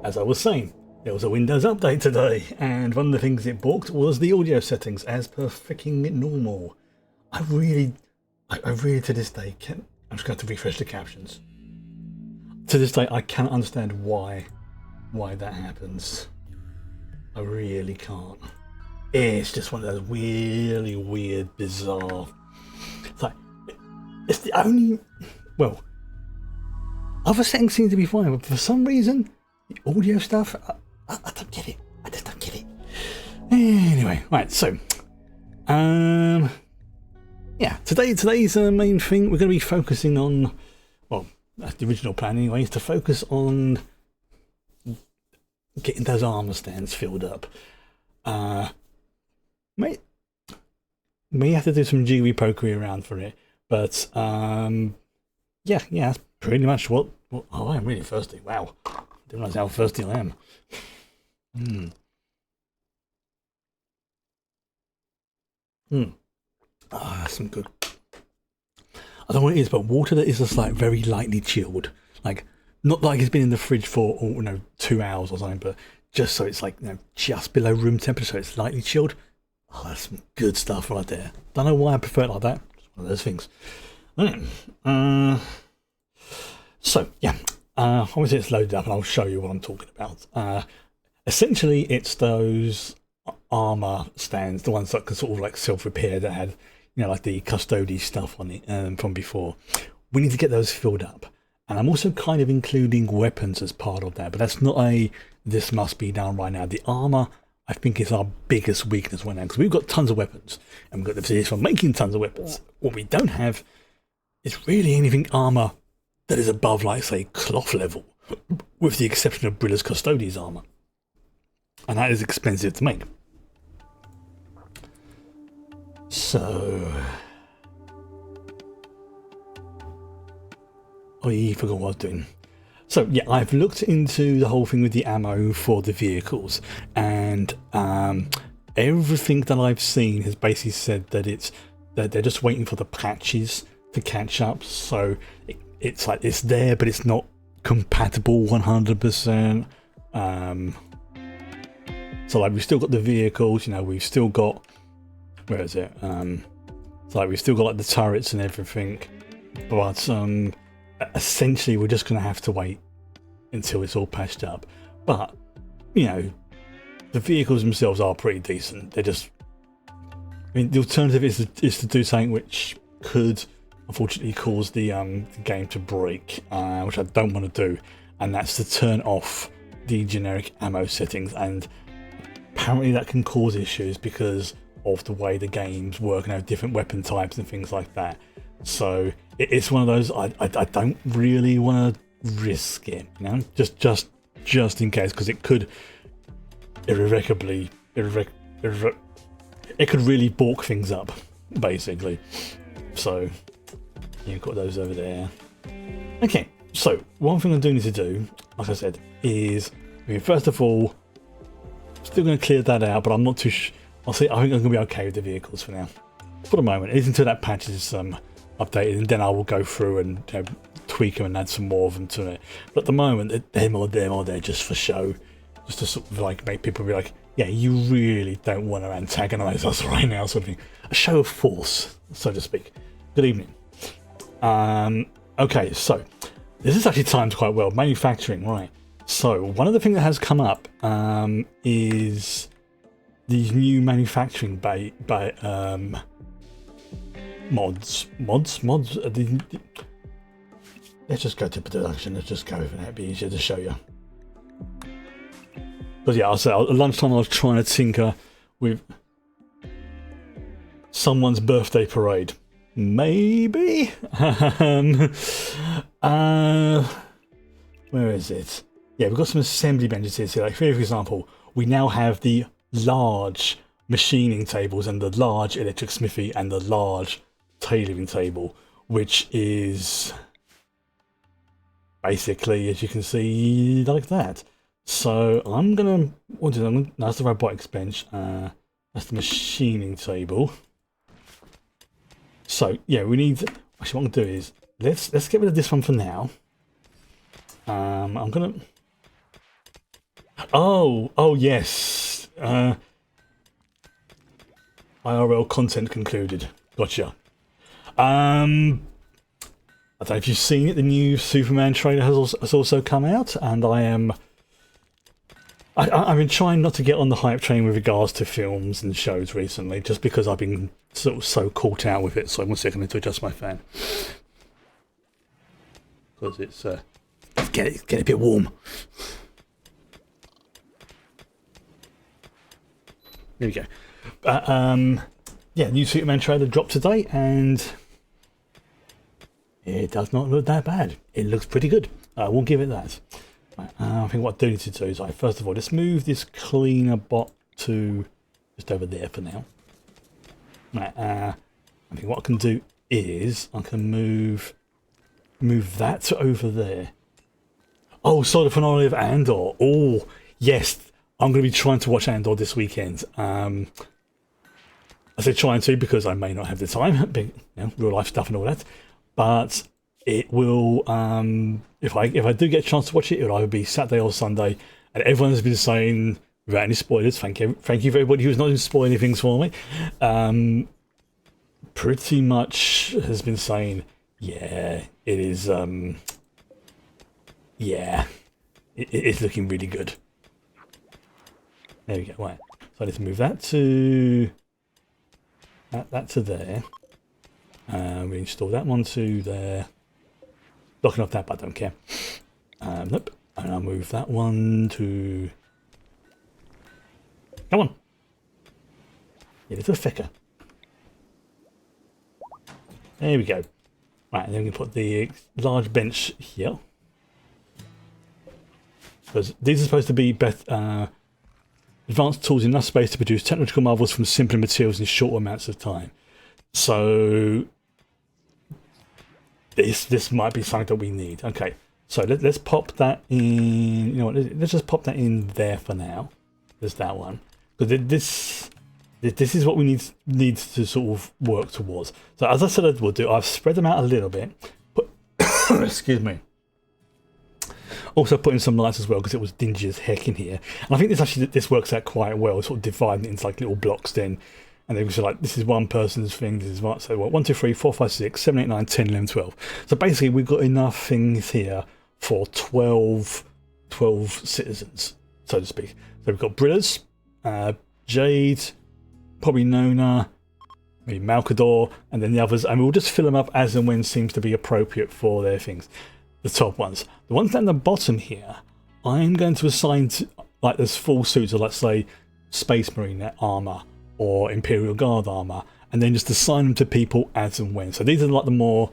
as I was saying, there was a Windows update today, and one of the things it balked was the audio settings, as per freaking normal. I really to this day can't. I'm just going to have to refresh the captions. To this day, I can't understand why that happens. I really can't. It's just one of those really weird, bizarre. It's like it's the only. Well, other settings seem to be fine, but for some reason, the audio stuff, I don't get it. I just don't get it. Anyway, right. So, yeah. Today's main thing we're going to be focusing on. Well, that's the original plan anyway. Is to focus on getting those armor stands filled up. May have to do some GUI pokery around for it, but yeah, that's pretty much what. Oh, I'm really thirsty. Wow, didn't realize how thirsty I am. Some good. I don't know what it is, but water that is just like very lightly chilled, like not like it's been in the fridge for 2 hours or something, but just so it's like just below room temperature, so it's lightly chilled. Oh, that's some good stuff right there. Don't know why I prefer it like that. It's one of those things. So yeah, obviously it's loaded up, and I'll show you what I'm talking about. Essentially, it's those armor stands, the ones that can sort of like self-repair, that had like the custody stuff on it from before. We need to get those filled up, and I'm also kind of including weapons as part of that, but that's not a this must be done right now. The armor, I think, is our biggest weakness right now, because we've got tons of weapons and we've got the facilities for making tons of weapons. What we don't have is really anything armor that is above, like, say, cloth level, with the exception of Brilla's Custodes armor, and that is expensive to make. So, I forgot what I was doing. So yeah, I've looked into the whole thing with the ammo for the vehicles, and everything that I've seen has basically said that they're just waiting for the patches to catch up. So it's like it's there, but it's not compatible 100%. So like we've still got the vehicles, we've still got, where is it? So like we've still got like the turrets and everything, but essentially we're just going to have to wait until it's all patched up. But the vehicles themselves are pretty decent. They're just, the alternative is to do something which could unfortunately cause the game to break, which I don't want to do, and that's to turn off the generic ammo settings. And apparently that can cause issues because of the way the games work and have different weapon types and things like that. So it's one of those, I don't really want to risk it, just in case, because it could irrevocably it could really balk things up, basically. So you've got those over there. Okay, so one thing I do need to do, like I said, is first of all, still going to clear that out, but I'm not too I think I'm going to be okay with the vehicles for now, for the moment, at least until that patch is updated, and then I will go through and tweak them and add some more of them to it. But at the moment, them or they're just for show, just to sort of like make people be like, yeah, you really don't want to antagonize us right now, sort of thing. A show of force, so to speak. Good evening. Okay, so this is actually timed quite well. Manufacturing, right? So one of the things that has come up is these new manufacturing mods. Let's just go to production. Let's just go with it. It'd be easier to show you. But yeah, at lunchtime I was trying to tinker with someone's birthday parade. Maybe. Where is it? Yeah, we've got some assembly benches here. So like, for example, we now have the large machining tables and the large electric smithy and the large tailoring table, which is basically, as you can see, like that. So I'm gonna, that's the robotics bench, that's the machining table. So yeah, we need, actually what I'm gonna do is, let's get rid of this one for now. I'm gonna Oh yes. IRL content concluded. Gotcha. I don't know if you've seen it. The new Superman trailer has also come out, and I've been trying not to get on the hype train with regards to films and shows recently, just because I've been sort of so caught out with it. So one second, I need to adjust my fan because it's get a bit warm. There we go. Yeah, new Superman trailer dropped today, and it does not look that bad. It looks pretty good. I will give it that. I think what I do need to do is, first of all, let's move this cleaner bot to just over there for now. I think what I can do is I can move that to over there. Oh, sorry, the finale of Andor. Oh, yes, I'm going to be trying to watch Andor this weekend. I say trying to because I may not have the time, big, real life stuff and all that. But it will, if I do get a chance to watch it, it'll either be Saturday or Sunday. And everyone has been saying, without any spoilers, thank you for everybody who's not spoiling things for me. Pretty much has been saying, yeah, it is. Yeah, it's looking really good. There we go. Right, so I need to move that to that to there. We install that one to there. Locking off that, but I don't care. Nope. And I'll move that one to. Come on. Yeah, little fecker. There we go. Right, and then we can put the large bench here. Because these are supposed to be advanced tools in enough space to produce technological marvels from simpler materials in short amounts of time. So this might be something that we need. Okay, so let's pop that in. You know what? Let's just pop that in there for now. There's that one, because this is what we need to sort of work towards. So as I said I would do, I've spread them out a little bit. But excuse me. Also put in some lights as well because it was dingy as heck in here. And I think this works out quite well, sort of dividing it into like little blocks then. And they were like, this is one person's thing, this is what. So what, 1, 2, 3, 4, 5, 6, 7, 8, 9, 10, 11, 12. So basically we've got enough things here for 12 citizens, so to speak. So we've got Britters, Jade, probably Nona, maybe Malkador, and then the others. And we'll just fill them up as and when seems to be appropriate for their things. The top ones. The ones down the bottom here, I'm going to assign to, like, there's full suits of, let's say, Space Marine armor or Imperial Guard armor, and then just assign them to people as and when. So these are like the more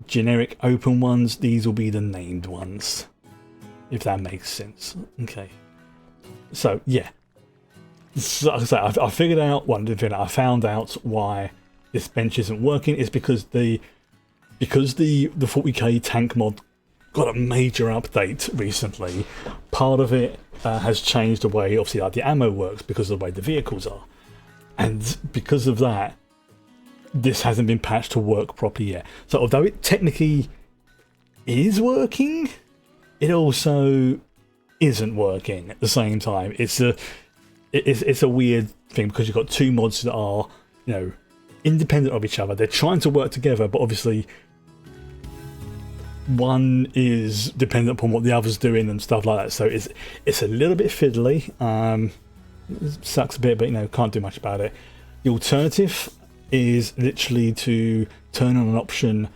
generic open ones. These will be the named ones, if that makes sense. Okay. So yeah. So, like I say, I figured out one thing. I found out why this bench isn't working. It's because the 40k tank mod got a major update recently. Part of it has changed the way, obviously, like the ammo works because of the way the vehicles are, and because of that, this hasn't been patched to work properly yet. So although it technically is working, it also isn't working at the same time. It's a weird thing because you've got two mods that are, independent of each other. They're trying to work together, but obviously one is dependent upon what the other's doing and stuff like that. So it's a little bit fiddly. It sucks a bit, but can't do much about it. The alternative is literally to turn on an option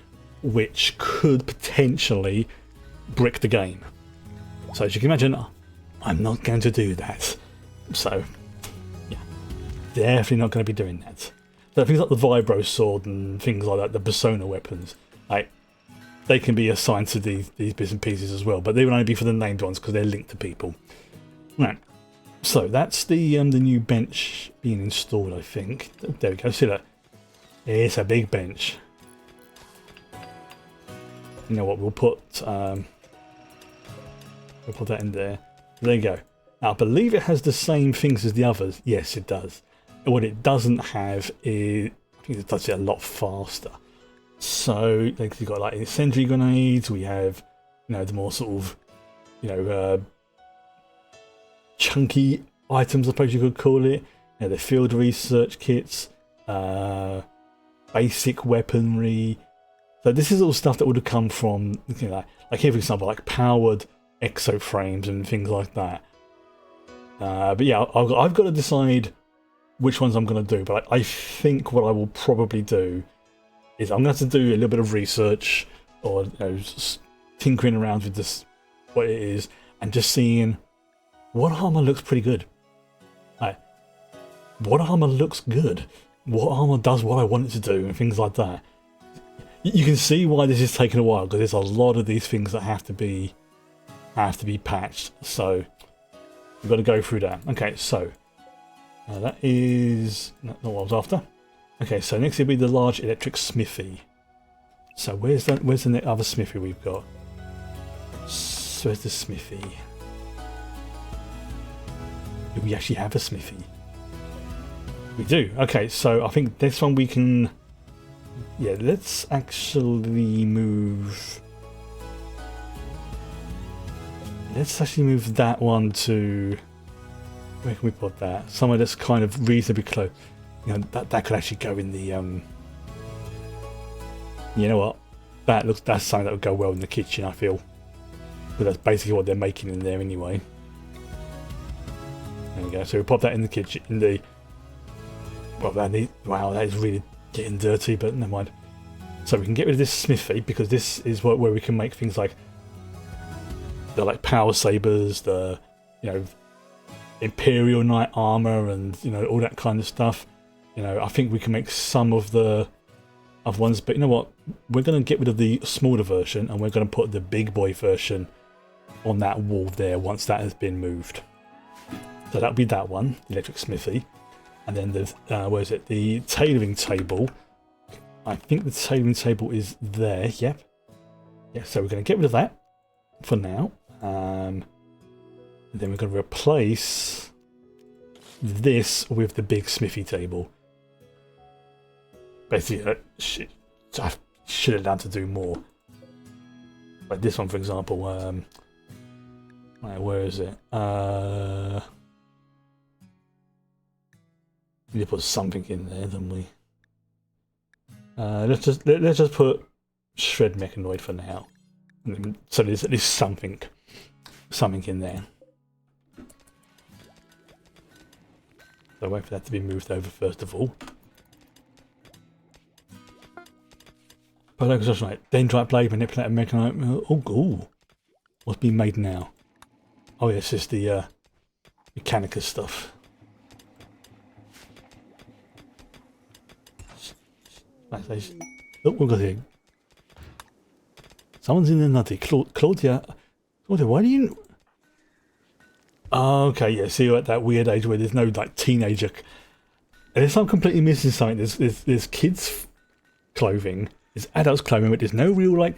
which could potentially brick the game. So as you can imagine, I'm not going to do that. So yeah, definitely not going to be doing that. So things like the Vibro sword and things like that, the Persona weapons, they can be assigned to these bits and pieces as well, but they will only be for the named ones because they're linked to people. Right. So that's the new bench being installed, I think. There we go. See that? It's a big bench. You know what? We'll put that in there. There you go. Now, I believe it has the same things as the others. Yes, it does. What it doesn't have is, I think it does it a lot faster. So, like, you've got like incendiary grenades. We have, the more sort of, chunky items, I suppose you could call it. You know, the field research kits, basic weaponry. So this is all stuff that would have come from, you know, like here for example, like powered exoframes and things like that. But yeah, I've got to decide which ones I'm going to do. But I think what I will probably do is I'm going to have to do a little bit of research, or you know, tinkering around with this, what it is, and just seeing what armor looks pretty good. Like, what armor looks good? What armor does what I want it to do, and things like that. You can see why this is taking a while, because there's a lot of these things that have to be patched. So we've got to go through that. Okay, so that is not what I was after. Okay, so next will be the large electric smithy. So where's the other smithy we've got? So where's the smithy? Do we actually have a smithy? We do. Okay, so I think this one we can. Yeah, let's actually move. Let's actually move that one to. Where can we put that? Somewhere that's kind of reasonably close. You know, that could actually go in the. You know what? That's something that would go well in the kitchen, I feel. But that's basically what they're making in there anyway. There we go. So we pop that in the kitchen. In the. Well, wow, that is really getting dirty, but never mind. So we can get rid of this smithy, because this is where we can make things like the power sabers, the Imperial Knight armor, and all that kind of stuff. I think we can make some of the other ones, but you know what? We're going to get rid of the smaller version, and we're going to put the big boy version on that wall there once that has been moved. So that'll be that one, the electric smithy. And then there's, where is it? The tailoring table. I think the tailoring table is there. Yep. Yeah, so we're going to get rid of that for now. And then we're going to replace this with the big smithy table. Basically, I should have done to do more. Like this one, for example. Where is it? We need to put something in there, don't we? Let's just put shred mechanoid for now, so there's at least something in there. So wait for that to be moved over first of all. But like just right, dendrite blade, manipulator mechanoid. Oh, what's being made now? Oh yeah, it's just the Mechanicus stuff. Oh, we've got here. Someone's in the nutty. Claudia, why do you? Oh, okay, yeah. See, you're at that weird age where there's no teenager. Unless I'm completely missing something. There's kids' clothing, there's adults' clothing, but there's no real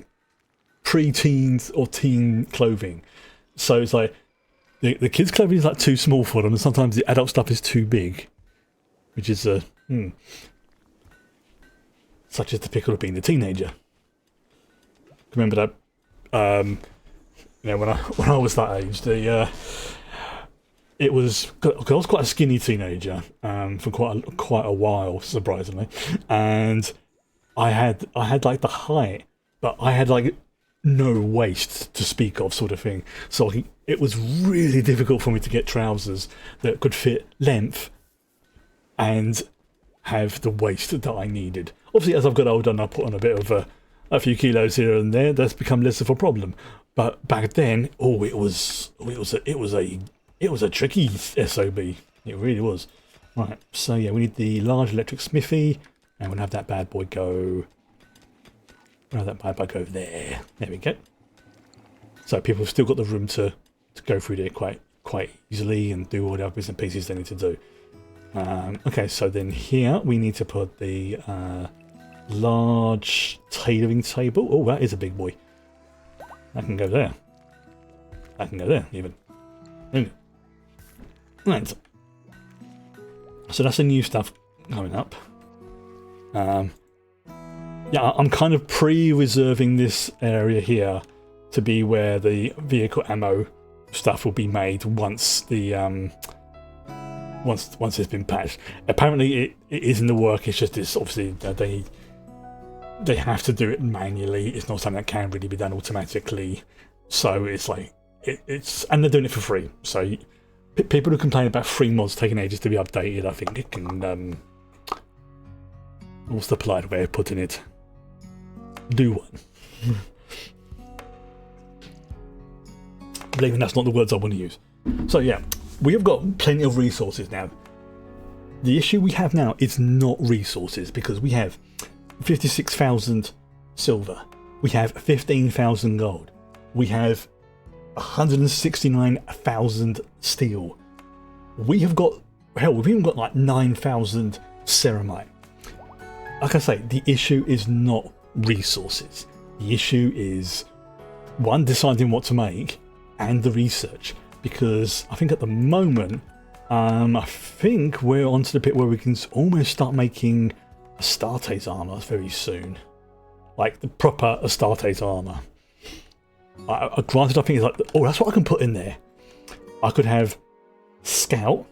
pre-teens or teen clothing. So it's the kids' clothing is too small for them, and sometimes the adult stuff is too big, which is such as the pickle of being a teenager. Remember that? When I was that age, it was. I was quite a skinny teenager for quite a while, surprisingly, and I had the height, but I had no waist to speak of, sort of thing. So it was really difficult for me to get trousers that could fit length and have the waist that I needed. Obviously, as I've got older and I put on a bit of a few kilos here and there, that's become less of a problem. But back then, it was a tricky SOB. It really was. Right. So yeah, we need the large electric smithy, and we'll have that bad boy go. We'll have that bad boy go there. There we go. So people have still got the room to go through there quite easily and do all the other bits and pieces they need to do. Okay, so then here we need to put the large tailoring table. Oh, that is a big boy. That can go there. That can go there, even. Right. So that's the new stuff coming up. Yeah, I'm kind of pre-reserving this area here to be where the vehicle ammo stuff will be made once the once it's been patched. Apparently it is in the work. It's just this obviously they have to do it manually. It's not something that can really be done automatically. So it's like it's and they're doing it for free. So people who complain about free mods taking ages to be updated, I think it can. What's the polite way of putting it? Do one. Believing that's not the words I want to use. So yeah, we have got plenty of resources now. The issue we have now is not resources, because we have 56,000 silver, we have 15,000 gold, we have 169,000 steel. We have got, hell, we've even got like 9,000 ceramite. Like I say, the issue is not resources. The issue is, one, deciding what to make, and the research. Because I think at the moment, I think we're onto the bit where we can almost start making Astartes armor very soon. Like the proper Astartes armor. Granted, I think it's like, oh, that's what I can put in there. I could have Scout,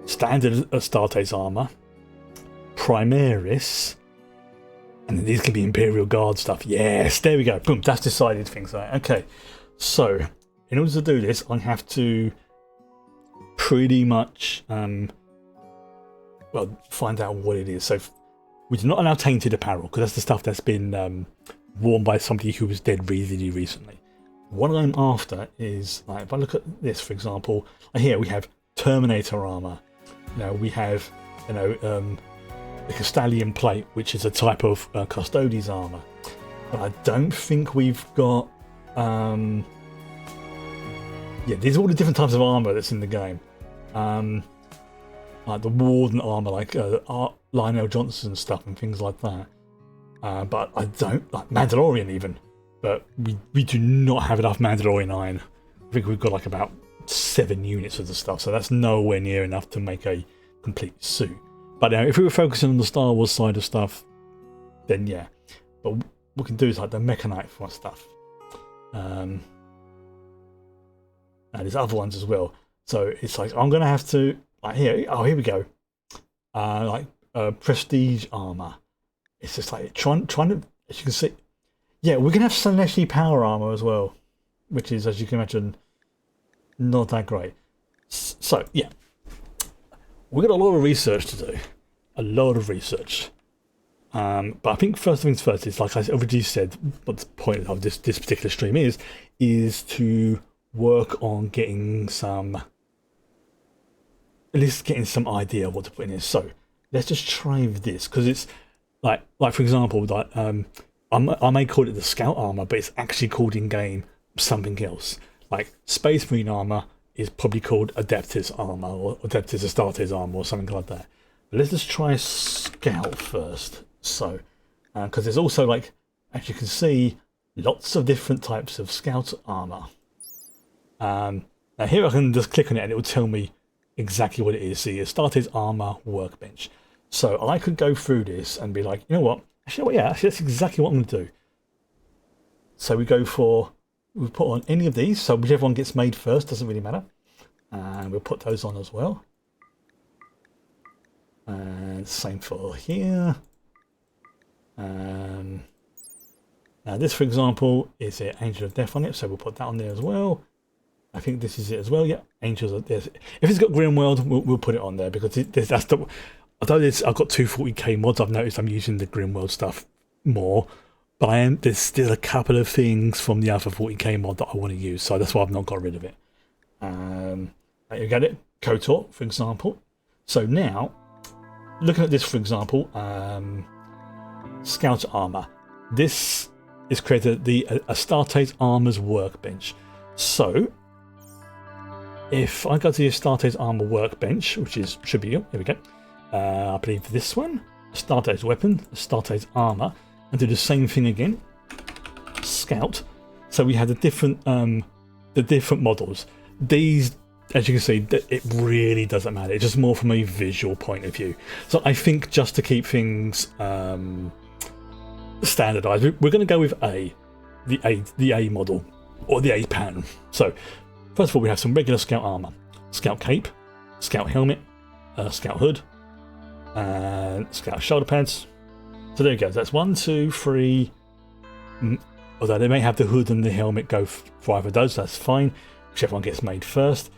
standard Astartes armor, Primaris, and then these can be Imperial Guard stuff. Yes, there we go. Boom, that's decided things like that. Okay, so in order to do this, I have to pretty much well, find out what it is. So we do not allow tainted apparel, because that's the stuff that's been worn by somebody who was dead really recently. What I'm after is, like, if I look at this, for example, here we have Terminator armor. You know, we have, you know, the Castellian plate, which is a type of Custodes armor. But I don't think we've got. Yeah, these are all the different types of armor that's in the game. Like the Warden armor, like Lionel Johnson stuff and things like that. But I don't like Mandalorian even. But we do not have enough Mandalorian iron. I think we've got like about 7 units of the stuff, so that's nowhere near enough to make a complete suit. But now, if we were focusing on the Star Wars side of stuff, then yeah. But what we can do is like the Mechanite for stuff. And there's other ones as well. So it's like I'm gonna have to like here. Oh, here we go. Like prestige armor. It's just like trying to, as you can see. Yeah, we're gonna have Celestial power armor as well, which is, as you can imagine, not that great. So yeah, we've got a lot of research to do. A lot of research. But I think first things first is, like I already said, what the point of this particular stream is to work on getting some, at least getting some idea of what to put in here. So let's just try this, because it's like for example, like I may call it the Scout armor, but it's actually called in game something else. Like Space Marine armor is probably called Adeptus armor or Adeptus Astartes armor or something like that. But let's just try Scout first. So, because there's also, like, as you can see, lots of different types of Scout armor. Now here I can just click on it and it will tell me exactly what it is. See, Astartes armor workbench. So I could go through this and be like, you know what? Actually, yeah, that's exactly what I'm going to do. So we put on any of these. So whichever one gets made first, doesn't really matter. And we'll put those on as well. And same for here. Now this, for example, is an Angel of Death on it, so we'll put that on there as well. I think this is it as well. Yeah, Angels of Death. If it's got Grimworld, we'll put it on there, because that's the. Although I've got 240k mods, I've noticed I'm using the Grimworld stuff more, but there's still a couple of things from the other 40k mod that I want to use, so that's why I've not got rid of it. You get it, KOTOR, for example. So now, looking at this, for example, Scout armor. This is created the Astartes armor's workbench. So if I go to the Astartes armor workbench, which should be here we go. I believe this one, Astartes weapon, Astartes armor, and do the same thing again. Scout. So we have the different models. These, as you can see, it really doesn't matter. It's just more from a visual point of view. So I think just to keep things standardized, we're going to go with the A model. or the A pattern. So, first of all, we have some regular Scout armour, Scout cape, Scout helmet, Scout hood, and Scout shoulder pads. So there you go. That's 1, 2, 3. Although they may have the hood and the helmet go for either of those, that's fine. Whichever one gets made first.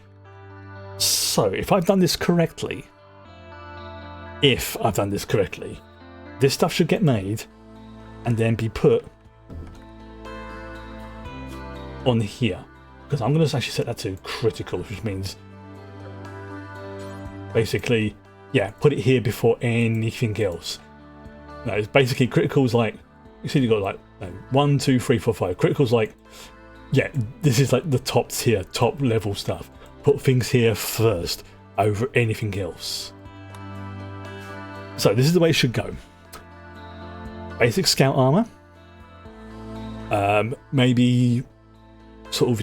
So if I've done this correctly, this stuff should get made and then be put on here. Because I'm going to actually set that to criticals, which means basically, yeah, put it here before anything else. No, it's basically criticals like, you see you've got like 1, 2, 3, 4, 5. Criticals like, yeah, this is like the top tier, top level stuff. Put things here first over anything else. So this is the way it should go. Basic Scout armor. Maybe sort of,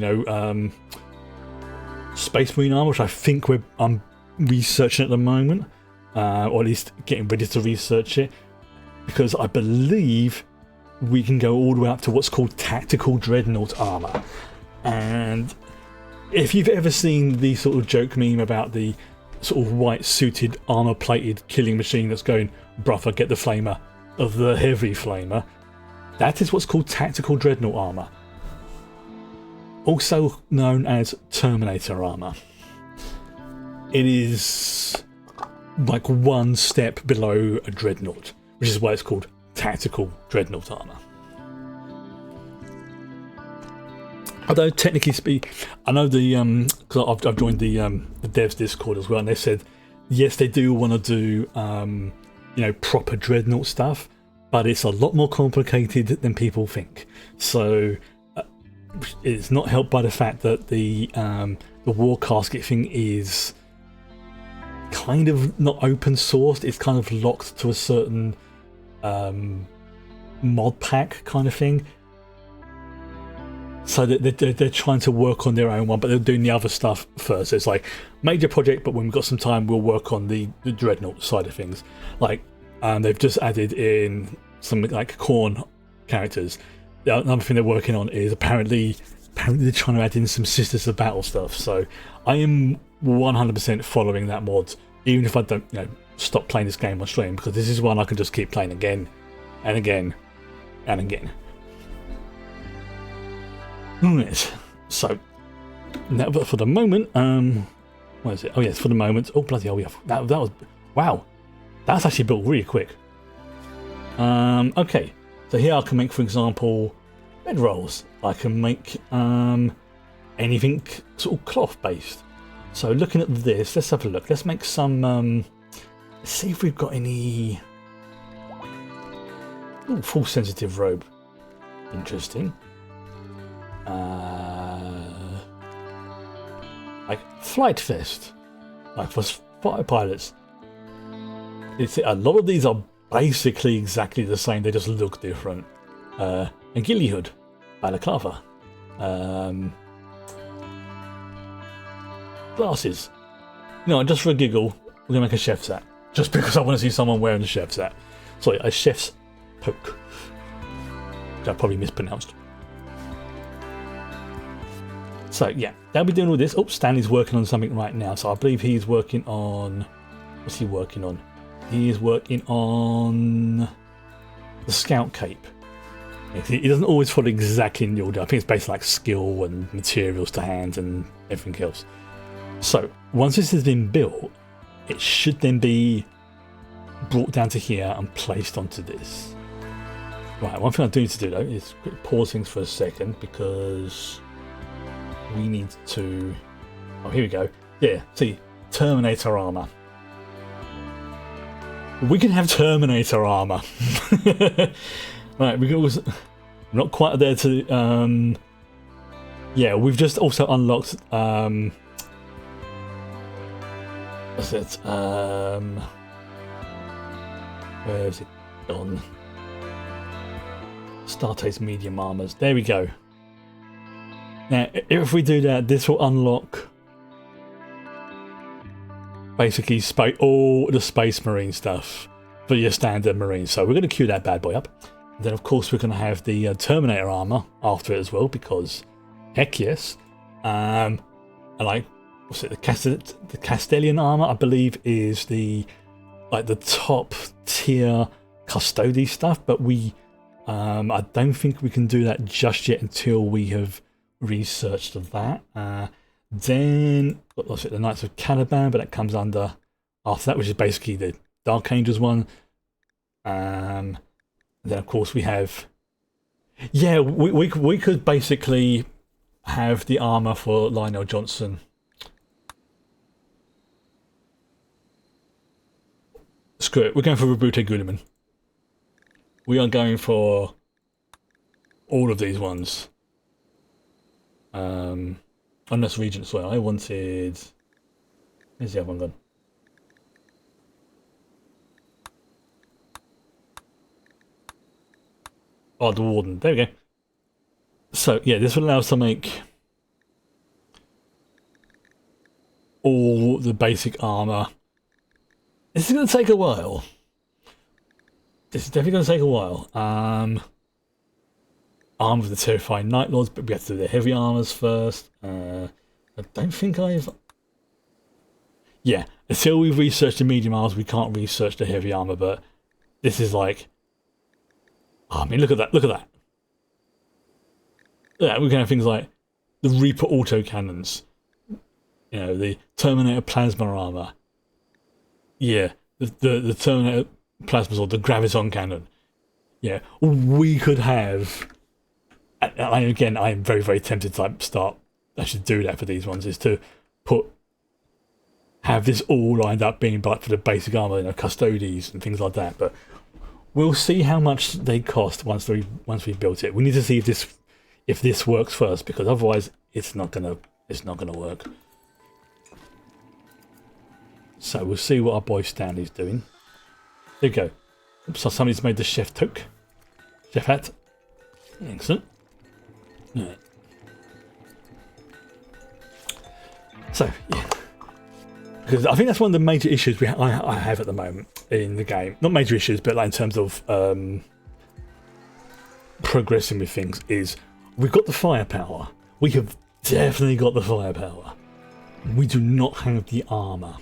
Space Marine armor, which I think I'm researching at the moment, or at least getting ready to research it, because I believe we can go all the way up to what's called Tactical Dreadnought armor. And if you've ever seen the sort of joke meme about the sort of white suited armor plated killing machine that's going, brother, get the flamer of the heavy flamer, that is what's called Tactical Dreadnought armor, also known as Terminator armor. It is like one step below a Dreadnought, which is why it's called Tactical Dreadnought armor. Although technically speaking, I know because I've joined the devs Discord as well, and they said yes, they do want to do proper Dreadnought stuff, but it's a lot more complicated than people think. So it's not helped by the fact that the war casket thing is kind of not open sourced. It's kind of locked to a certain mod pack kind of thing. So they're trying to work on their own one, but they're doing the other stuff first. So it's like major project, but when we've got some time, we'll work on the Dreadnought side of things. Like they've just added in some like Khorne characters. The other thing they're working on is apparently they're trying to add in some Sisters of Battle stuff. So I am 100% following that mod, even if I don't stop playing this game on stream, because this is one I can just keep playing again and again and again. Right, so now, but for the moment, what is it? Oh yes, for the moment. Oh bloody hell, that was wow. That's actually built really quick. Okay, so here I can make, for example, bed rolls. I can make anything sort of cloth based. So looking at this, let's have a look. Let's make some. Let's see if we've got any. Ooh, full sensitive robe. Interesting. Like flight vest, like for fighter pilots. A lot of these are basically exactly the same, they just look different. And ghillie hood, balaclava, glasses. Just for a giggle, we're gonna make a chef's hat, just because I want to see someone wearing a chef's hat. Sorry, a chef's poke, which I probably mispronounced. So yeah, they'll be doing all this. Oh, Stanley's working on something right now. So I believe he's working on... What's he working on? He is working on the Scout cape. He doesn't always follow exactly in the order. I think it's based on like skill and materials to hand and everything else. So once this has been built, it should then be brought down to here and placed onto this. Right, one thing I do need to do though is pause things for a second, because we need to... Oh, here we go. Yeah, see, Terminator armor. We can have Terminator armor. Right, we can also... Not quite there to... Yeah, we've just also unlocked... What's it? Where is it gone? Startate's medium armors. There we go. Now, if we do that, this will unlock basically all the Space Marine stuff for your standard Marine. So we're going to queue that bad boy up. And then, of course, we're going to have the Terminator armor after it as well, because Heck yes. And like, what's it? The Castellan armor, I believe, is the top tier custody stuff, but I don't think we can do that just yet until we have researched that. Then what's it? The Knights of Caliban, but that comes under after that, which is basically the Dark Angels one. Then of course we have, yeah, we could basically have the armor for Lionel Johnson. Screw it, we're going for Robute Guliman. We are going for all of these ones. Unless Regent as well. I wanted... Where's the other one gone? Oh, the Warden. There we go. So, yeah, this will allow us to make all the basic armor. This is going to take a while. This is definitely going to take a while. Arm of the Terrifying Night Lords, but we have to do the heavy armors first. I don't think I've... Yeah, until we've researched the medium armors, we can't research the heavy armor, but this is like... Oh, I mean, look at that, look at that. Yeah, we're going to have things like the Reaper autocannons. You know, the Terminator plasma armor. Yeah, the Terminator plasma sword, the Graviton cannon. Yeah, we could have... Again, I am very, very tempted to start actually do that for these ones, is to have this all lined up being for the basic armor, you know, custodies and things like that. But we'll see how much they cost once we built it. We need to see if this works first, because otherwise it's not gonna work. So we'll see what our boy Stanley's doing. There you go. Oops, so somebody's made the chef toque. Chef hat. Excellent. Right. So, yeah. Because I think that's one of the major issues I have at the moment in the game. Not major issues, but like in terms of progressing with things, is we've got the firepower. We have definitely got the firepower. We do not have the armour.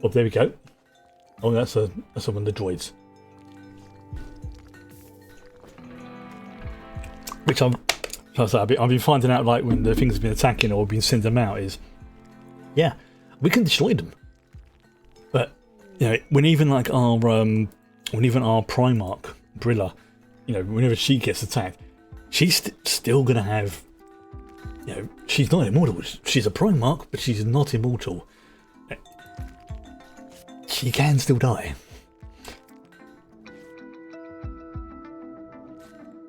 Oh, there we go. Oh, that's one of the droids. Which I've been finding out, like when the things have been attacking or been sending them out, is yeah, we can destroy them. But you know, when even our Primarch Brilla, you know, whenever she gets attacked, she's still gonna have, you know, she's not immortal. She's a Primarch, but she's not immortal. She can still die.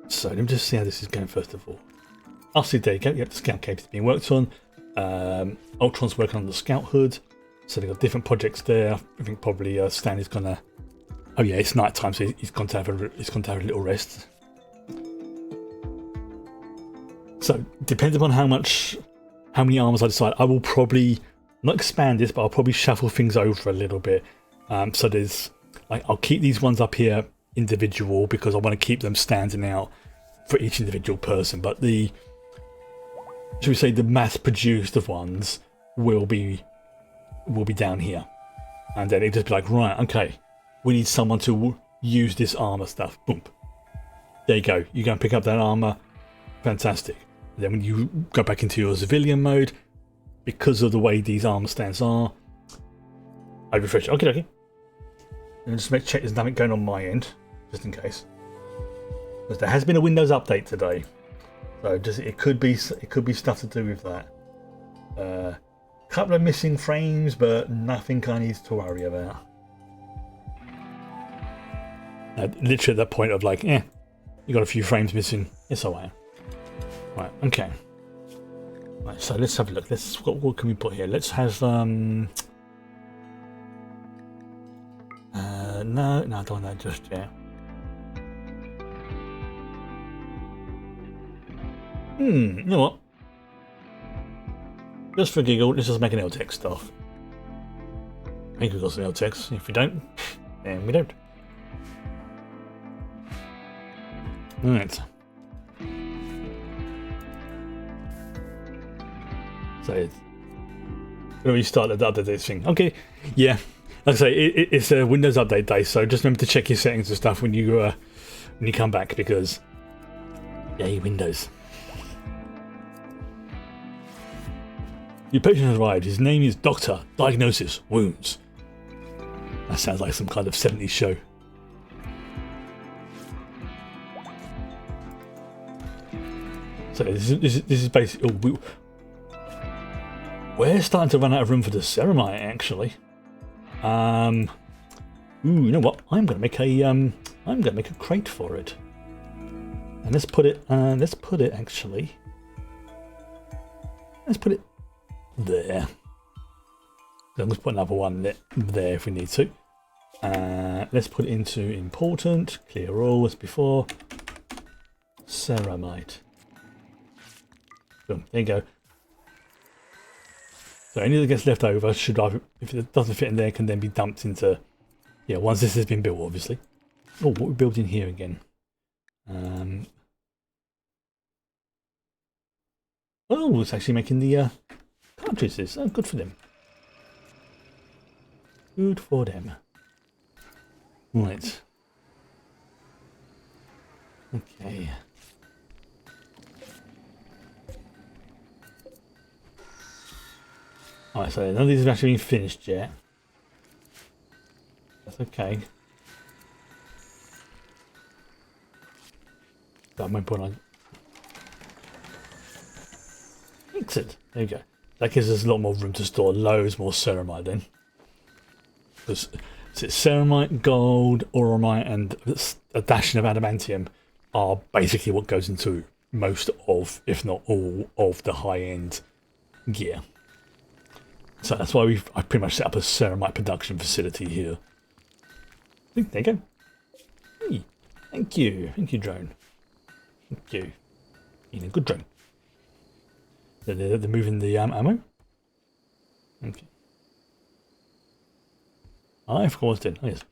So let me just see how this is going first of all. I'll see, there you go. Yep, the scout cape is being worked on. Ultron's working on the scout hood. So they've got different projects there. I think probably Stanley's gonna... Oh yeah, it's night time, so he's gone to have a little rest. So depending upon how many armors I decide, I will probably not expand this, but I'll probably shuffle things over a little bit. So there's I'll keep these ones up here individual because I want to keep them standing out for each individual person. But the, should we say, the mass-produced ones will be down here, and then it just be like, right, okay, we need someone to use this armor stuff. Boom. There you go. You go and pick up that armor. Fantastic. And then when you go back into your civilian mode, because of the way these armor stands are, I refresh. Okay. And just check there's nothing going on my end, just in case. Because there has been a Windows update today, so just it could be stuff to do with that. Couple of missing frames, but nothing I need to worry about. Literally at that point of like, you got a few frames missing. It's alright. Right, okay. Right, so let's have a look. What can we put here? Let's have no, I don't want that just yet. You know what? Just for a giggle, let's just make an LTEX stuff. I think we've got some LTEX. If we don't, then we don't. Alright. So it's gonna restart the update thing. Okay, yeah. Like I say, it's a Windows Update day, so just remember to check your settings and stuff when you come back, because yay, Windows. Your patient has arrived. His name is Doctor. Diagnosis: wounds. That sounds like some kind of 70s show. So this is basically. We're starting to run out of room for the ceramite, actually. Ooh, you know what? I'm gonna make a crate for it, and let's put it actually. Let's put it there. Let's put another one there if we need to. Let's put it into important. Clear all as before. Ceramite. Boom. There you go. So any that gets left over should either, if it doesn't fit in there, can then be dumped into, yeah, once this has been built, obviously. Oh, what we built in here again? Oh, it's actually making the cartridges. Oh, good for them. Good for them. Right. Okay. Alright, so none of these have actually been finished yet. That's okay. That might put on. Excellent. There you go. That gives us a lot more room to store loads more ceramite then. Because it's ceramite, gold, auramite, and a dashing of adamantium are basically what goes into most of, if not all, of the high-end gear. So that's why I've pretty much set up a ceramite production facility here. There you go. Hey, thank you, drone. Thank you. You're a good drone. They're moving the ammo. Okay. I of course did. Oh, yes.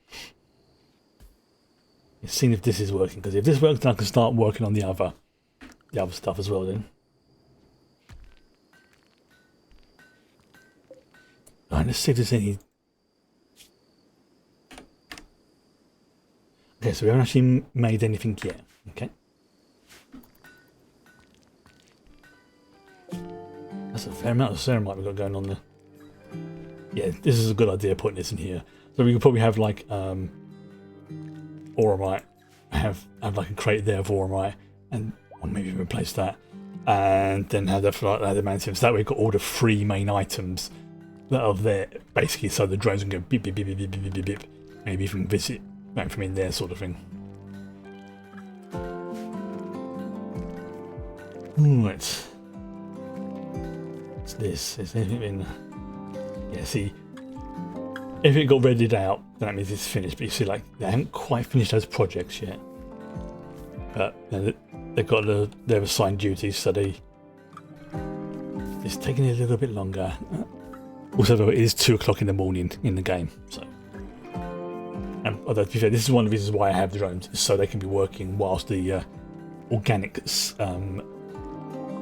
Let's see if this is working, because if this works, then I can start working on the other stuff as well. Then. Alright, let's see if there's any. Okay, so we haven't actually made anything yet. Okay. That's a fair amount of ceramite we've got going on there. Yeah, this is a good idea putting this in here. So we could probably have like auramite, have like a crate there of auramite, and or maybe replace that, and then have that for like adamantium. So that way we've got all the three main items that are there, basically, so the drones can go beep beep beep beep beep beep beep beep. Maybe even visit back from in there, sort of thing. Right. What's this? Is anything been? Yeah. See, if it got readied out, then that means it's finished. But you see, like they haven't quite finished those projects yet. But you know, they've got their assigned duties, so it's taking a little bit longer. Also, though, it is 2 o'clock in the morning in the game, so. Although, to be fair, this is one of the reasons why I have the drones, so they can be working whilst the organic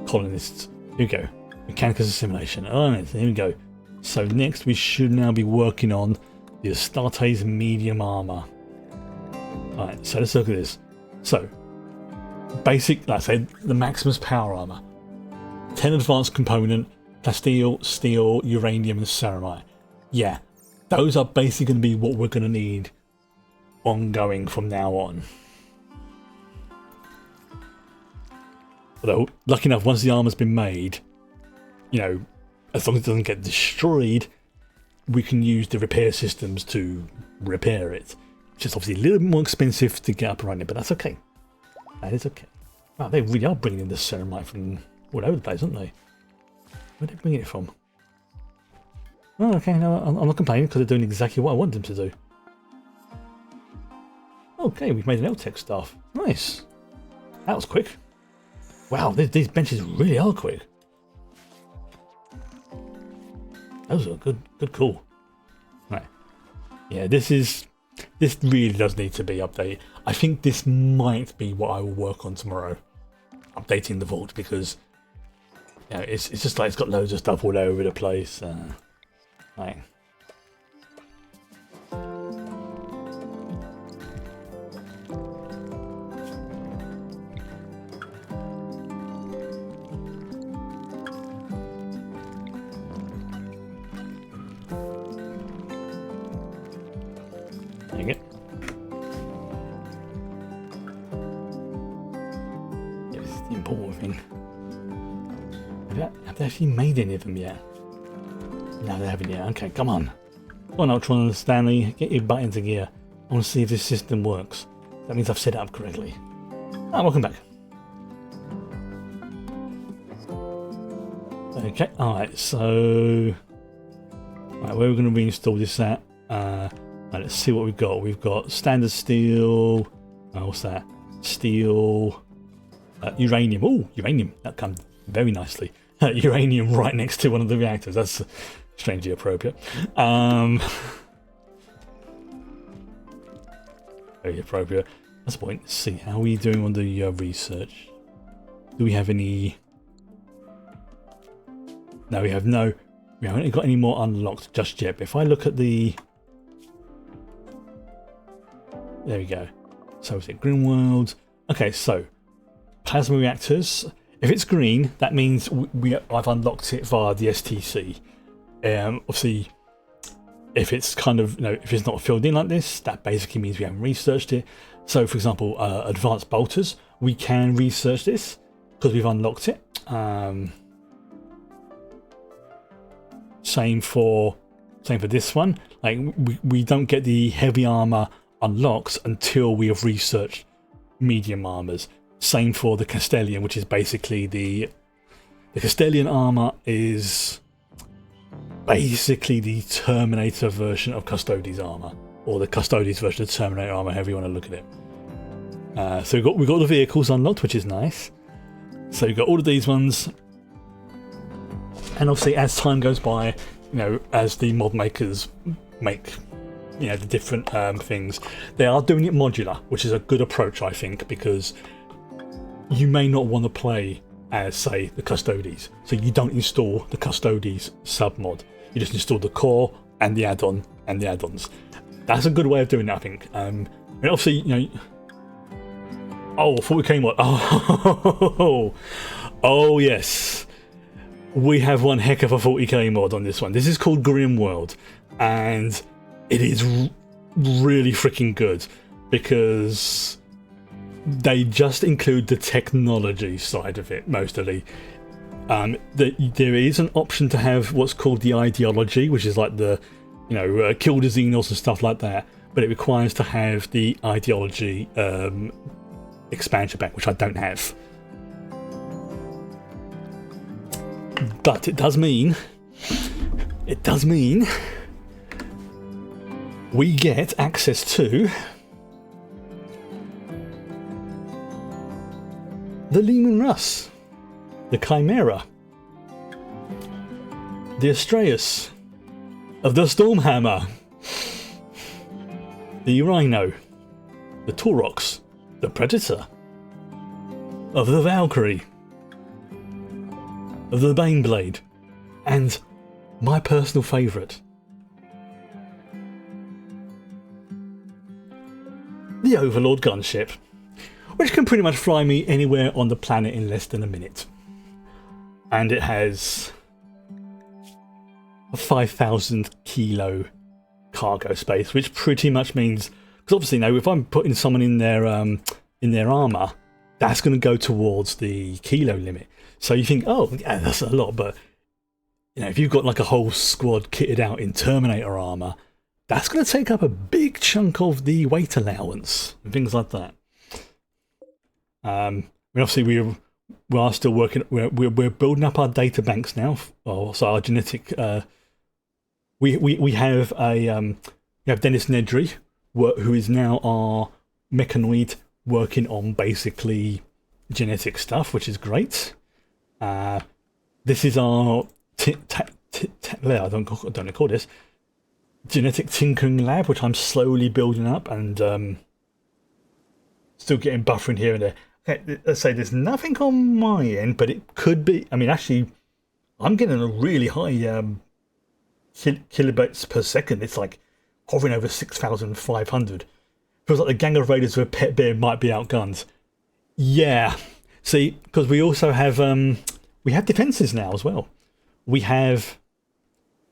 colonists. Here we go. Mechanical assimilation. Alright, here we go. So next we should now be working on the Astartes medium armor. Alright, so let's look at this. So, basic, like I say, the Maximus power armor. 10 advanced component, plasteel, steel, uranium, and ceramite. Yeah, those are basically going to be what we're going to need ongoing from now on. Although, lucky enough, once the armor's been made, you know, as long as it doesn't get destroyed, we can use the repair systems to repair it. Which is obviously a little bit more expensive to get up and running, but that's okay. That is okay. Wow, they really are bringing the ceramite from all over the place, aren't they? Where are they bringing it from? Oh, okay, no, I'm not complaining because they're doing exactly what I want them to do. Okay, we've made an L-Tech staff. Nice. That was quick. Wow, these benches really are quick. Those are good call. Right. Yeah, this really does need to be updated. I think this might be what I will work on tomorrow. Updating the vault, because you know, it's just like it's got loads of stuff all over the place. Like. Dang it. It's the important thing. Have they actually made any of them yet? No, they haven't yet. Okay, come on. Come on, Ultron and Stanley, get your butt into gear. I want to see if this system works. That means I've set it up correctly. Ah, welcome back. Okay, alright, so... Right, where are we going to reinstall this at? Right, let's see what we've got. We've got standard steel... what's that? Steel... uranium. Oh, uranium. That comes very nicely. Uranium right next to one of the reactors. That's strangely appropriate. Very appropriate. That's the point. Let's see. How are we doing on the research? Do we have any... No, we have no... We haven't got any more unlocked just yet. But if I look at the... There we go. So is it Rimworld? Okay, so... Plasma reactors. If it's green, that means I've unlocked it via the STC. Obviously, if it's kind of, you know, if it's not filled in like this, that basically means we haven't researched it. So, for example, advanced bolters, we can research this because we've unlocked it. Same for this one. Like we don't get the heavy armor unlocked until we have researched medium armors. Same for the Castellian, which is basically the Castellian armor is basically the Terminator version of Custodes armor, or the Custodes version of Terminator armor, however you want to look at it. So we've got the vehicles unlocked, which is nice. So you've got all of these ones, and obviously as time goes by, you know, as the mod makers make, you know, the different things, they are doing it modular, which is a good approach, I think, because you may not want to play as, say, the Custodes, so you don't install the Custodes submod. You just install the core and the add-on and the add-ons. That's a good way of doing it, I think. And obviously, you know. Oh, 40k mod. Oh yes. We have one heck of a 40k mod on this one. This is called Rimworld, and it is really freaking good because they just include the technology side of it mostly. There is an option to have what's called the ideology, which is like the, you know, kill the Xenos and stuff like that, but it requires to have the ideology expansion pack, which I don't have. But it does mean we get access to the Lehman Russ, the Chimera, the Astraeus, of the Stormhammer, the Rhino, the Taurox, the Predator, of the Valkyrie, of the Baneblade, and my personal favourite, the Overlord gunship, which can pretty much fly me anywhere on the planet in less than a minute. And it has a 5,000 kilo cargo space, which pretty much means, because obviously now if I'm putting someone in their armour, that's going to go towards the kilo limit. So you think, oh yeah, that's a lot, but you know, if you've got like a whole squad kitted out in Terminator armour, that's going to take up a big chunk of the weight allowance and things like that. I mean, obviously we are still working. We're building up our data banks now. So our genetic. We have Dennis Nedry, who is now our mechanoid working on basically genetic stuff, which is great. This is our I don't call this genetic tinkering lab, which I'm slowly building up and still getting buffering here and there. Okay, let's say there's nothing on my end, but it could be. I mean, actually, I'm getting a really high kilobytes per second. It's like hovering over 6,500. Feels like the gang of raiders with a pet bear might be outgunned. Yeah, see, because we also have defenses now as well. We have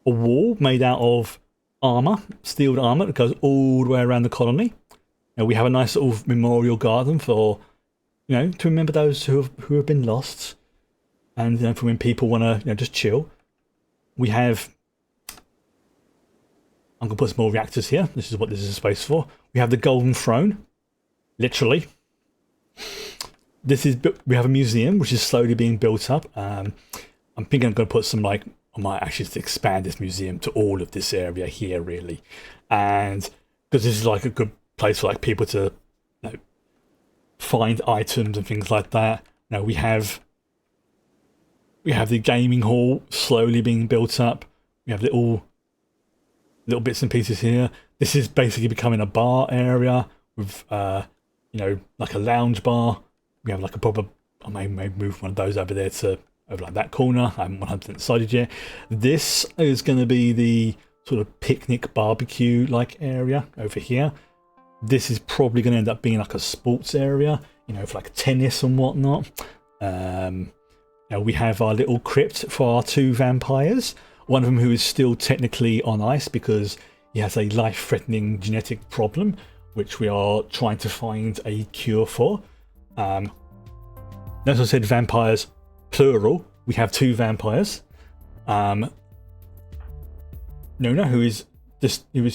a wall made out of armour, steeled armour that goes all the way around the colony. And we have a nice sort of memorial garden for, to remember those who have been lost, and for when people want to just chill. We have. I'm gonna put some more reactors here. This is what this is a space for. We have the Golden Throne, literally. We have a museum which is slowly being built up. I'm thinking I'm going to put some I might actually just expand this museum to all of this area here, really, and because this is like a good place for like people to find items and things like that. Now we have the gaming hall slowly being built up. We have little bits and pieces here. This is basically becoming a bar area with like a lounge bar. We have like a proper. I may move one of those over there to over like that corner. I haven't 100% decided yet. This is going to be the sort of picnic barbecue like area over here. This is probably going to end up being like a sports area, for like tennis and whatnot. Now we have our little crypt for our 2 vampires. One of them who is still technically on ice because he has a life-threatening genetic problem, which we are trying to find a cure for. As I said, vampires, plural. We have 2 vampires. Nona, who is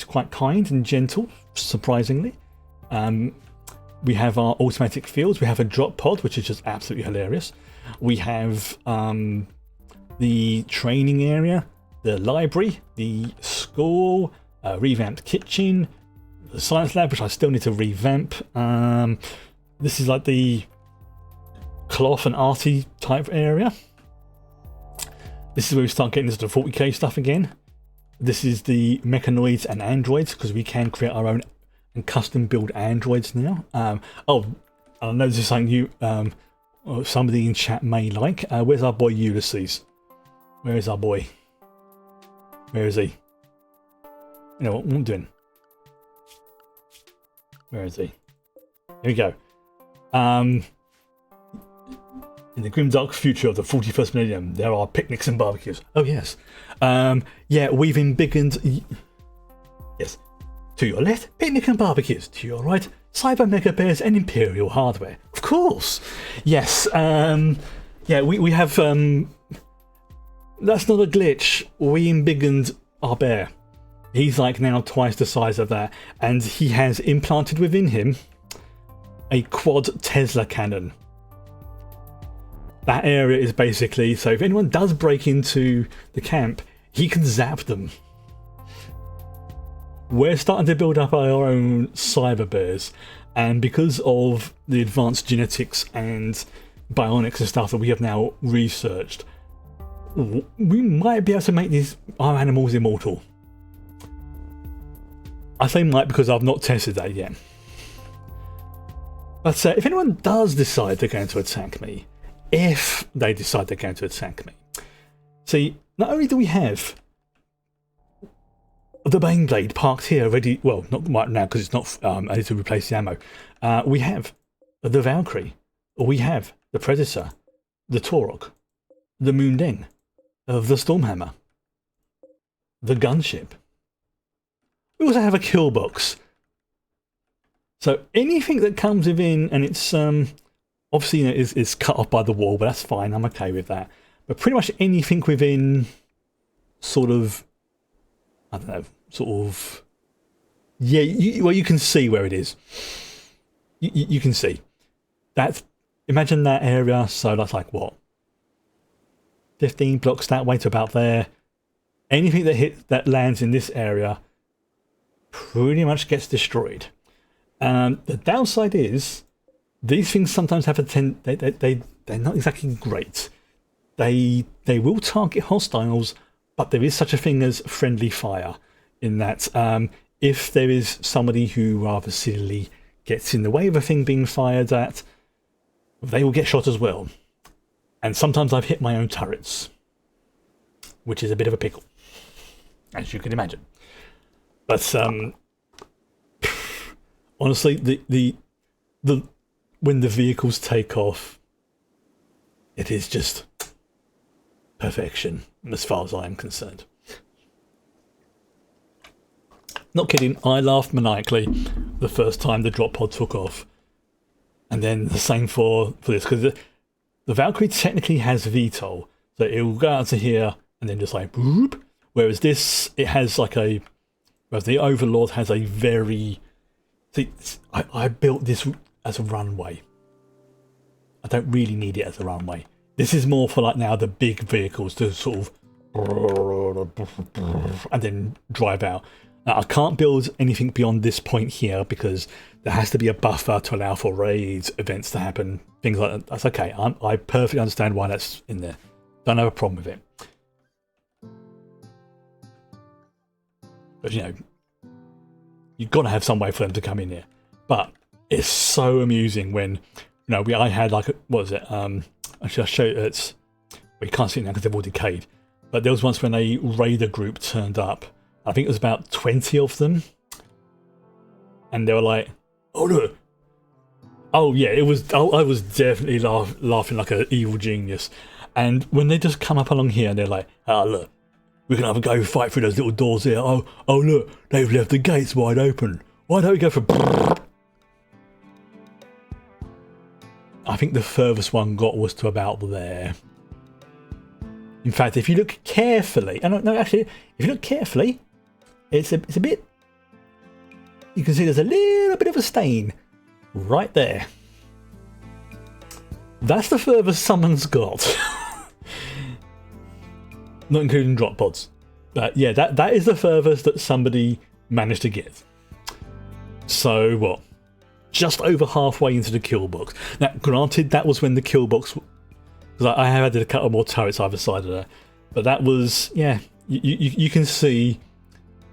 quite kind and gentle, surprisingly. We have our automatic fields. We have a drop pod, which is just absolutely hilarious. We have the training area, the library, the school, revamped kitchen, the science lab, which I still need to revamp. This is like the cloth and arty type area. This is where we start getting into the 40k stuff again. This is the mechanoids and androids, because we can create our own and custom build androids now. I know this is something you, somebody in chat may like. Where's our boy Ulysses? Where is our boy? Where is he? You know what I'm doing? Where is he? Here we go. In the grimdark future of the 41st millennium, there are picnics and barbecues. Oh, yes. Yeah, we've embiggened... Yes. To your left, picnic and barbecues. To your right, cyber mega bears and imperial hardware. Of course. Yes. Yeah, we have... That's not a glitch. We embiggened our bear. He's like now twice the size of that. And he has implanted within him a quad Tesla cannon. That area is basically, so if anyone does break into the camp, he can zap them. We're starting to build up our own cyber bears, and because of the advanced genetics and bionics and stuff that we have now researched, we might be able to make our animals immortal. I say might because I've not tested that yet. But if anyone does decide they're going to attack me, if they decide they're going to attack me. See, not only do we have the Baneblade parked here ready, well, not right now because it's not, I need to replace the ammo. We have the Valkyrie, we have the Predator, the Torok, the Moondeng, the Stormhammer, the Gunship. We also have a kill box. So anything that comes within, and it's obviously is cut off by the wall, but that's fine. I'm okay with that. But pretty much anything within sort of, I don't know, sort of, yeah. Well, you can see where it is. You can see that. Imagine that area. So that's like what, 15 blocks that way to about there. Anything that lands in this area pretty much gets destroyed. The downside is these things sometimes have a they're not exactly great. They will target hostiles, but there is such a thing as friendly fire, in that if there is somebody who rather silly gets in the way of a thing being fired at, they will get shot as well. And sometimes I've hit my own turrets. which is a bit of a pickle, as you can imagine. But honestly, the when the vehicles take off, it is just perfection as far as I am concerned. Not kidding, I laughed maniacally the first time the drop pod took off. And then the same for this, because the Valkyrie technically has VTOL, so it will go out to here and then just like boop. Whereas this, it has like whereas the Overlord has a very... See, I built this as a runway. I don't really need it as a runway. This is more for like now the big vehicles to sort of and then drive out. Now, I can't build anything beyond this point here because there has to be a buffer to allow for raids, events to happen, things like that. That's okay. I perfectly understand why that's in there. Don't have a problem with it. But, you know, you've got to have some way for them to come in here. But it's so amusing when, you know, I had like, what was it? Actually, I'll show you. Well, you can't see it now because they've all decayed. But there was once when a raider group turned up. I think it was about 20 of them. And they were like, oh, look. Oh, yeah, it was. I was definitely laughing like an evil genius. And when they just come up along here and they're like, oh, look, we can have a go fight through those little doors here. Oh, look, they've left the gates wide open. Why don't we go for... I think the furthest one got was to about there. In fact, if you look carefully... No, actually, if you look carefully... It's a bit... You can see there's a little bit of a stain right there. That's the furthest someone's got. Not including drop pods. But yeah, that is the furthest that somebody managed to get. So what? Just over halfway into the kill box. Now, granted, that was when the kill box... Because I have had a couple more turrets either side of that. But that was... Yeah, you can see...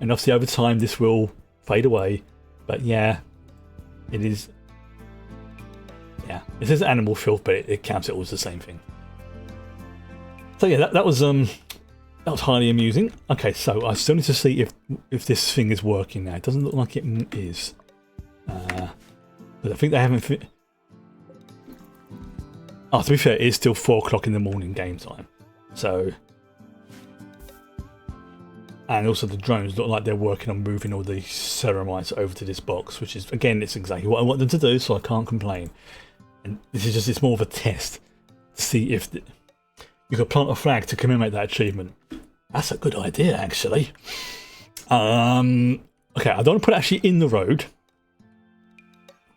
And obviously over time this will fade away. But yeah, it is... Yeah, it says animal filth, but it counts it all as the same thing. So yeah, that was highly amusing. Okay, so I still need to see if this thing is working now. It doesn't look like it is. But I think they haven't... Oh, to be fair, it is still 4 o'clock in the morning game time. So... And also the drones look like they're working on moving all the ceramides over to this box, which is, again, it's exactly what I want them to do, so I can't complain. And this is just, it's more of a test to see if you could plant a flag to commemorate that achievement. That's a good idea, actually. Okay, I don't want to put it actually in the road.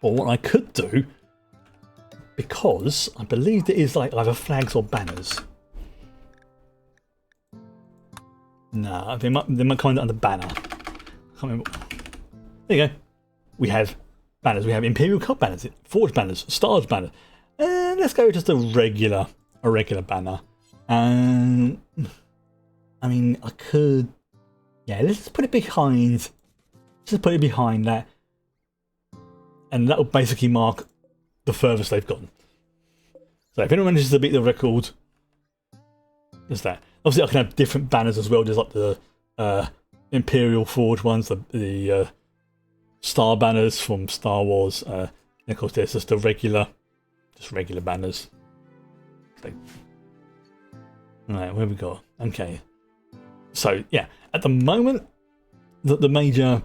But what I could do, because I believe there is like either flags or banners. No, they might come under banner. I can't remember. There you go. We have banners. We have Imperial Cup banners, Forge banners, Stars banner. And let's go with just a regular banner. I mean, I could. Yeah, let's just put it behind. Just put it behind that, and that will basically mark the furthest they've gone. So if anyone manages to beat the record, there's that. Obviously, I can have different banners as well. There's like the Imperial Forge ones, the Star banners from Star Wars. And of course, there's just the regular banners. So, right, where we go? Okay. So yeah, at the moment, the major,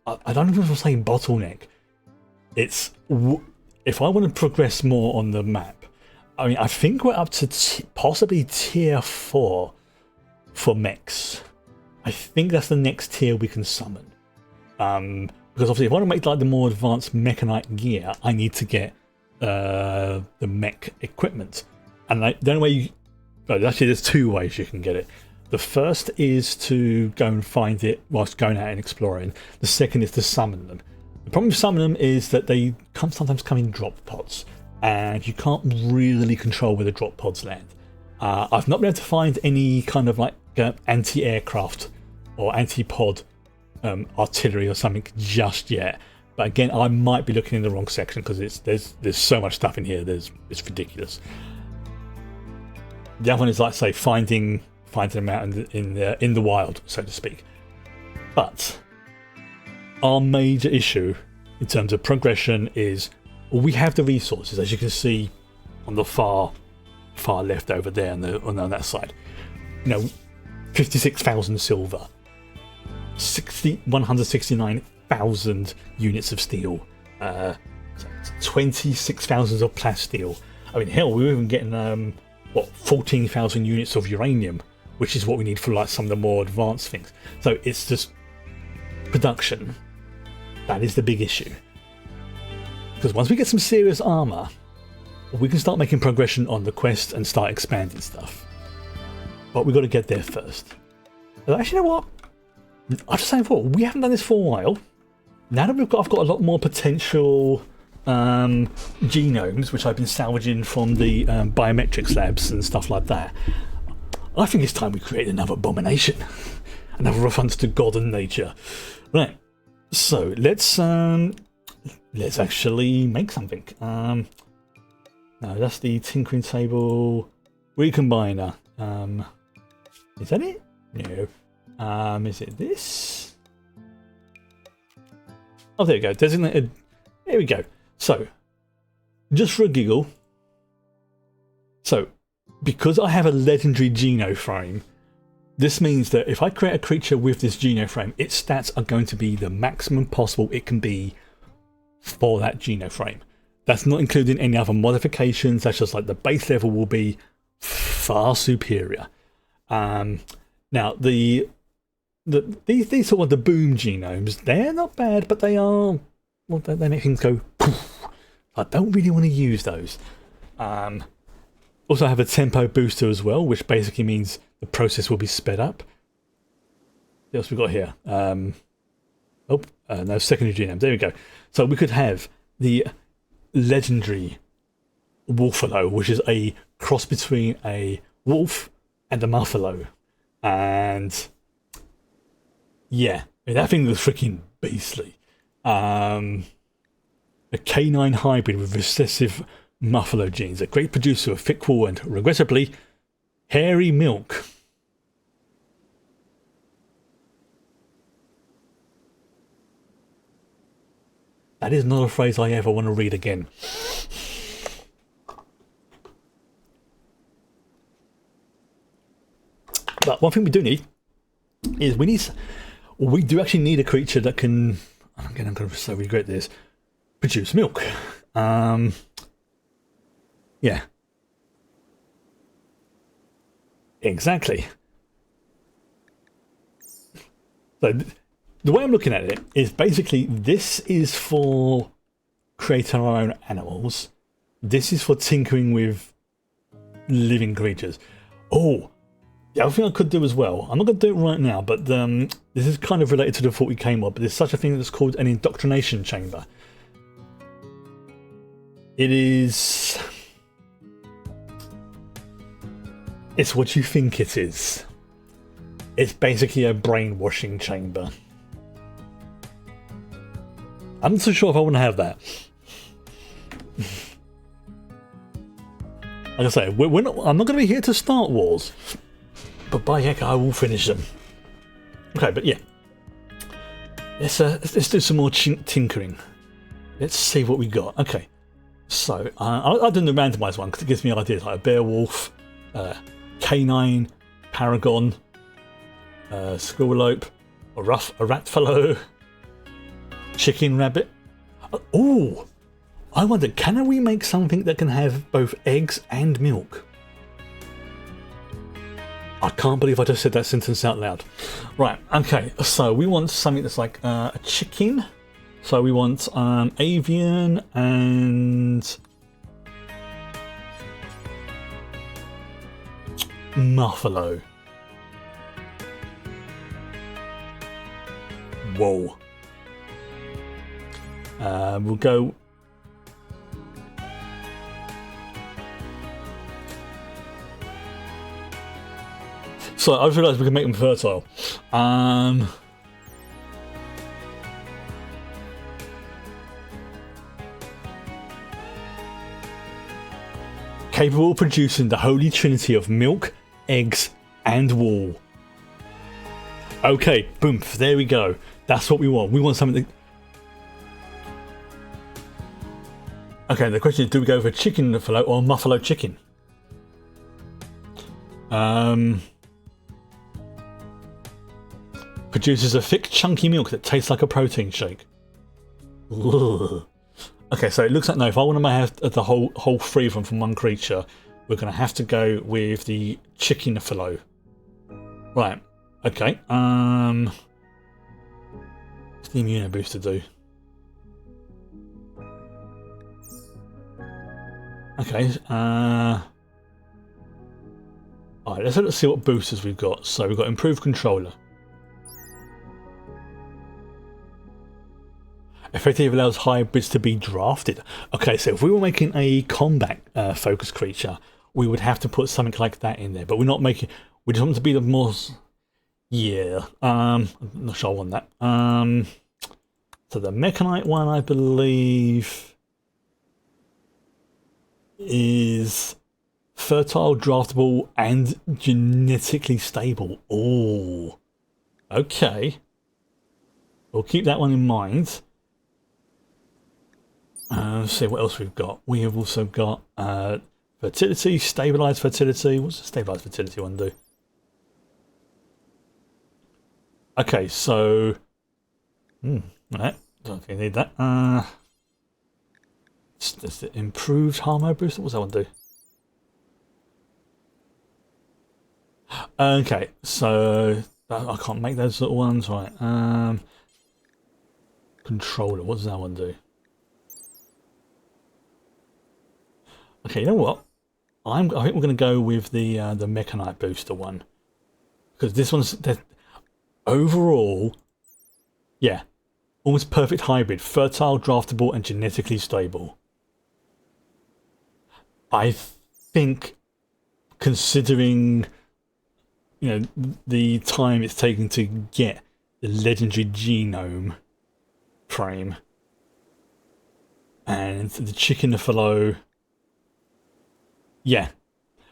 I don't know if I'm saying bottleneck. It's if I want to progress more on the map. I mean, I think we're up to possibly tier 4 for mechs. I think that's the next tier we can summon. Because obviously, if I want to make like the more advanced mechanite gear, I need to get the mech equipment. And the only way actually, there's 2 ways you can get it. The first is to go and find it whilst going out and exploring. The second is to summon them. The problem with summoning them is that they sometimes come in drop pods, and you can't really control where the drop pods land. I've not been able to find any kind of like anti-aircraft or anti-pod artillery or something just yet. But again, I might be looking in the wrong section because there's so much stuff in here. It's ridiculous. The other one is, like, say, finding finding them out in the wild, so to speak. But our major issue in terms of progression is we have the resources, as you can see on the far left over there on that side. 56,000 silver, 169,000 units of steel, 26,000 of plasteel. I mean, hell, we're even getting 14,000 units of uranium, which is what we need for like some of the more advanced things. So it's just production. That is the big issue. Because once we get some serious armor, we can start making progression on the quest and start expanding stuff. But we've got to get there first. Actually, you know what? I've just saying, we haven't done this for a while. Now that I've got a lot more potential genomes, which I've been salvaging from the biometrics labs and stuff like that, I think it's time we create another abomination. Another offense to God and nature. Right. So let's actually make something. No, that's the tinkering table recombiner. Is that it? No. Is it this? Oh, there we go. Designated. There we go. So, just for a giggle. So, because I have a legendary genoframe, this means that if I create a creature with this genoframe, its stats are going to be the maximum possible it can be for that genoframe. That's not including any other modifications. That's just like the base level will be far superior. Now these sort of the boom genomes, they're not bad, but they are, well, they make things go poof. I don't really want to use those. Also I have a tempo booster as well, which basically means the process will be sped up. What else we got here? No, secondary genomes. There we go. So we could have the legendary Wolfalo, which is a cross between a wolf and a muffalo. And yeah, I mean, that thing was freaking beastly. A canine hybrid with recessive muffalo genes, a great producer of thick wool and, regrettably, hairy milk. That is not a phrase I ever want to read again. But one thing we do need is we do actually need a creature that can, again, I'm going to so regret this, produce milk. Yeah. Exactly. So the way I'm looking at it is basically this is for creating our own animals. This is for tinkering with living creatures. Oh, the other thing I could do as well, I'm not going to do it right now, but this is kind of related to the thought we came up, but there's such a thing that's called an indoctrination chamber. It's what you think it is. It's basically a brainwashing chamber. I'm not so sure if I want to have that. Like I say, I'm not going to be here to start wars, but by heck, I will finish them. Okay, but yeah, let's do some more tinkering. Let's see what we got. Okay, so I'll do the randomized one because it gives me ideas like a bear wolf, canine, paragon, squirrelope, a rat fellow, chicken rabbit. Oh, I wonder, can we make something that can have both eggs and milk? I can't believe I just said that sentence out loud. Right, okay, so we want something that's like a chicken. So we want avian and muffalo. Whoa. We'll go. So I realised we can make them fertile. Capable of producing the holy trinity of milk, eggs, and wool. Okay, boom, there we go. That's what we want. We want something that... Okay, the question is, do we go for chicken buffalo or muffalo chicken? Produces a thick, chunky milk that tastes like a protein shake. Ugh. Okay, so it looks like, no, if I want to have the whole three of them from one creature, we're going to have to go with the chicken buffalo. Right, okay. What's the immuno booster do? Okay, alright, let's see what boosters we've got. So we've got improved controller. Effectively allows hybrids to be drafted. Okay, so if we were making a combat focused creature, we would have to put something like that in there. But we're not making... We just want to be the more... Yeah, I'm not sure I want that. So the Mechanite one, I believe, is fertile, draftable, and genetically stable. Oh, okay. We'll keep that one in mind. Let's see what else we've got. We have also got fertility, stabilized fertility. What's the stabilized fertility one do? Okay, so... Right, don't know if you need that. Does the improved Armour booster? What's that one do? Okay, so I can't make those little ones, right? Controller, what does that one do? Okay, you know what? I think we're going to go with the Mechanite booster one, because this one's overall, yeah, almost perfect hybrid, fertile, draftable, and genetically stable. I think, considering, you know, the time it's taken to get the legendary genome frame and the chicken buffalo. Yeah,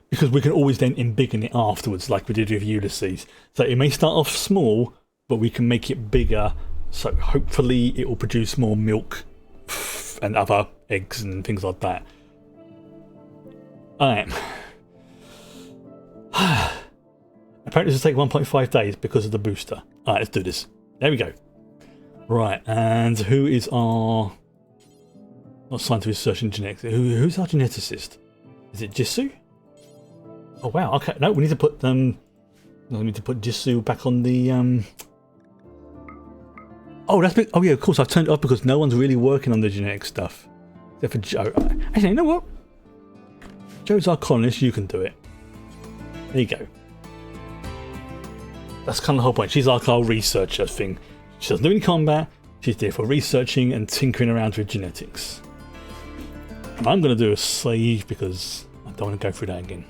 because we can always then embiggen it afterwards, like we did with Ulysses. So it may start off small, but we can make it bigger. So hopefully it will produce more milk and other eggs and things like that. Alright. Apparently this will take 1.5 days because of the booster. Alright, let's do this. There we go. Right, and who is our... Not scientific research in genetics. Who's our geneticist? Is it Jisoo? Oh wow, okay. No, we need to put we need to put Jisoo back on the Oh, that's big. Oh yeah, of course I've turned it off because no one's really working on the genetic stuff. Except for Joe. Actually, you know what? Joe's our colonist, you can do it. There you go. That's kind of the whole point. She's like our researcher thing. She doesn't do any combat, she's there for researching and tinkering around with genetics. And I'm going to do a save because I don't want to go through that again.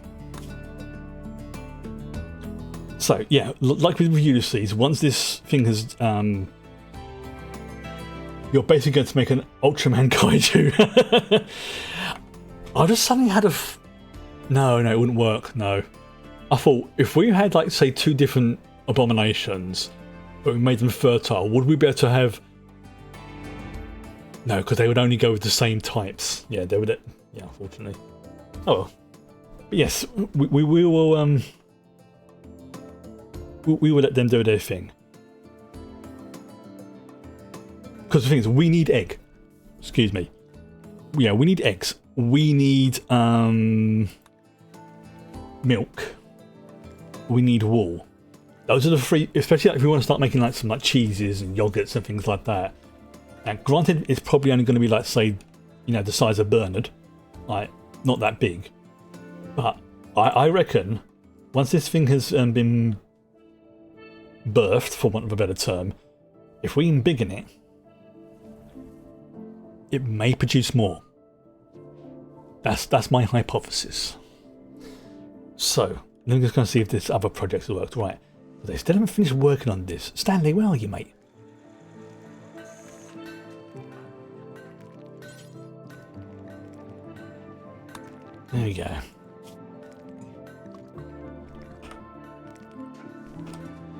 So, yeah, like with Ulysses, once this thing has... you're basically going to make an Ultraman Kaiju. I just suddenly had a... No, it wouldn't work, no. I thought, if we had, like, say, two different abominations, but we made them fertile, would we be able to have... No, because they would only go with the same types. Yeah, they would. Yeah, unfortunately. Oh well. But yes, we will. We will let them do their thing. Because the thing is, we need egg. Excuse me. Yeah, we need eggs. We need milk. We need wool. Those are the three. Especially like if we want to start making like some like cheeses and yogurts and things like that. Now, granted, it's probably only going to be like, say, you know, the size of Bernard, like not that big. But I reckon once this thing has been birthed, for want of a better term, if we embiggen it, it may produce more. That's my hypothesis. So I'm just going to see if this other project has worked. Right, but they still haven't finished working on this. Stanley, where are you, mate? There we go.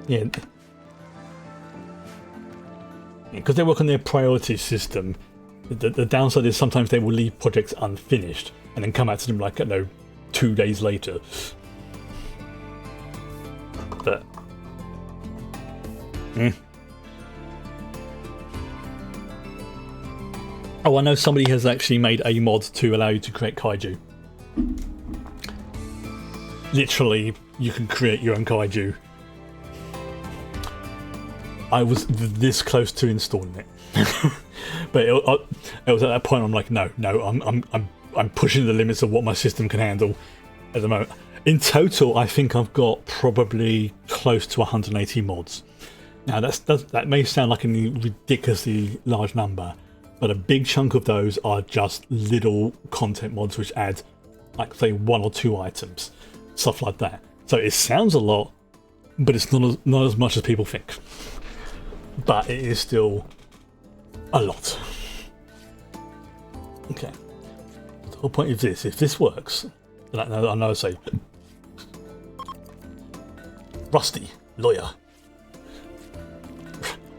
Yeah. Because they work on their priority system, the downside is sometimes they will leave projects unfinished and then come out to them like, I don't know, 2 days later. But... Oh, I know somebody has actually made a mod to allow you to create kaiju. Literally, you can create your own kaiju. I was this close to installing it, but it was at that point I'm like, no, I'm pushing the limits of what my system can handle at the moment. In total, I think I've got probably close to 180 mods. Now that may sound like a ridiculously large number, but a big chunk of those are just little content mods which add, like, say, 1 or 2 items, stuff like that. So it sounds a lot, but it's not as much as people think. But it is still a lot. Okay. The whole point of this, if this works, then I know I say, Rusty Lawyer.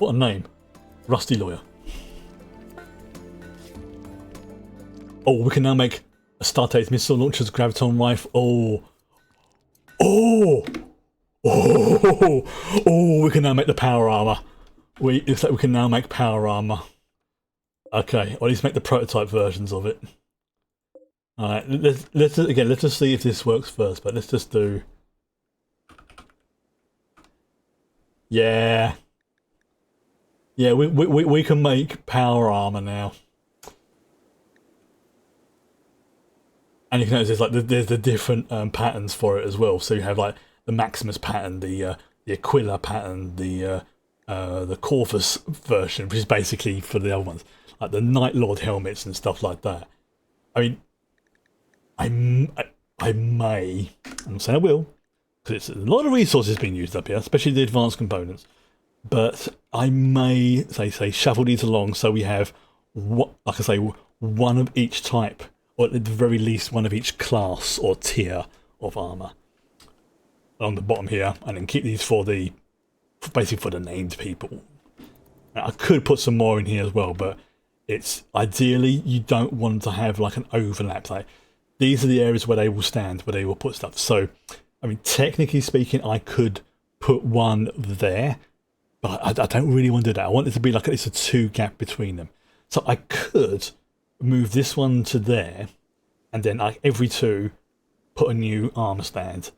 What a name. Rusty Lawyer. Oh, we can now make a Star-Taste missile launchers, graviton rifle. Oh, we can now make the power armor. Looks like we can now make power armor. Okay, or at least make the prototype versions of it. Alright, let's just see if this works first, but let's just do... Yeah. Yeah, we can make power armor now. And you can notice there's the different patterns for it as well. So you have like the Maximus pattern, the Aquila pattern, the Corvus version, which is basically for the other ones, like the Night Lord helmets and stuff like that. I mean, I may, I'm not saying I will, because it's a lot of resources being used up here, especially the advanced components. But I may say shuffle these along so we have, like I say, one of each type, or at the very least one of each class or tier of armor along the bottom here, and then keep these for the basically for the named people. Now, I could put some more in here as well, but it's ideally you don't want to have like an overlap. Like these are the areas where they will stand, where they will put stuff. So, I mean, technically speaking, I could put one there, but I don't really want to do that. I want it to be like it's a 2 gap between them. So I could move this one to there, and then like every 2 put a new armor stand.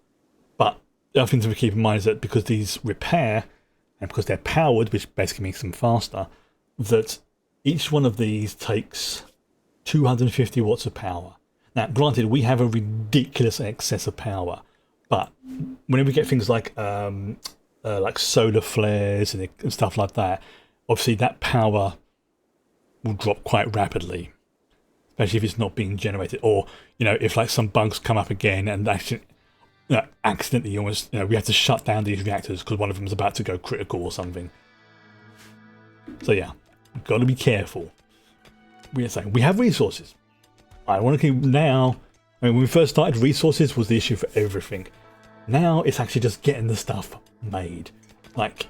But the other thing to keep in mind is that because these repair, and because they're powered, which basically makes them faster, that each one of these takes 250 watts of power. Now, granted, we have a ridiculous excess of power, but whenever we get things like solar flares and stuff like that, obviously that power will drop quite rapidly, especially if it's not being generated, or if like some bugs come up again and actually accidentally almost we have to shut down these reactors because one of them is about to go critical or something. So yeah, we've got to be careful. We're saying we have resources. I want to keep now. I mean, when we first started, resources was the issue for everything. Now it's actually just getting the stuff made. Like,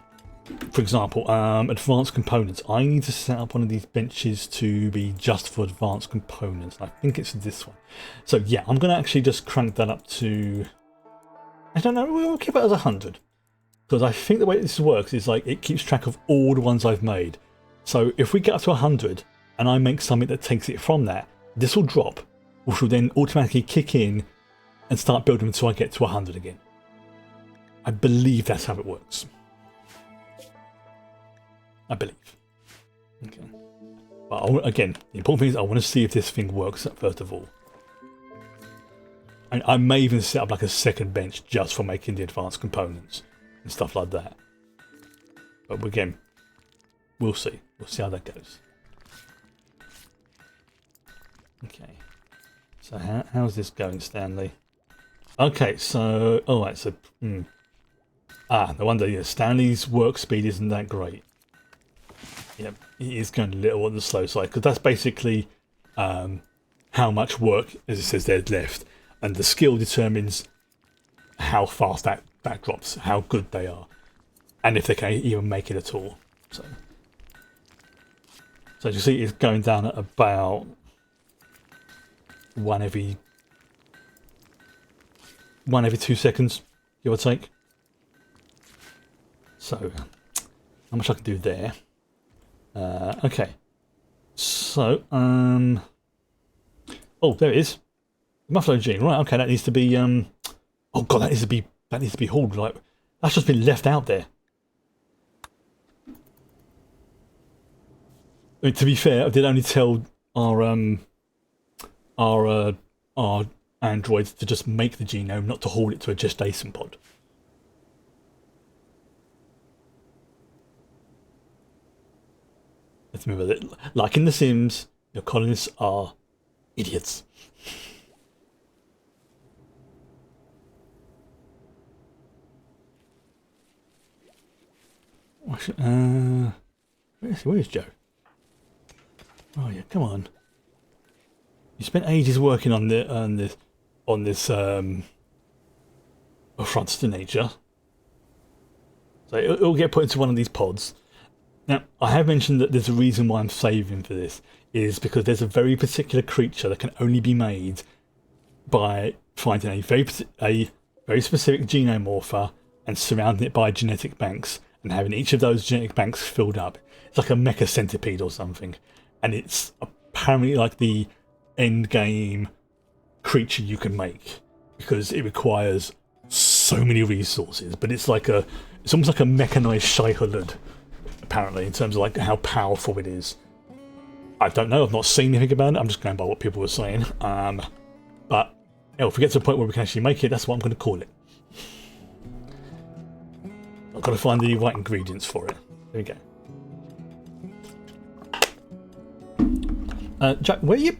for example, advanced components. I need to set up one of these benches to be just for advanced components. I think it's this one. So yeah, I'm going to actually just crank that up to, I don't know, we'll keep it as 100. Because I think the way this works is like it keeps track of all the ones I've made. So if we get up to 100 and I make something that takes it from that, this will drop, which will then automatically kick in and start building until I get to 100 again. I believe that's how it works. I believe. Okay. But again, the important thing is I want to see if this thing works first of all. I may even set up like a second bench just for making the advanced components and stuff like that. But again, we'll see. We'll see how that goes. Okay. So how's this going, Stanley? Okay, so alright, so no wonder Stanley's work speed isn't that great. Yeah, he is going a little on the slow side because that's basically how much work, as it says, there's left, and the skill determines how fast that drops, how good they are. and if they can even make it at all. So as you see, it's going down at about one every 2 seconds, give or take. So, how much I can do there? Okay. So, oh, there it is. Muffalo gene, right? Okay, that needs to be oh god, that needs to be hauled. Like, that's just been left out there. I mean, to be fair, I did only tell our androids to just make the genome, not to haul it to a gestation pod. Let's remember that, like in The Sims, your colonists are idiots. Where's Joe? Oh yeah, come on. You spent ages working on this affronts to nature. So it'll get put into one of these pods. Now, I have mentioned that there's a reason why I'm saving for this, is because there's a very particular creature that can only be made by finding a very specific genome morpher and surrounding it by genetic banks and having each of those genetic banks filled up. It's like a mecha centipede or something, and it's apparently like the end game creature you can make because it requires so many resources. But it's almost like a mechanized Shai-Hulud, apparently, in terms of like how powerful it is. I don't know, I've not seen anything about it, I'm just going by what people were saying. But if we get to a point where we can actually make it, that's what I'm going to call it. I've got to find the right ingredients for it. There we go. Jack, where are you?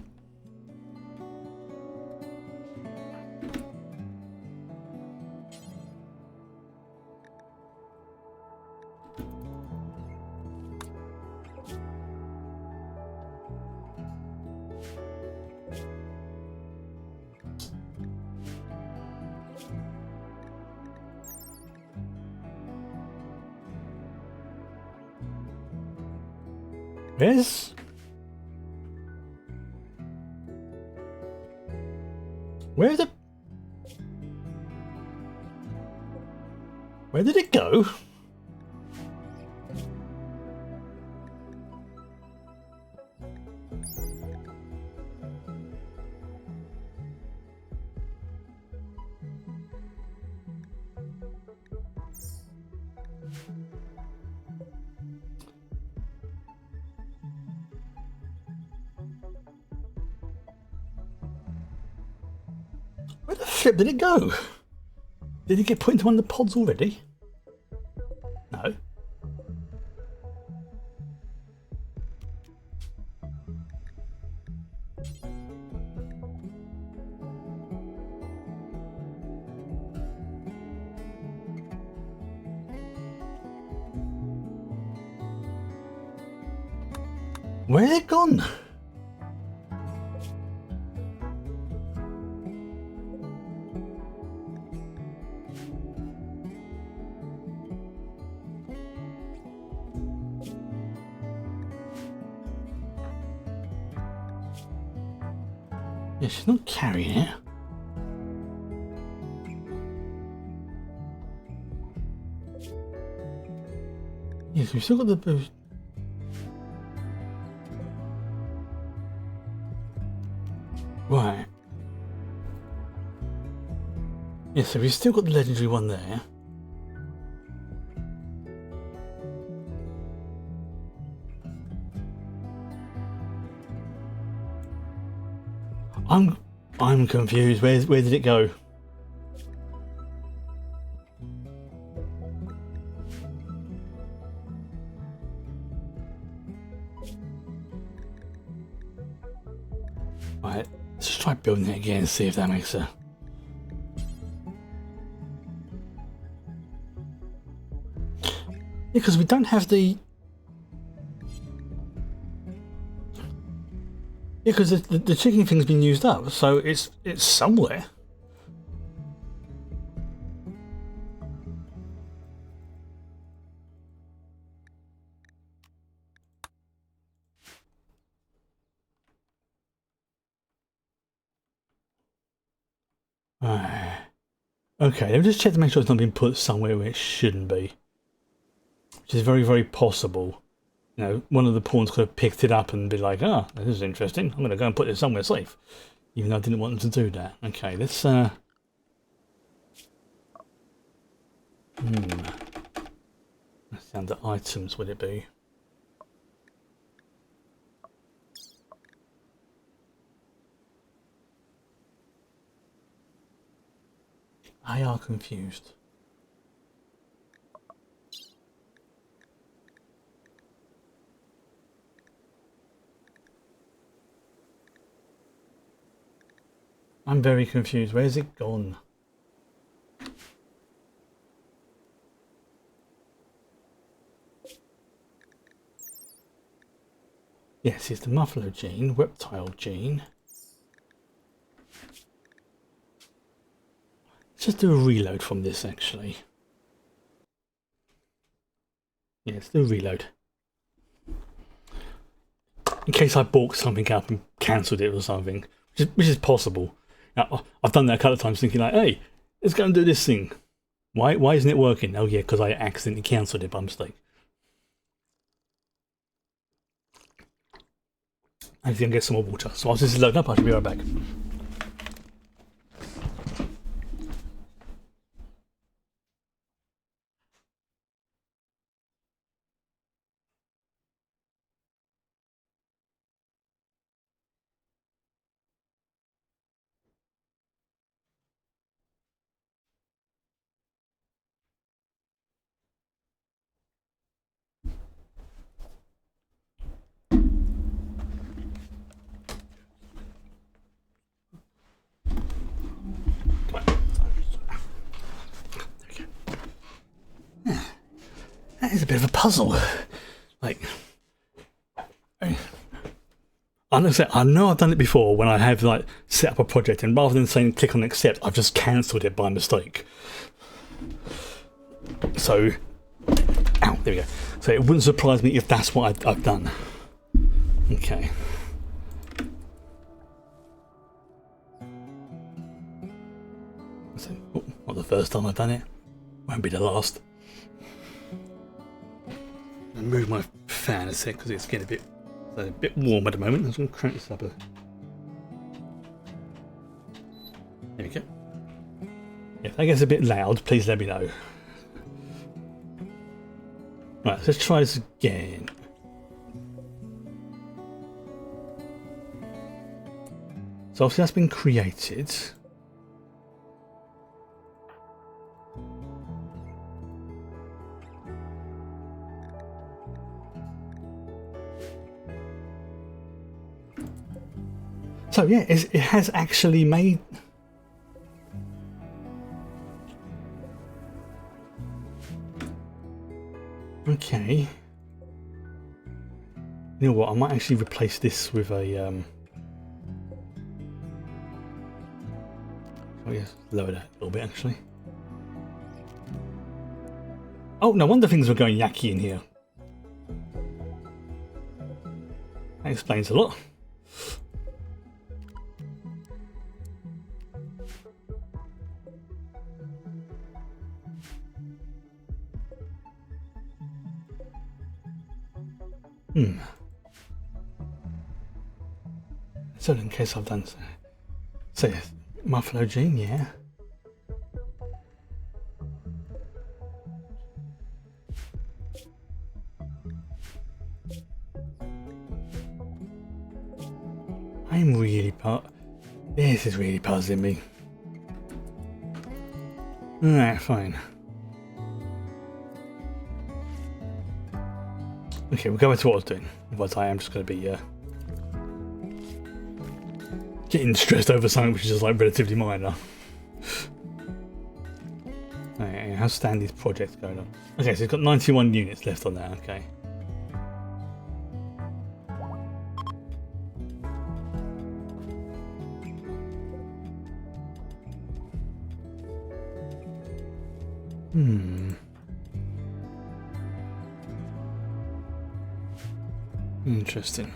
Where did it go? Where the flip did it go? Did it get put into one of the pods already? No. Where's it gone? Yeah, she's not carrying it. Yes, we've still got the boost. Right. Yeah, so we've still got the legendary one there. I'm confused. Where did it go? Right, let's just try building it again and see if that makes a... Yeah, because we don't have the... Yeah, because the chicken thing's been used up, so it's somewhere. Okay, let me just check to make sure it's not been put somewhere where it shouldn't be. Which is very, very possible. You know, one of the pawns could have picked it up and be like, ah, this is interesting. I'm going to go and put it somewhere safe. Even though I didn't want them to do that. Okay, let's, Let's under items, would it be? I are confused. I'm very confused. Where's it gone? Yes, it's the muffler gene, reptile gene. Let's just do a reload from this, actually. Yeah, let's do a reload. In case I balked something up and cancelled it or something, which is possible. Now, I've done that a couple of times thinking like, hey, let's go and do this thing. Why isn't it working? Oh yeah, because I accidentally cancelled it by mistake. I need to get some more water. So once this is loaded up, I should be right back. That is a bit of a puzzle. Like, I know I've done it before when I have like set up a project and rather than saying click on accept, I've just cancelled it by mistake. So, ow, there we go. So it wouldn't surprise me if that's what I've done. Okay. So, oh, not the first time I've done it. Won't be the last. I'll move my fan a sec because it's getting a bit warm at the moment. I'm just going to crank this up a... There we go. If that gets a bit loud, please let me know. Right, so let's try this again. So obviously that's been created. So yeah, it has actually made... Okay. You know what, I might actually replace this with a... Oh yes, lower that a little bit actually. Oh, no wonder things were going yucky in here. That explains a lot. So in case I've done so yes, Muffalo gene, yeah. I'm really this is really puzzling me. Alright, fine. Okay, we'll go back to what I was doing. Otherwise I am just going to be getting stressed over something which is just like relatively minor. Okay, how's Stanley's project going on? Okay, so it's got 91 units left on that, okay. Interesting.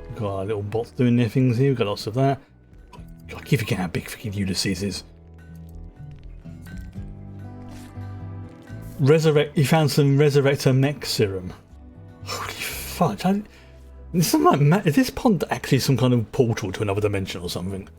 We've got our little bots doing their things here. We've got lots of that. I keep forgetting how big freaking Ulysses is. You found some Resurrector Mech Serum. Holy fudge. Is this pond actually some kind of portal to another dimension or something?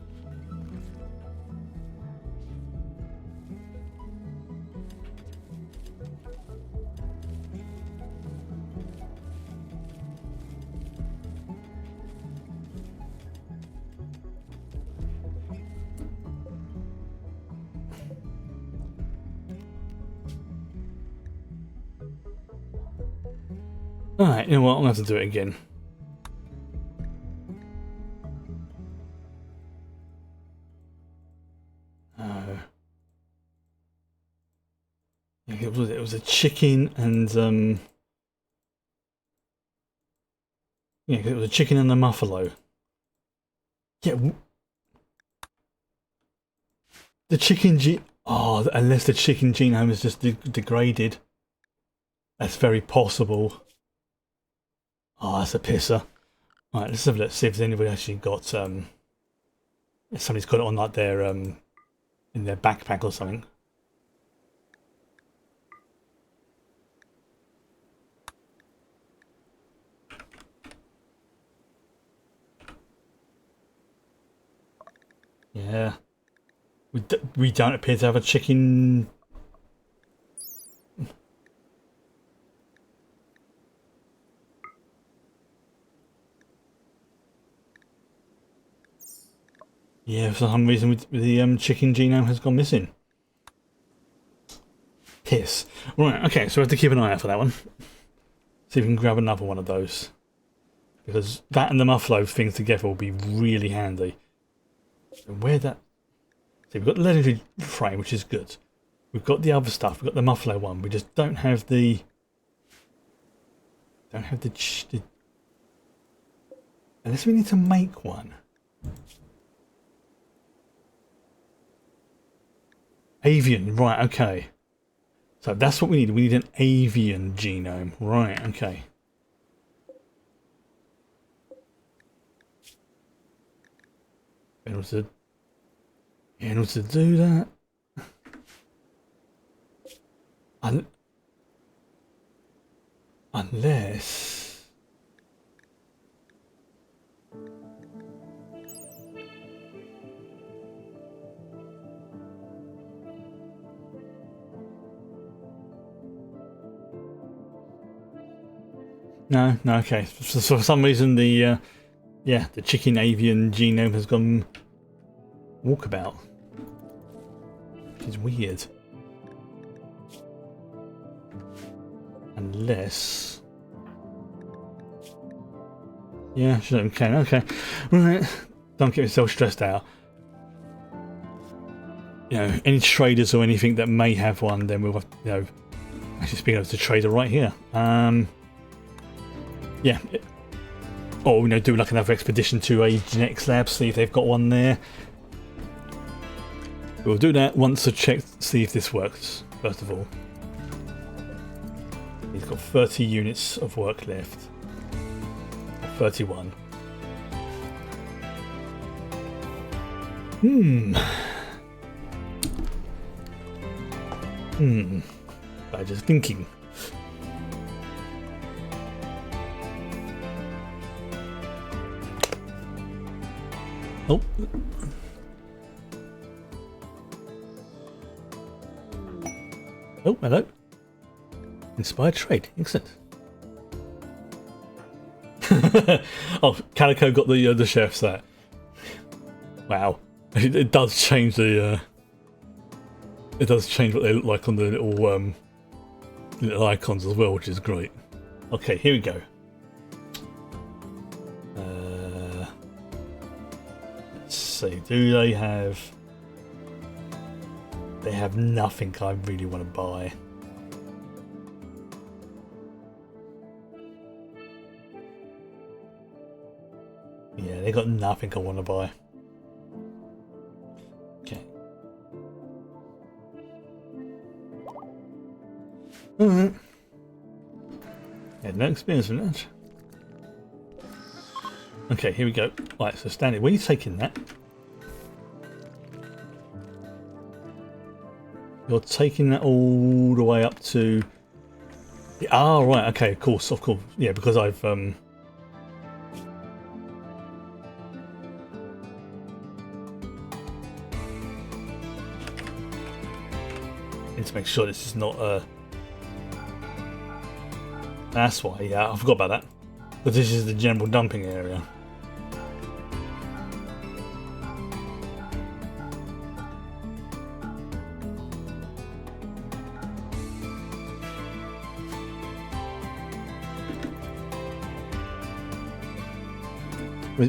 Alright, you know what? I'm going to have to do it again. It was a chicken and yeah, it was a chicken and a muffalo. Yeah, the chicken unless the chicken genome is just degraded. That's very possible. Oh, that's a pisser. Alright, let's have a look, see if there's anybody actually got if somebody's got it on like their in their backpack or something. Yeah. We don't appear to have a chicken. Yeah, for some reason the chicken genome has gone missing. Piss. Right, okay, so we have to keep an eye out for that one. See if we can grab another one of those. Because that and the muffalo things together will be really handy. So where that... See, we've got the legendary frame, which is good. We've got the other stuff, we've got the muffalo one. We just don't have the... Unless we need to make one. Avian, right, okay. So that's what we need. We need an avian genome. Right, okay. In order to do that... Unless... No, okay. So for some reason the chicken avian genome has gone walkabout. Which is weird. Unless... Yeah, okay. Right. Don't get yourself stressed out. You know, any traders or anything that may have one, then we'll have, you know, actually speaking of the trader right here. Yeah, or you know, do like another expedition to a genetics lab, see if they've got one there. We'll do that once to check, see if this works. First of all, he's got 30 units of work left. 31. By just thinking. Oh. Oh, hello. Inspired trade. Excellent. Oh, Calico got the chef's set. Wow. It does change the it does change what they look like on the little icons as well, which is great. Okay, here we go. Let's see, do they have... They have nothing I really want to buy. Yeah, they got nothing I want to buy. Okay. Alright. Yeah, no experience with that. Okay, here we go. Right, so Stanley, where are you taking that? You're taking that all the way up to... Ah, right, okay, of course. Yeah, because I've... need to make sure this is not That's why, yeah, I forgot about that. But this is the general dumping area.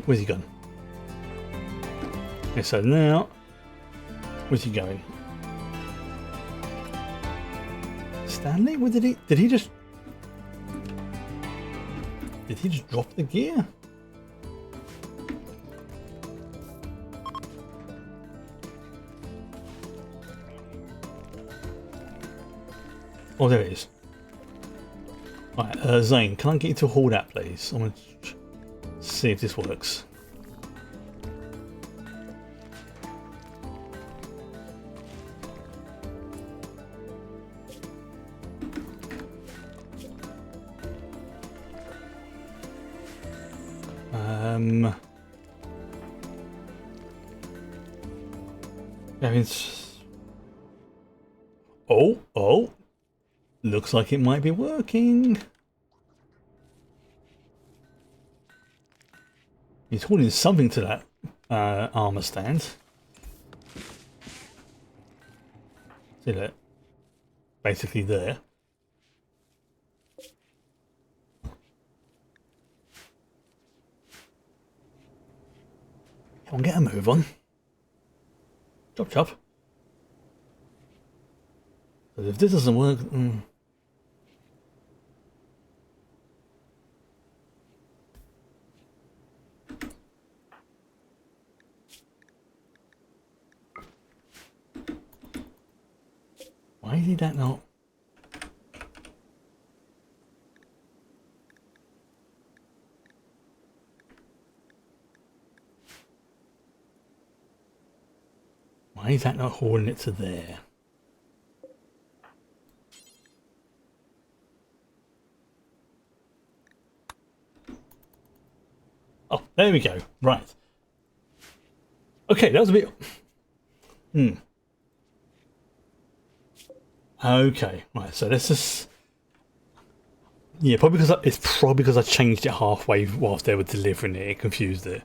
Where's he gone? Okay, so now, where's he going? Stanley? Where did he just drop the gear? Oh, there it is. Right, Zane, can I get you to haul that, please? I'm going to see if this works. Oh, looks like it might be working. He's holding something to that armor stand. See that? Basically there. Come on, get a move on. Chop chop. But if this doesn't work... Why did that not? Why is that not hauling it to there? Oh, there we go. Right. Okay, that was a bit... Okay, right, so this is... Yeah, probably because it's probably because I changed it halfway whilst they were delivering it. It confused it.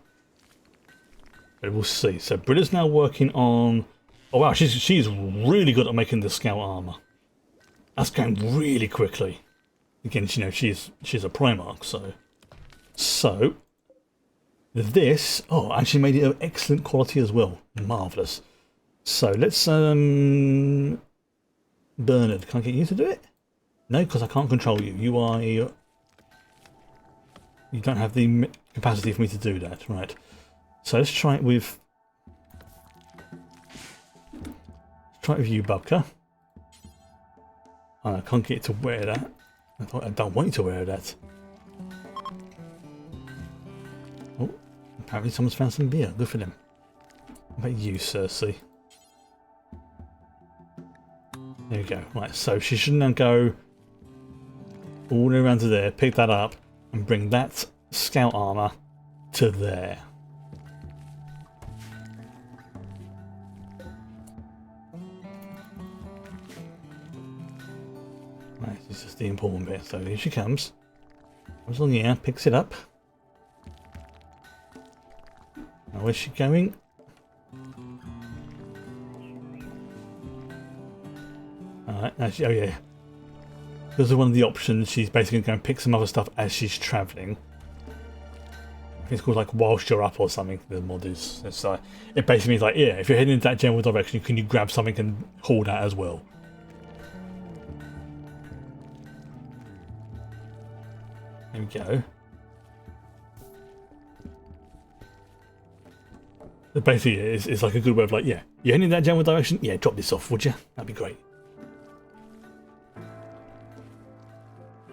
But we'll see. So Britta's now working on... Oh wow, she's really good at making the scout armor. That's going really quickly. Again, you know, she's a Primarch, so... So... This... Oh, and she made it of excellent quality as well. Marvellous. So let's... Bernard, can I get you to do it? No, because I can't control you. You are... You don't have the capacity for me to do that. Right. So let's try it with... Try it with you, Bubka. Oh, I can't get it to wear that. I don't want you to wear that. Oh, apparently someone's found some beer. Good for them. What about you, Cersei? There we go. Right, so she should now go all the way around to there, pick that up, and bring that scout armor to there. Right, this is the important bit. So here she comes. Comes along here, picks it up. Now where's she going? Alright, oh yeah. Because of one of the options, she's basically going to pick some other stuff as she's travelling. I think it's called like whilst you're up or something. The mod is. It's like, it basically means like, yeah, if you're heading in that general direction, can you grab something and haul that as well? There we go. But basically, it's like a good way of like, yeah, you're heading in that general direction, yeah, drop this off, would you? That'd be great.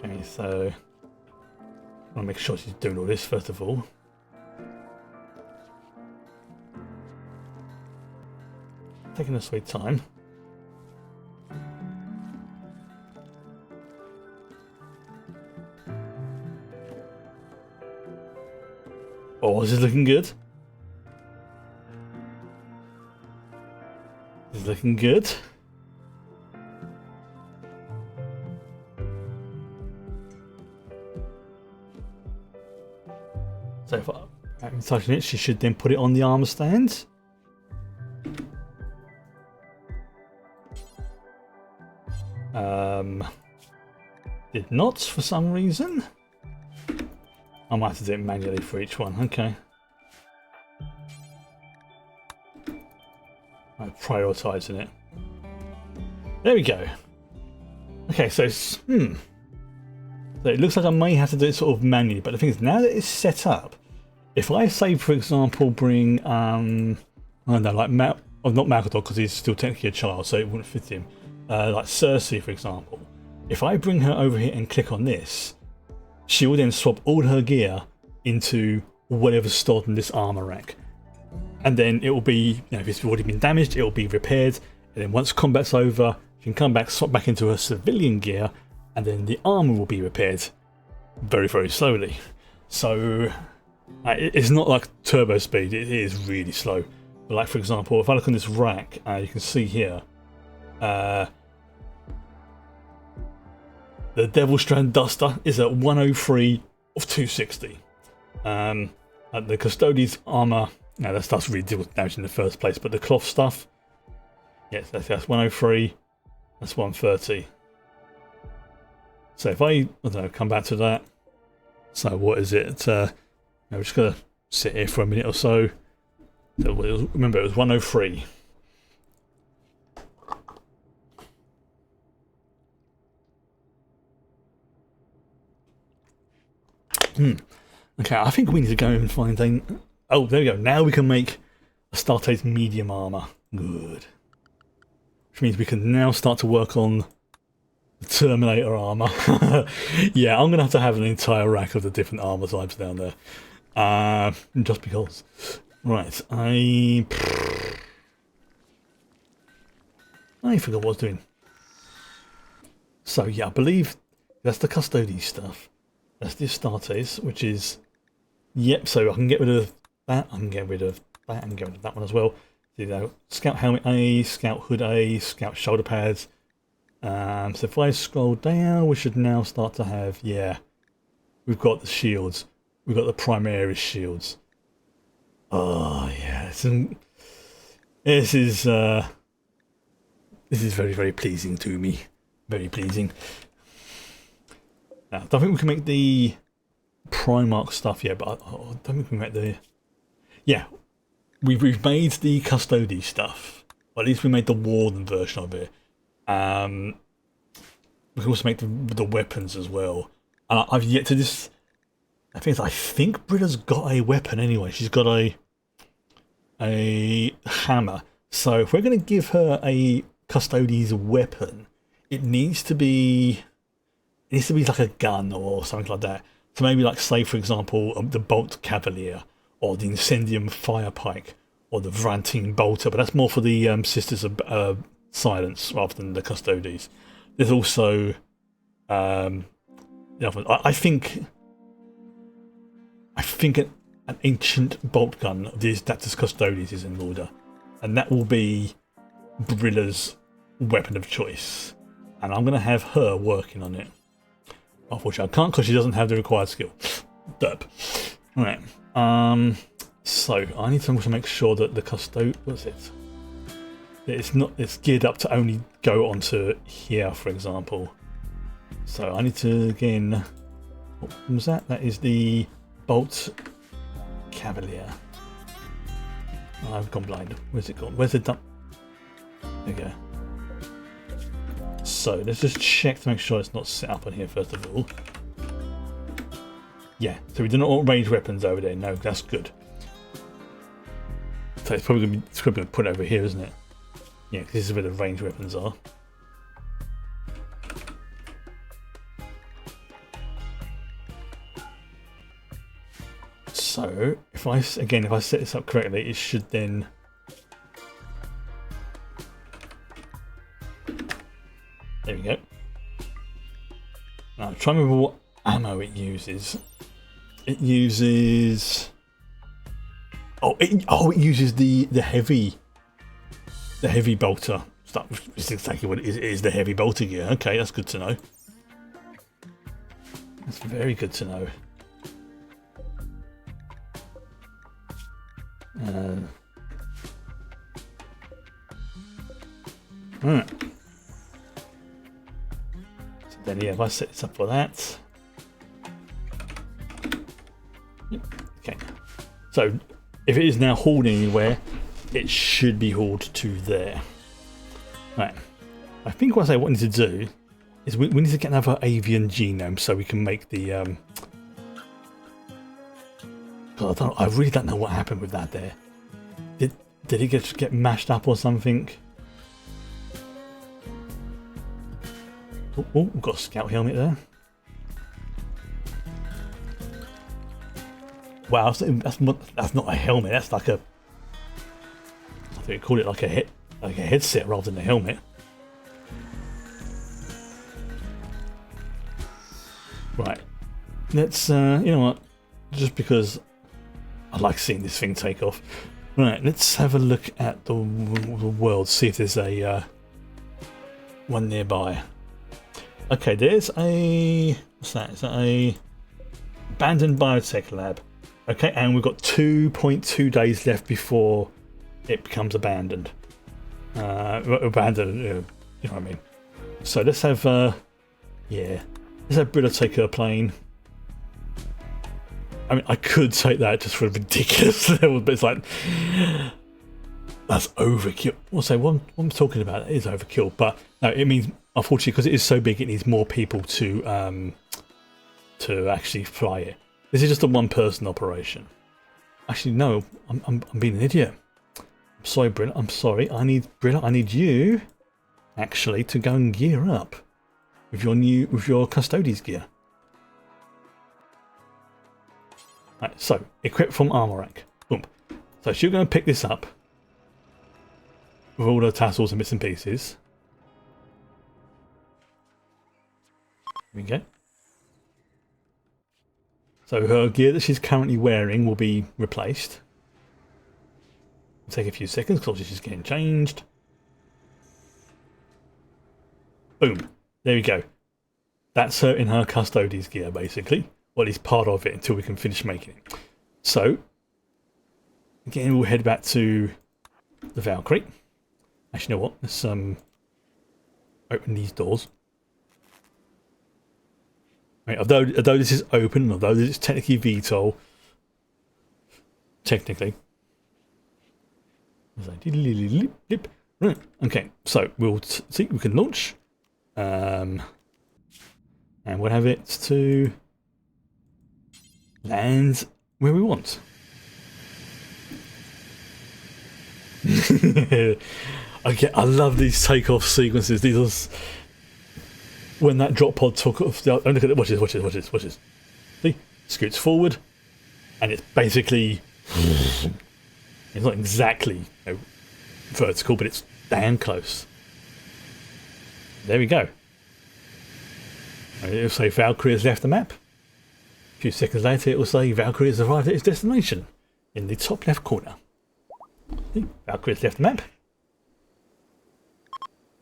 Okay, so I want to make sure she's doing all this first of all. taking a sweet time. Oh, this is looking good. This is looking good. So if I'm touching it, she should then put it on the armor stand. Did not for some reason. I might have to do it manually for each one. Okay. I'm prioritising it. There we go. Okay, so so it looks like I may have to do it sort of manually, but the thing is, now that it's set up, if I say, for example, bring I don't know, like not Malgador because he's still technically a child, so it wouldn't fit him. Like Cersei, for example. If I bring her over here and click on this, she will then swap all her gear into whatever's stored in this armor rack. And then it will be, if it's already been damaged, it will be repaired. And then once combat's over, she can come back, swap back into her civilian gear, and then the armor will be repaired very, very slowly. So it's not like turbo speed, it is really slow. But like, for example, if I look on this rack, you can see here, the Devil Strand Duster is at 103 of 260. The Custodes armor, no, that stuff's really deals with damage in the first place, but the cloth stuff, yes, that's 103, that's 130. So if I don't know, come back to that, so what is it? I'm just going to sit here for a minute or so. Remember, it was 103. Okay, I think we need to go and find a... Oh, there we go. Now we can make Astarte's medium armor. Good. Which means we can now start to work on the Terminator armor. Yeah, I'm going to have an entire rack of the different armor types down there. Just because. Right, I forgot what I was doing. So yeah, I believe that's the Custodes stuff. That's the Astartes, which is... Yep, so I can get rid of that, I can get rid of that, I can get rid of that one as well. So, you know, Scout Helmet A, Scout Hood A, Scout Shoulder Pads. So if I scroll down, we should now start to have, yeah, we've got the shields. We've got the Primaris shields. Oh, yeah, this is very, very pleasing to me. Very pleasing. Now, I don't think we can make the Primarch stuff yet, but I don't think we can make the... Yeah, we've made the Custodes stuff. Or at least we made the Warden version of it. We can also make the weapons as well. I've yet to just... I think Britta's got a weapon anyway. She's got a hammer. So if we're going to give her a Custodes weapon, it needs to be like a gun or something like that. So maybe like, say for example, the Bolt Cavalier or the Incendium Firepike or the Vrantine Bolter, but that's more for the Sisters of Silence rather than the Custodes. There's also I think an ancient bolt gun of the Adaptus Custodes is in order, and that will be Brilla's weapon of choice, and I'm going to have her working on it. Unfortunately I can't because she doesn't have the required skill. Derp. Alright, so I need to make sure that the what's it? It's geared up to only go onto here, for example. So I need to, again, what was that? That is the Bolt Cavalier. Oh, I've gone blind. Where's it gone? Where's it done? There we go. So let's just check to make sure it's not set up on here first of all. Yeah, so we do not want range weapons over there. No, that's good. So it's probably going to be put over here, isn't it? Yeah, because this is where the range weapons are. So if I set this up correctly, it should then There we go. Now, try and remember what ammo it uses. It uses... it uses the heavy bolter stuff. It's exactly what it is. It is the heavy bolter gear. Okay, that's good to know. That's very good to know. Right. So then, yeah, if I set this up for that. Yep. Okay. So if it is now hauled anywhere, it should be hauled to there. Right. I think what I need to do is we need to get another avian genome so we can make the God, I really don't know what happened with that there. Did it get mashed up or something? Oh, we've got a scout helmet there. Wow, that's not a helmet. That's like a, I think we call it like a headset rather than a helmet. Right. Let's you know what? Just because I like seeing this thing take off. Right, let's have a look at the world, see if there's a one nearby. Okay, there's a, what's that? Is that a abandoned biotech lab? Okay, and we've got 2.2 days left before it becomes abandoned. Abandoned, you know what I mean. So let's have, yeah, let's have Brilla take her plane. I mean, I could take that just for a ridiculous level, but it's like, that's overkill. I'll say what I'm talking about is overkill, but no, it means, unfortunately, because it is so big, it needs more people to actually fly it. This is just a one-person operation. Actually, no, I'm being an idiot. I'm sorry, Brilla. I'm sorry. I need you actually to go and gear up with your Custodes gear. Right, so equip from Armour rack. Boom. So she's going to pick this up with all the tassels and bits and pieces. There we go. So her gear that she's currently wearing will be replaced. It'll take a few seconds because she's getting changed. Boom. There we go. That's her in her Custodes gear, basically. Well, at least part of it until we can finish making it. So, again, we'll head back to the Valkyrie. Actually, you know what? Let's open these doors. Right, although this is open, although this is technically VTOL, technically. Right, okay, so we'll see, we can launch. And we'll have it to land where we want. Okay, I love these takeoff sequences. These are when that drop pod took off. Oh, look at it! Watch this! See, scoots forward, and it's basically it's not exactly vertical, but it's damn close. There we go. And it'll say Valkyrie has left the map. A few seconds later, it will say Valkyrie has arrived at its destination in the top left corner. See? Valkyrie has left the map.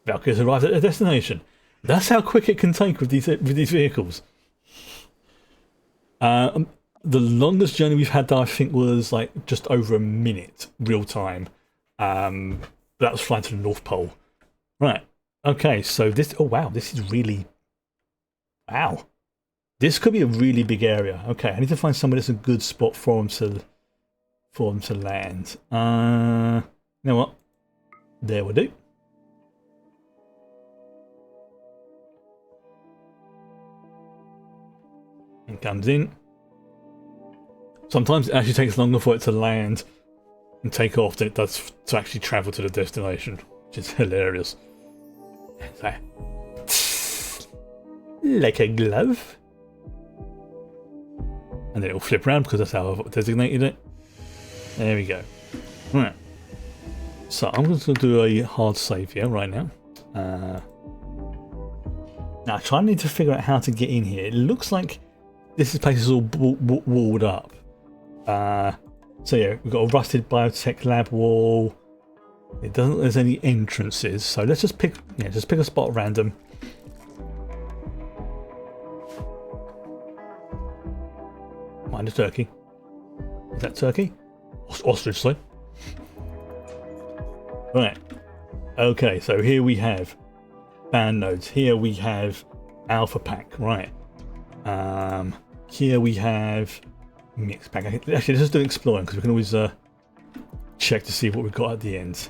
Valkyrie has arrived at their destination. That's how quick it can take with these vehicles. The longest journey we've had, I think, was like just over a minute real time. That was flying to the North Pole. Right. Okay. So this. Oh wow. This is really. Wow. This could be a really big area. Okay. I need to find somewhere that's a good spot for them to land. You know what? There we do. It comes in. Sometimes it actually takes longer for it to land and take off than it does to actually travel to the destination, which is hilarious. So, like a glove. And then it'll flip around because that's how I've designated it. There we go. Right. So I'm just going to do a hard save here right now. Now I try and need to figure out how to get in here. It looks like this place is all walled up. So yeah, we've got a rusted biotech lab wall. It doesn't look there's any entrances, so let's just pick a spot at random. Mind a turkey. Is that turkey? Ostrich, sorry. Right. Okay, so here we have band nodes. Here we have alpha pack. Right. Here we have mixed pack. Actually, let's just do exploring because we can always check to see what we've got at the end.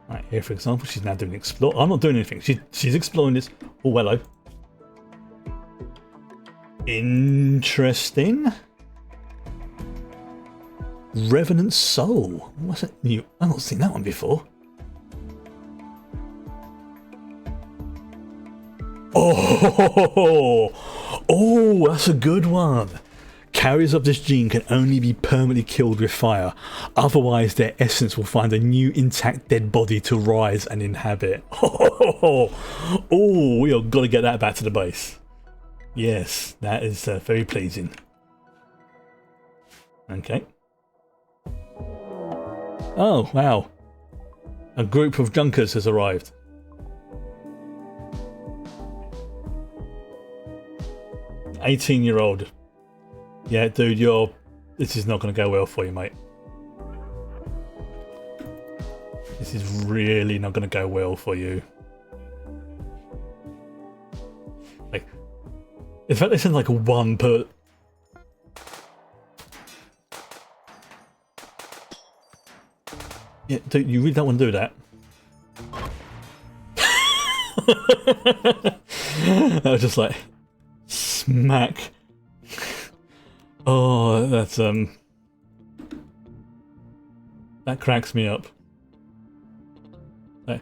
Right, here for example, she's now doing explore. I'm not doing anything. She's exploring this. Oh, hello. Interesting. Revenant Soul. What's that new? I've not seen that one before. Oh, that's a good one. Carriers of this gene can only be permanently killed with fire. Otherwise, their essence will find a new intact dead body to rise and inhabit. Oh, we have got to get that back to the base. Yes, that is very pleasing. Okay. Oh, wow. A group of junkers has arrived. "18-year-old. Yeah, dude, this is not going to go well for you, mate. This is really not going to go well for you." Like, in fact, this is like a one per... Yeah, dude, you really don't want to do that. That was just like... smack. Oh, that's that cracks me up. Hey.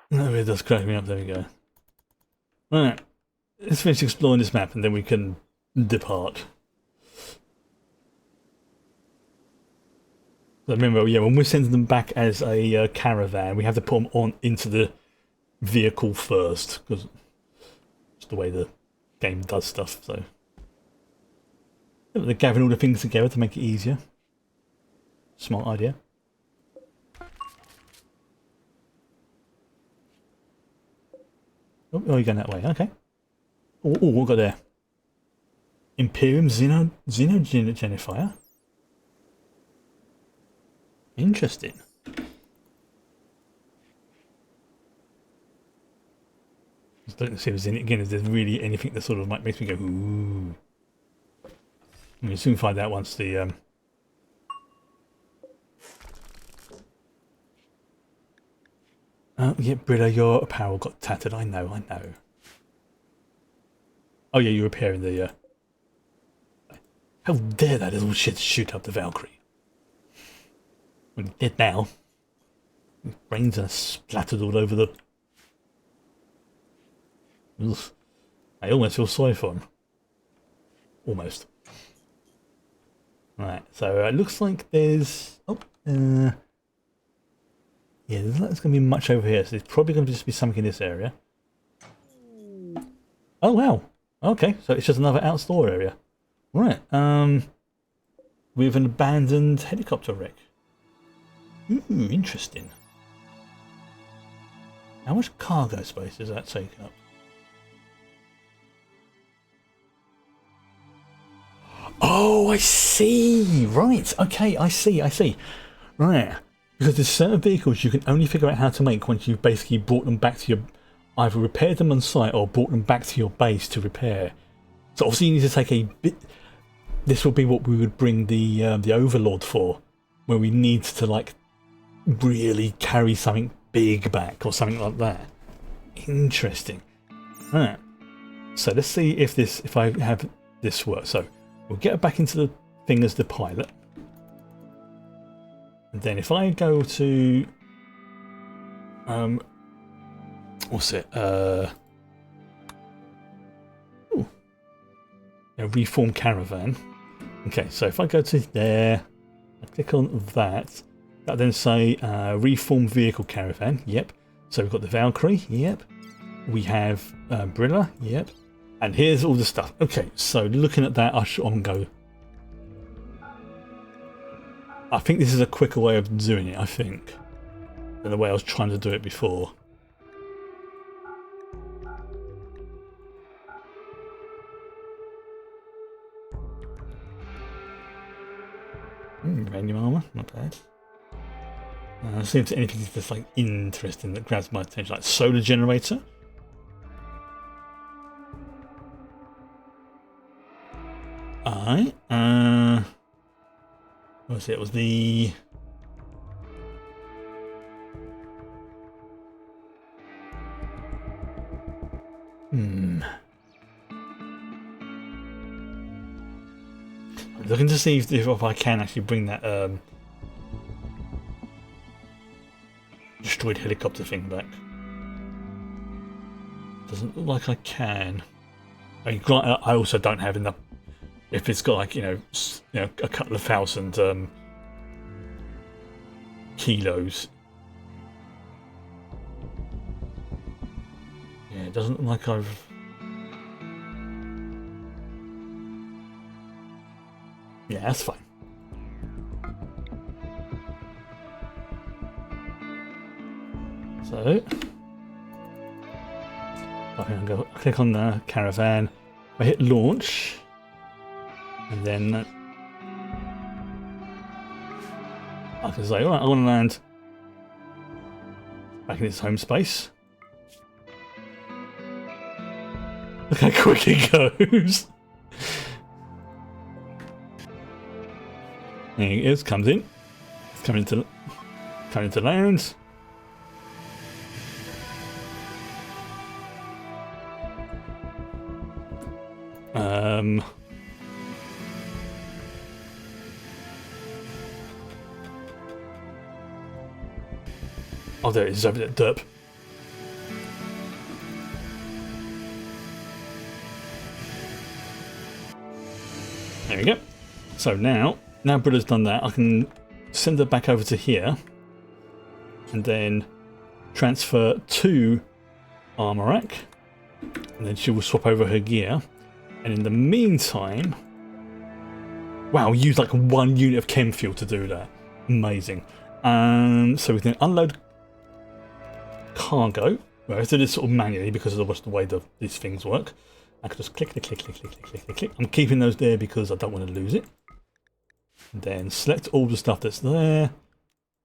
No, it does crack me up. There we go. Right, let's finish exploring this map and then we can depart. Remember, yeah, when we're sending them back as a caravan, we have to put them on into the vehicle first, because it's the way the game does stuff. So they're gathering all the things together to make it easier. Smart idea. Oh, you're going that way. Okay. Oh, what we got there? Imperium Xenogenifier. Interesting. Just looking to see if there's any, again, if there's really anything that sort of might makes me go, ooh. We'll soon find out once the yeah, Brilla, your apparel got tattered. I know. Oh yeah, you're repairing the how dare that little shit shoot up the Valkyrie. Well, he's dead now. His brains are splattered all over the... Ugh. I almost feel sorry for him. Almost. Right, so it looks like there's... yeah, there's not going to be much over here, so there's probably going to just be something in this area. Oh wow, okay, so it's just another outdoor area. Right, with an abandoned helicopter wreck. Ooh, interesting. How much cargo space does that take up? Oh, I see. Right. Okay, I see. Right. Because there's certain vehicles you can only figure out how to make once you've basically brought them back to your... either repaired them on site or brought them back to your base to repair. So obviously you need to take a bit... This will be what we would bring the Overlord for, where we need to, like, really carry something big back or something like that. Interesting. Right. So let's see if I have this work. So we'll get it back into the thing as the pilot. And then if I go to what's it? Reform caravan. Okay, so if I go to there, I click on that. That then say reform vehicle caravan. Yep. So we've got the Valkyrie. Yep. We have Brilla. Yep. And here's all the stuff. Okay, so looking at that, I should go. I think this is a quicker way of doing it, I think, than the way I was trying to do it before. Radium armor, not bad. See if there's anything that's like interesting that grabs my attention, like solar generator. Alright, what was it? It was the I'm looking to see if I can actually bring that destroyed helicopter thing back. Doesn't look like I can. I mean, I also don't have enough. If it's got like you know a couple of thousand kilos, yeah, it doesn't look like I've. Yeah, that's fine. So I can go click on the caravan. I hit launch, and then I can say, all right, I want to land back in its home space. Look how quick it goes. There it is, comes in. It's coming to land. Oh, there it is, over there, derp. There we go. So now Brilla's done that, I can send her back over to here and then transfer to Armour rack, and then she will swap over her gear. And in the meantime, wow, we used like 1 unit of chem fuel to do that. Amazing. So we can unload cargo. Well, I have to do this sort of manually because of the way these things work. I can just click. I'm keeping those there because I don't want to lose it. And then select all the stuff that's there.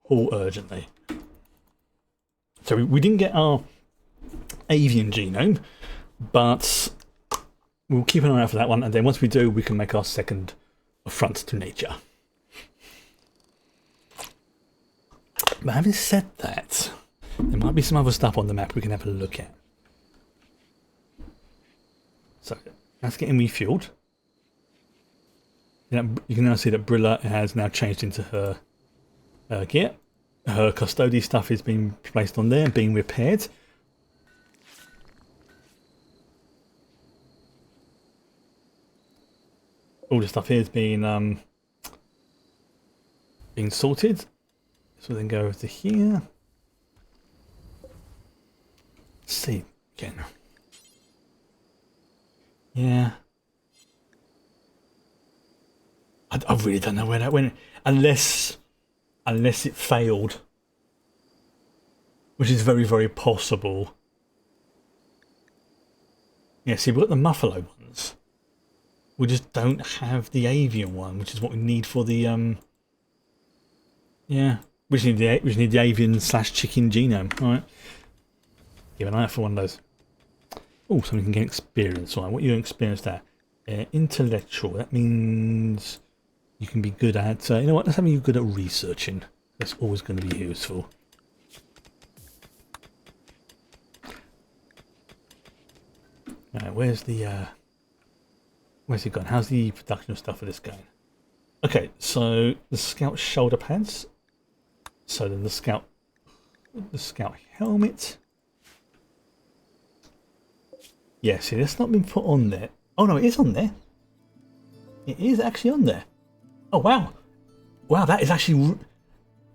Haul urgently. So we didn't get our avian genome, but we'll keep an eye out for that one. And then once we do, we can make our second affront to nature. But having said that, there might be some other stuff on the map we can have a look at. So that's getting refueled. You can now see that Brilla has now changed into her gear. Her custody stuff is being placed on there and being repaired. All the stuff here is being sorted. So then go over to here. Let's see again. Yeah. I really don't know where that went. Unless it failed. Which is very, very possible. Yeah, see, we've got the Muffalo ones. We just don't have the avian one, which is what we need for the yeah. We just need the avian / chicken genome. Alright. Give an eye out for one of those. Oh, something can get experience. Right, what you experience that? Intellectual. That means you can be good at you know what, that's something you're good at researching. That's always going to be useful. Alright, where's he gone? How's the production of stuff for this going? Okay, so the scout shoulder pads. So then the scout helmet. Yeah, see, that's not been put on there. Oh no, it is on there. It is actually on there. Oh wow, wow, that is actually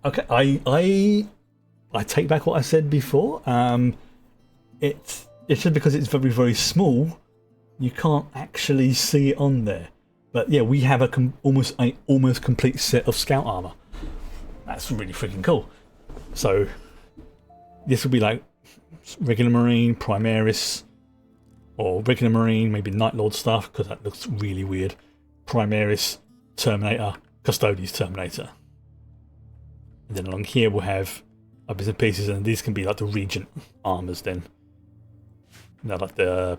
okay. I take back what I said before. It's just because it's very very small, you can't actually see it on there. But yeah, we have almost complete set of scout armor. That's really freaking cool. So this will be like regular Marine, Primaris, or regular Marine, maybe Night Lord stuff, because that looks really weird. Primaris, Terminator, Custodes Terminator. And then along here we'll have bits and pieces, and these can be like the Regent armors then. Like the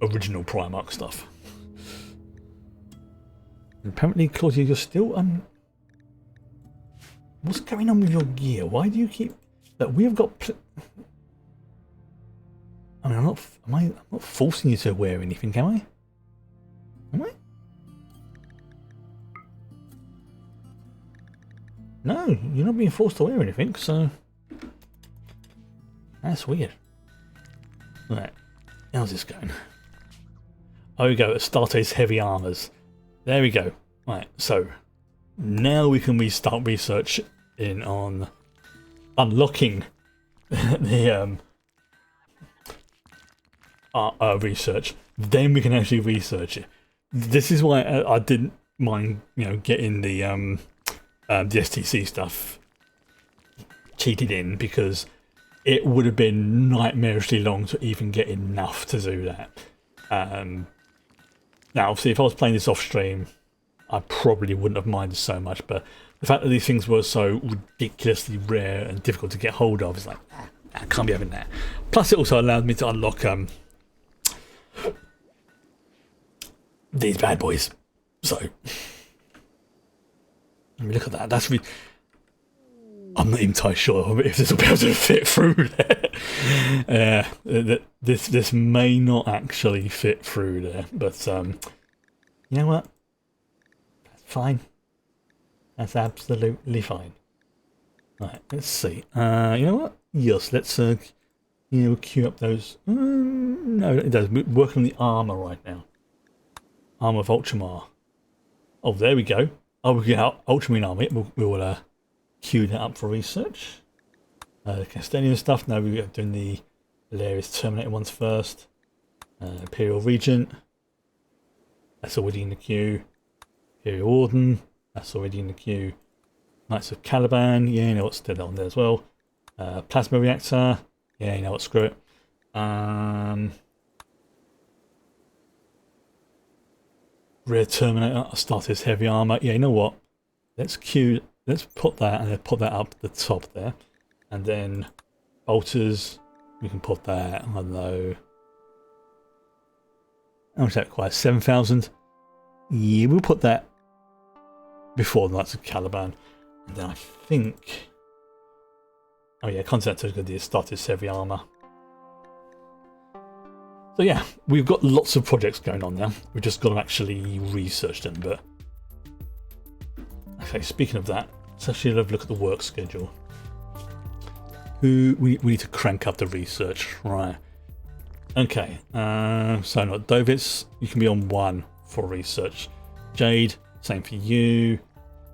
original Primarch stuff. And apparently, Claudia, you're still what's going on with your gear? Why do you keep that? We have got. I mean, I'm not forcing you to wear anything, am I? Am I? No, you're not being forced to wear anything, so that's weird. Right, how's this going? Oh, we go. Astartes heavy armors. There we go. Right, so now we can start research on unlocking the research. Then we can actually research it. This is why I didn't mind, getting the STC stuff cheated in, because it would have been nightmarishly long to even get enough to do that. Now, obviously, if I was playing this off stream, I probably wouldn't have minded so much, but the fact that these things were so ridiculously rare and difficult to get hold of is like, I can't be having that. Plus, it also allowed me to unlock these bad boys. So, let me look at that. That's really. I'm not entirely sure if this will be able to fit through there. This may not actually fit through there, but you know what? That's fine. That's absolutely fine. Right, let's see. You know what? Yes, let's queue up those. No, it does. We're working on the armor right now. Armor of Ultramar. Oh, there we go. Oh, we got Ultramarine armor. We'll queue that up for research. Castanian stuff. Now we're doing the hilarious Terminator ones first. Imperial Regent. That's already in the queue. Imperial Warden. That's already in the queue. Knights of Caliban. Yeah, you know what's still on there as well. Plasma Reactor. Yeah, you know what, screw it. Rare Terminator. Astartes heavy armor. Yeah, you know what? Let's put that and then put that up the top there. And then bolters, we can put that, I don't know. How much that requires? 7,000? Yeah, we'll put that before the Knights of Caliban. And then I think. Oh yeah, Constantine is going to do Astartes heavy armor. So yeah, we've got lots of projects going on now. We've just got to actually research them. But okay, speaking of that, let's actually have a look at the work schedule. We need to crank up the research, right? Okay, so not Dovitz, you can be on 1 for research. Jade, same for you.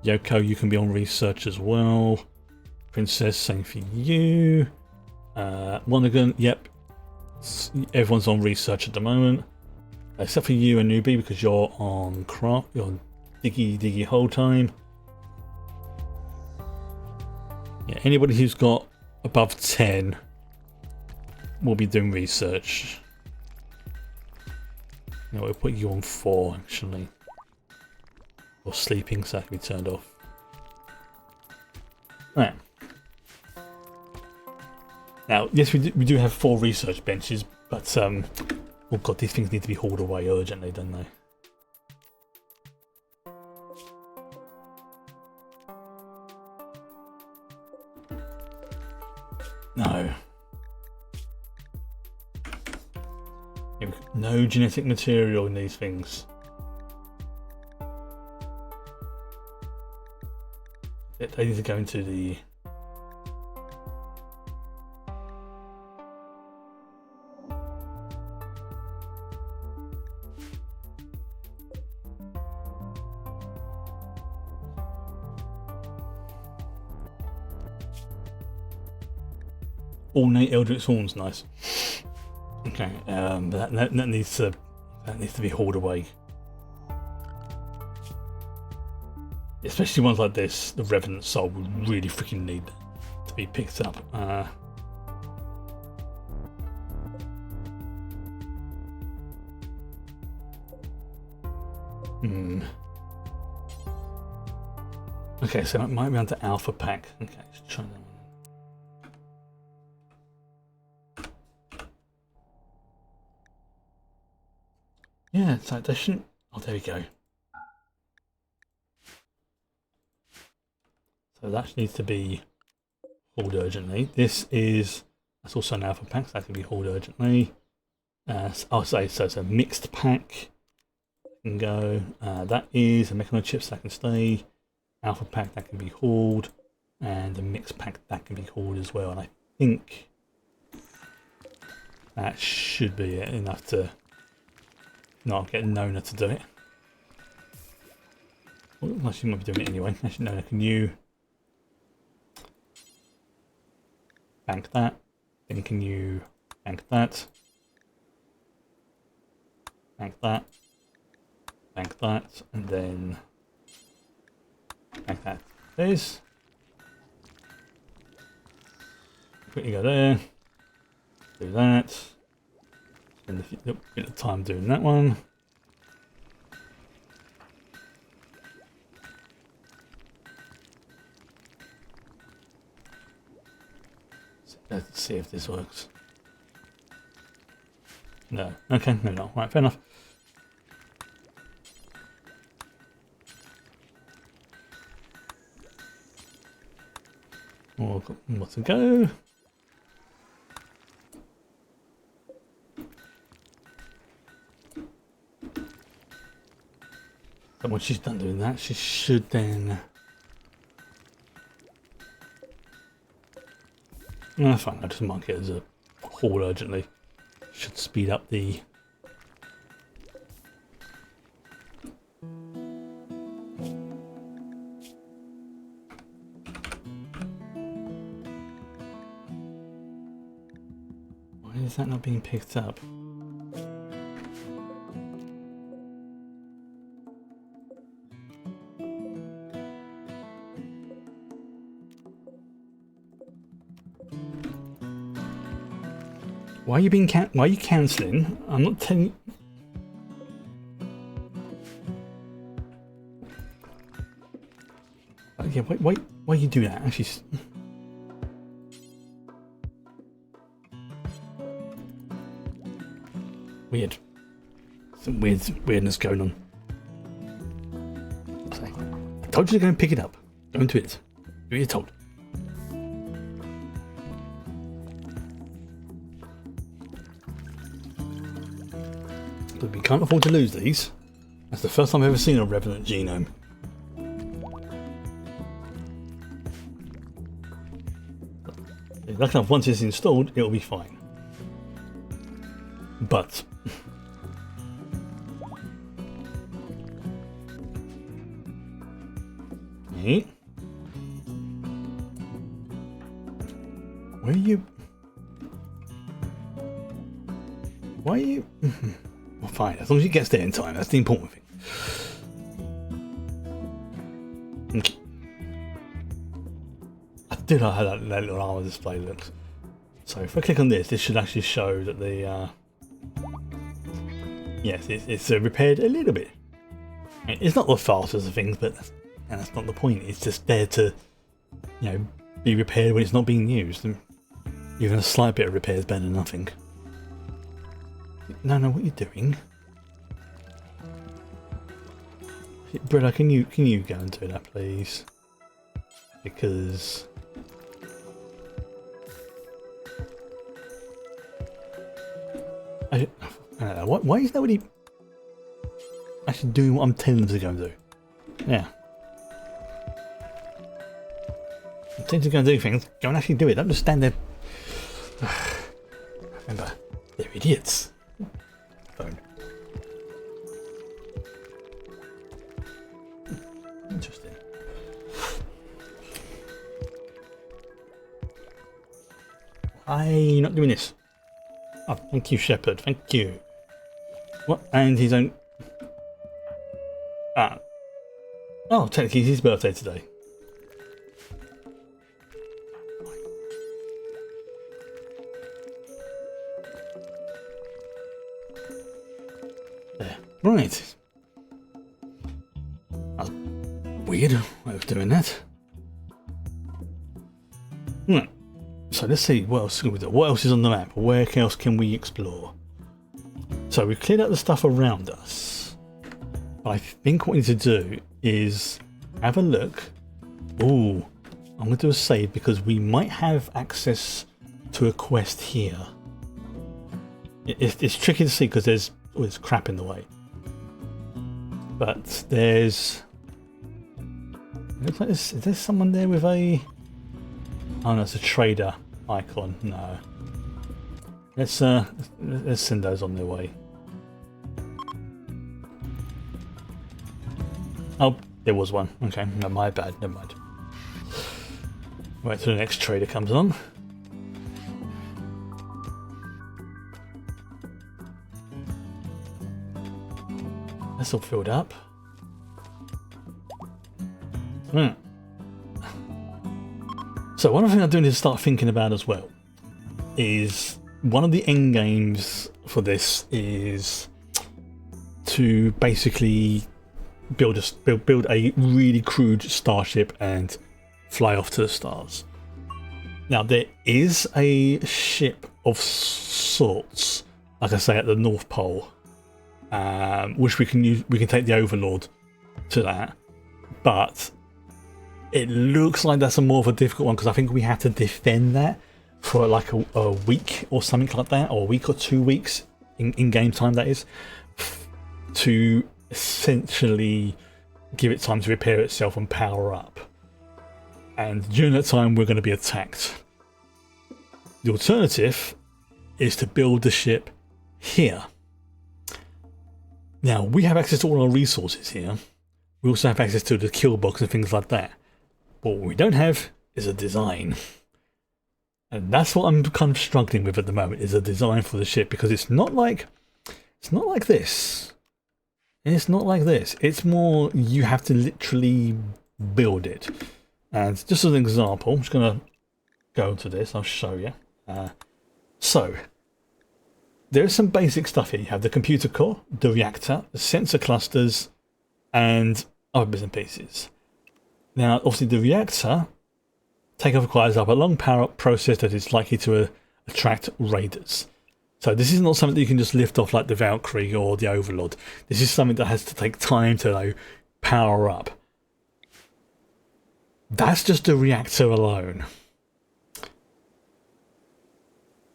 Yoko, you can be on research as well. Princess, same for you. Monaghan, yep. Everyone's on research at the moment, except for you and Newbie, because you're on craft. You're on diggy whole time. Yeah, anybody who's got above 10 will be doing research. No, we'll put you on 4 actually, or sleeping, so that can be turned off. Right. Now, yes, we do have 4 research benches, but oh god, these things need to be hauled away urgently, don't they? No. No genetic material in these things. They need to go into the... Ornate Eldritch Horns, nice. Okay, that needs to be hauled away. Especially ones like this, the Revenant Soul would really freaking need to be picked up. Okay, so it might be onto Alpha Pack. Okay, let's try that one. Yeah, so they shouldn't. Oh, there we go. So that needs to be hauled urgently. That's also an Alpha Pack, so that can be hauled urgently. I'll say so it's a mixed pack. Can go. That is a Mechano Chips that can stay. Alpha Pack that can be hauled, and the mixed pack that can be hauled as well. And I think that should be enough to not get Nona to do it. Well, she might be doing it anyway. Actually, Nona, can you bank that? Then can you bank that? Bank that. Bank that, and then bank that. There's. Quickly go there. Do that. Spend a bit of time doing that one. Let's see if this works. No. Okay, maybe not. Right, fair enough. More to go. But when she's done doing that, she should then. No, fine. I just mark it as a haul urgently. Should speed up the. Why is that not being picked up? Why are you why are you cancelling? I'm not telling you. Yeah, why you do that? Actually, weird. Some weirdness going on. So, I told you to go and pick it up. Go into it. Do what you're told. But we can't afford to lose these. That's the first time I've ever seen a Revenant genome. Lucky enough, once it's installed, it'll be fine. But okay. Where are you? Why are you? Well, fine, as long as it gets there in time, that's the important thing. Okay. I do like how that little armor display looks. So if I click on this should actually show that the yes, it's repaired a little bit. It's not the fastest of things, but that's not the point. It's just there to, you know, be repaired when it's not being used. And even a slight bit of repair is better than nothing. No, what are you doing? Brilla, can you go and do that, please? Because I don't know, why is nobody actually doing what I'm telling them to go and do? Yeah. I'm telling them to go and do things, go and actually do it. Don't just stand there. Remember, they're idiots. Phone. Interesting. Why not doing this? Oh, thank you, Shepherd. Thank you. What? And his own... Ah. Oh, technically it's his birthday today. There. Right. That's weird way of doing that. Right. So let's see what else can we do. What else is on the map? Where else can we explore? So we've cleared out the stuff around us. But I think what we need to do is have a look. Ooh, I'm going to do a save because we might have access to a quest here. It's tricky to see because there's crap in the way. But there's... Looks like is there someone there with a... Oh no, it's a trader icon. No. Let's send those on their way. Oh, there was one. Okay, no, my bad. Never mind. Wait till the next trader comes along. That's all filled up. Hmm. So one of the things I do need to start thinking about as well is one of the end games for this is to basically build a really crude starship and fly off to the stars. Now there is a ship of sorts, like I say, at the North Pole, which we can use. We can take the Overlord to that, but it looks like that's a more of a difficult one because I think we have to defend that for like a week or something like that, or a week or 2 weeks in game time, that is, to essentially give it time to repair itself and power up. And during that time we're going to be attacked. The alternative is to build the ship here. Now we have access to all our resources here. We also have access to the kill box and things like that. But what we don't have is a design. And that's what I'm kind of struggling with at the moment, is a design for the ship, because it's not like this. And it's not like this. It's more you have to literally build it. And just as an example, I'm just going to go to this. I'll show you. So there's some basic stuff here. You have the computer core, the reactor, the sensor clusters, and other bits and pieces. Now, obviously, the reactor takeoff requires a long power-up process that is likely to attract raiders. So this is not something that you can just lift off like the Valkyrie or the Overlord. This is something that has to take time to power up. That's just the reactor alone.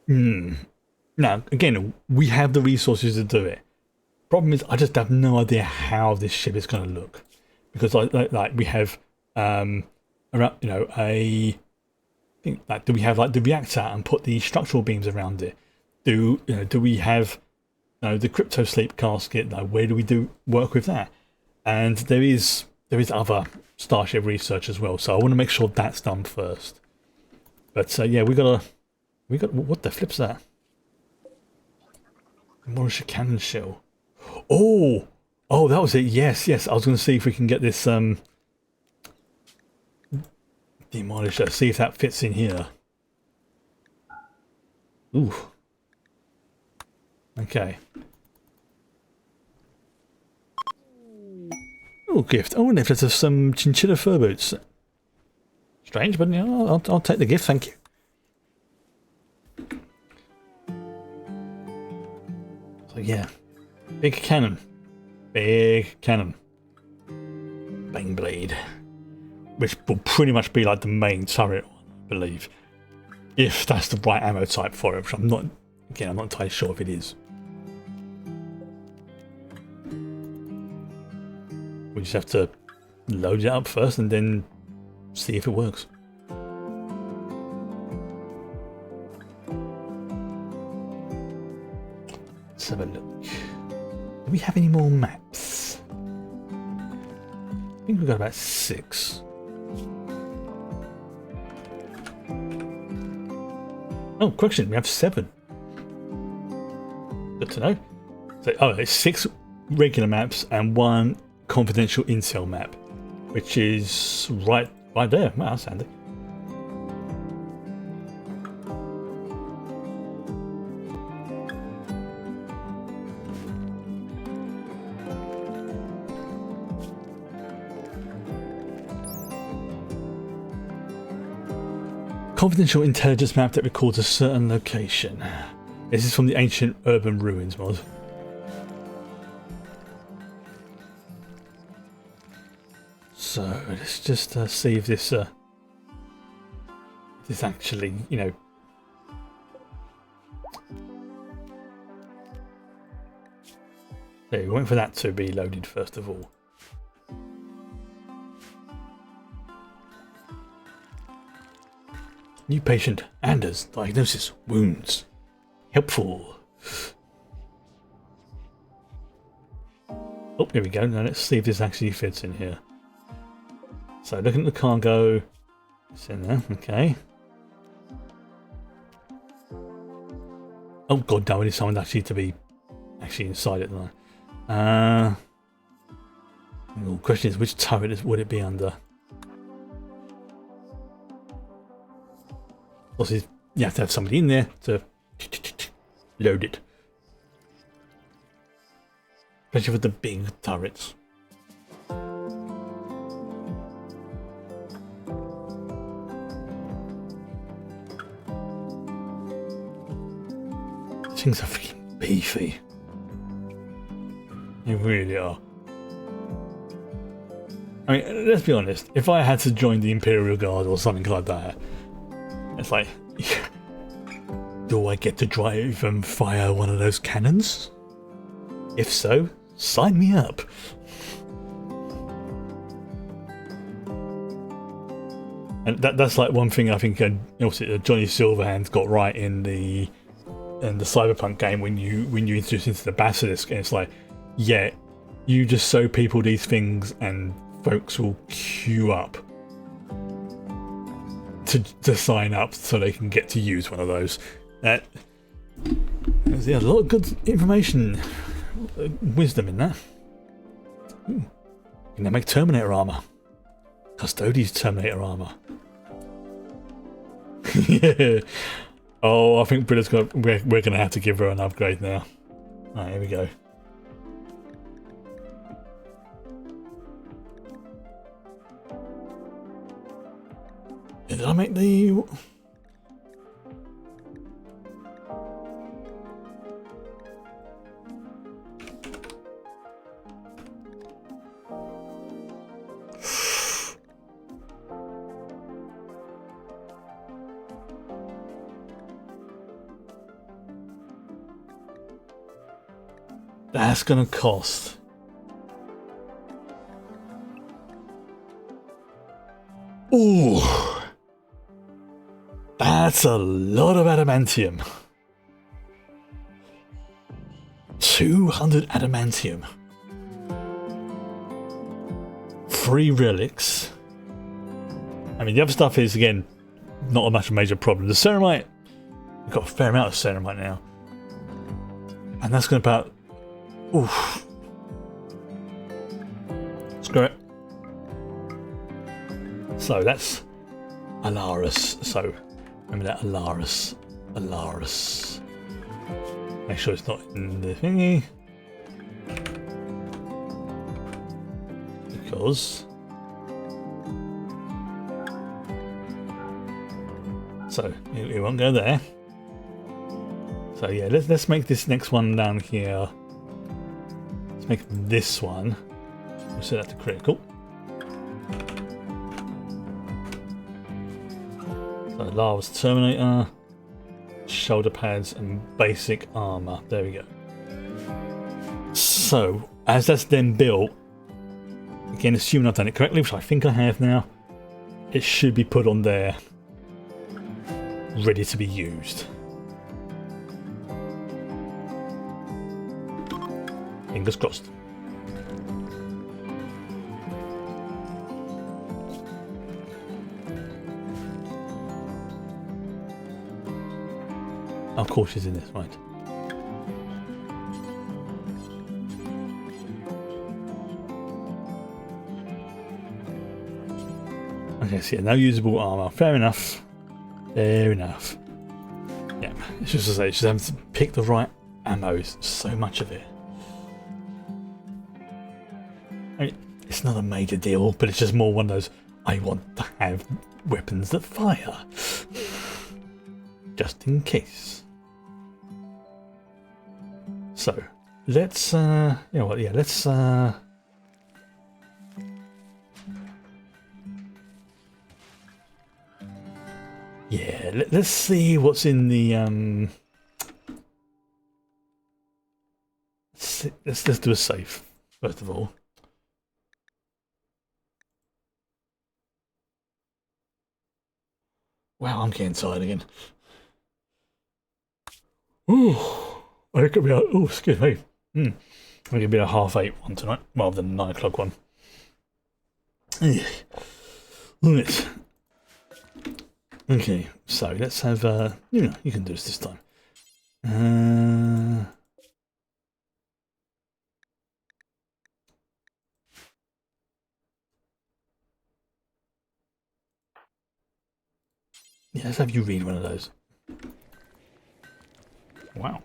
Now, again, we have the resources to do it. Problem is, I just have no idea how this ship is going to look, because like we have around, do we have like the reactor and put the structural beams around it? Do we have the crypto sleep casket? Where do we work with that? And there is other Starship research as well, so I want to make sure that's done first. But yeah, we got what the flip's that? Mauritius cannon shell. Oh, that was it. Yes. I was going to see if we can get this demolisher. See if that fits in here. Ooh. Okay. Oh, gift. Oh, and if there's some chinchilla fur boots. Strange, but yeah, I'll take the gift. Thank you. So yeah, big cannon. Big cannon. Bang blade. Which will pretty much be like the main turret, I believe. If that's the right ammo type for it, which I'm not entirely sure if it is. We just have to load it up first and then see if it works. Let's have a look. Do we have any more maps? I think we've got about 6. Oh, correction, we have 7. Good to know. So, oh, it's 6 regular maps and 1 confidential intel map, which is right there. Wow, that's handy. Confidential intelligence map that records a certain location. This is from the Ancient Urban Ruins mod. So let's just see if this actually, you know, we went for that to be loaded first of all. New patient, Anders, diagnosis, wounds. Helpful. Oh, here we go. Now let's see if this actually fits in here. So looking at the cargo, it's in there, okay. Oh god, no, I need someone actually to be inside it, don't I? The question is, which turret would it be under? Also, you have to have somebody in there to load it. Especially with the big turrets. Things are freaking beefy. They really are. I mean, let's be honest. If I had to join the Imperial Guard or something like that, it's like, do I get to drive and fire one of those cannons? If so, sign me up. And that's like one thing I think also Johnny Silverhand's got right in the Cyberpunk game when you introduce into the Basilisk, and it's like, yeah, you just show people these things and folks will queue up to sign up so they can get to use one of those. There's a lot of good information, wisdom in that. Ooh. Can they make Terminator armor? Custodes Terminator armor. Yeah. Oh, I think Britta's we're going to have to give her an upgrade now. Alright, here we go. Did I make the... That's gonna cost. Ooh, that's a lot of adamantium. 200 adamantium. 3 relics. I mean, the other stuff is, again, not a much major problem. The ceramite, we've got a fair amount of ceramite now. And that's going to about... Oof. Screw it. So that's Alaris. So remember that Alaris. Alaris. Make sure it's not in the thingy. Because... So it won't go there. So yeah, let's make this next one down here. Let's make this one. We'll set that to critical. So Lava's Terminator, shoulder pads, and basic armor. There we go. So as that's then built, again, assuming I've done it correctly, which I think I have now, it should be put on there, ready to be used. Fingers crossed. Of course she's in this, right. Okay, so yeah, no usable armour. Fair enough. Fair enough. Yeah, it's just to say, just having to pick the right ammo. So much of it. I mean, it's not a major deal, but it's just more one of those, I want to have weapons that fire. Just in case. So, let's, you know what, yeah, let's, yeah, let's see what's in the, let's do a save, first of all. Wow, I'm getting tired again. Ooh, I could be a, oh, excuse me. I could be a 8:30 one tonight, rather than a 9 o'clock one. Right. Okay, so let's have, you know, you can do this time. Yeah, let's have you read one of those. Wow.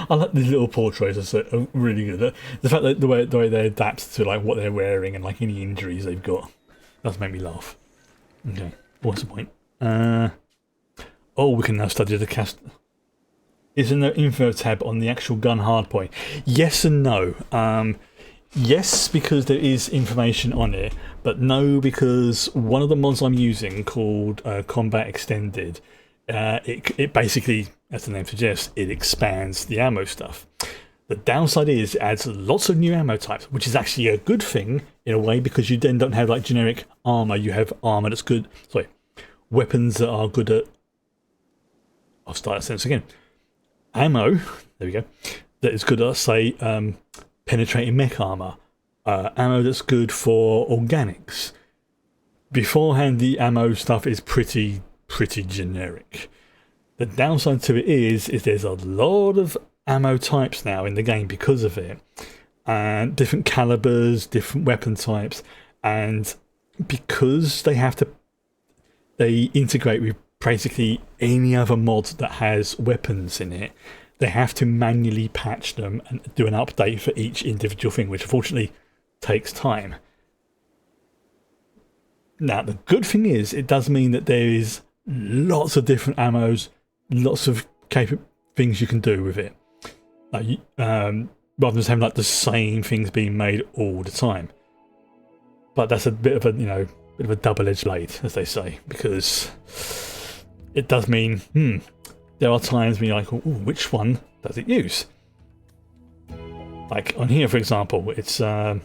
I like these little portraits, are really good. The fact that the way they adapt to like what they're wearing and like any injuries they've got does make me laugh. Okay, what's the point? Oh, we can now study the cast. Isn't there info tab on the actual gun hardpoint? Yes and no. Yes, because there is information on it, but no, because one of the mods I'm using called Combat Extended, it basically, as the name suggests, it expands the ammo stuff. The downside is it adds lots of new ammo types, which is actually a good thing in a way, because you then don't have like generic armor. You have armor that's good. Sorry, weapons that are good at. I'll start that sentence again. Ammo. There we go. That is good at, say, penetrating mech armor. Ammo that's good for organics. Beforehand, the ammo stuff is pretty generic. The downside to it is there's a lot of ammo types now in the game because of it, and different calibers, different weapon types, and because they integrate with basically any other mod that has weapons in it, they have to manually patch them and do an update for each individual thing, which unfortunately takes time. Now, the good thing is it does mean that there is lots of different ammos, lots of things you can do with it. Like, rather than just having like the same things being made all the time. But that's a bit of a, you know, bit of a double-edged blade, as they say, because it does mean, there are times when you're like, which one does it use? Like on here, for example, it's, yeah.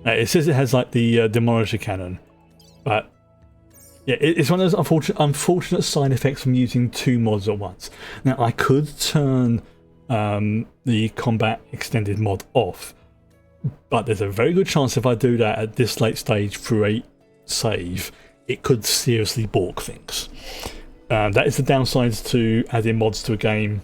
It says it has like the Demolisher cannon, but yeah, it's one of those unfortunate side effects from using two mods at once. Now, I could turn the Combat Extended mod off, but there's a very good chance if I do that at this late stage through a save, it could seriously balk things. That is the downsides to adding mods to a game,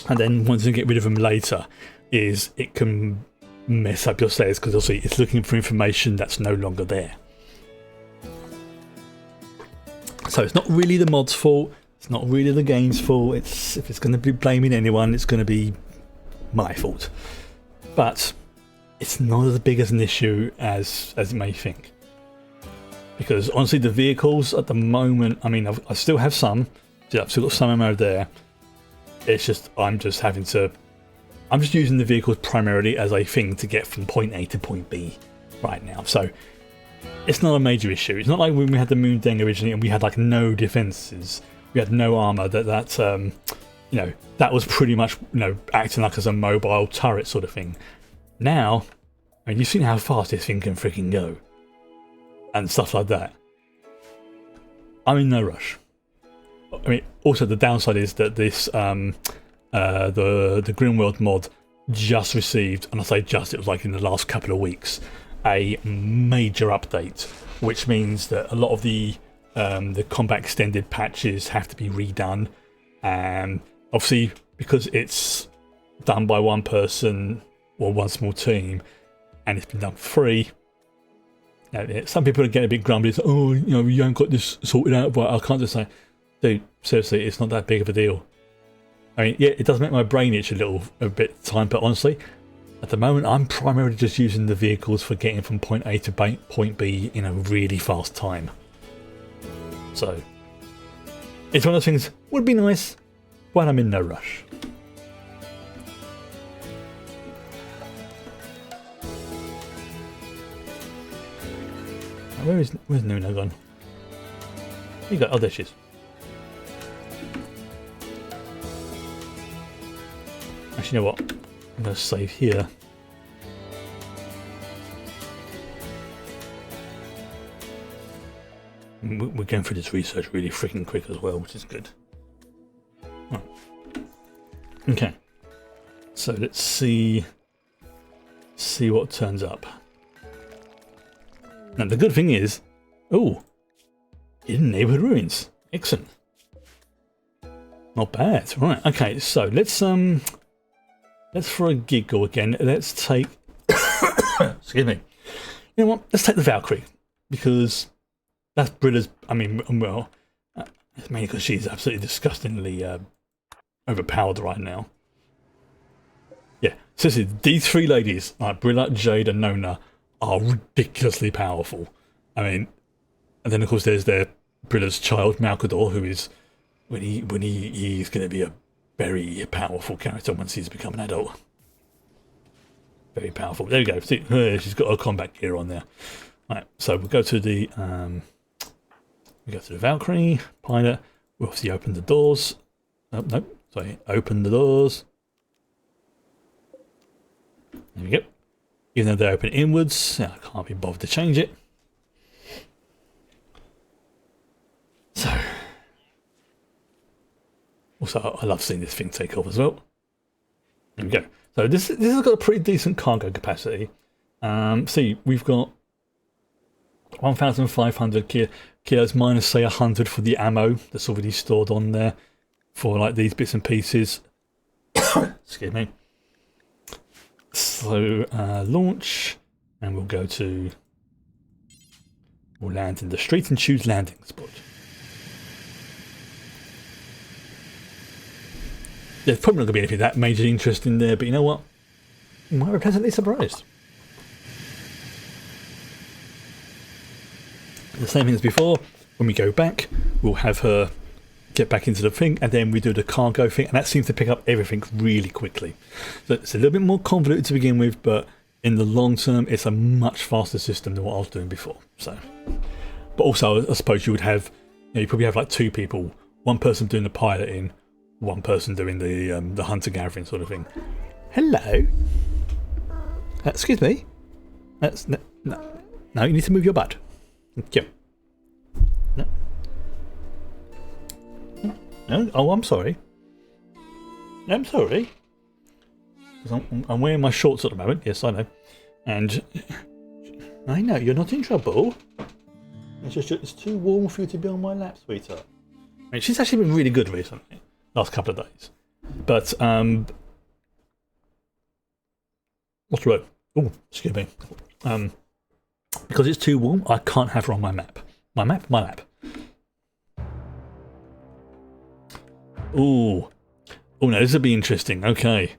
and then once you get rid of them later, is it can mess up your saves, because obviously it's looking for information that's no longer there. So it's not really the mod's fault, it's not really the game's fault. It's, if it's going to be blaming anyone, it's going to be my fault. But it's not as big as an issue as it may think. Because honestly, the vehicles at the moment, I mean, I still have some. Yeah, I've still got some ammo there. It's just, I'm just using the vehicles primarily as a thing to get from point A to point B right now. So it's not a major issue. It's not like when we had the Moondeng originally and we had like no defenses, we had no armor. You know, that was pretty much, you know, acting like as a mobile turret sort of thing. Now, I mean, you've seen how fast this thing can freaking go and stuff like that. I'm in no rush. I mean, also the downside is that this the Rimworld mod just received, and I say just, it was like in the last couple of weeks, a major update, which means that a lot of the combat extended patches have to be redone, and obviously because it's done by one person or one small team and it's been done for free, some people are getting a bit grumpy. It's, oh, you know, you haven't got this sorted out, but I can't just say, dude, seriously, it's not that big of a deal. I mean, yeah, it does make my brain itch a bit of time, but honestly, at the moment, I'm primarily just using the vehicles for getting from point A to point B in a really fast time. So, it's one of those things, would be nice, but I'm in no rush. Where's Nuno gone? Where you got? Oh, there she is. Actually, you know what? I'm going to save here. We're going through this research really freaking quick as well, which is good. Right. Okay. So let's see what turns up. Now the good thing is, oh, hidden neighborhood ruins. Excellent. Not bad. Right. Okay. So let's for a giggle again. Let's take. Excuse me. You know what? Let's take the Valkyrie, because that's Britta's. I mean, well, it's mainly because she's absolutely disgustingly overpowered right now. Yeah. Seriously, these three ladies, like Britta, Jade, and Nona, are ridiculously powerful. I mean, and then of course there's their Britta's child, Malcador, who is he's going to be a very powerful character once he's become an adult. Very powerful. There we go. See, she's got her combat gear on there. Right, so we'll go to the Valkyrie pilot. We'll obviously open the doors. Oh, no, sorry, open the doors. There we go. Even though they open inwards, I can't be bothered to change it. So, also I love seeing this thing take off as well. There we go. So this has got a pretty decent cargo capacity. See, we've got 1,500 kilos minus say 100 for the ammo that's already stored on there for like these bits and pieces. Excuse me. So launch, and we'll land in the street and choose landing spot. There's probably not going to be anything that major interest in there, but you know what? You might be pleasantly surprised. The same thing as before, when we go back, we'll have her get back into the thing, and then we do the cargo thing, and that seems to pick up everything really quickly. So it's a little bit more convoluted to begin with, but in the long term, it's a much faster system than what I was doing before. So, but also, I suppose you would have, you probably have like two people, one person doing the piloting, one person doing the hunter gathering sort of thing. Hello. Excuse me. That's no. You need to move your butt. Thank you. No. No? Oh, I'm sorry. I'm sorry. I'm wearing my shorts at the moment. Yes, I know. And I know you're not in trouble. It's just it's too warm for you to be on my lap, sweetheart. I mean, she's actually been really good recently, last couple of days. But what's the word? Oh, excuse me. Because it's too warm, I can't have her on my map. My lap. Oh no, this will be interesting. Okay.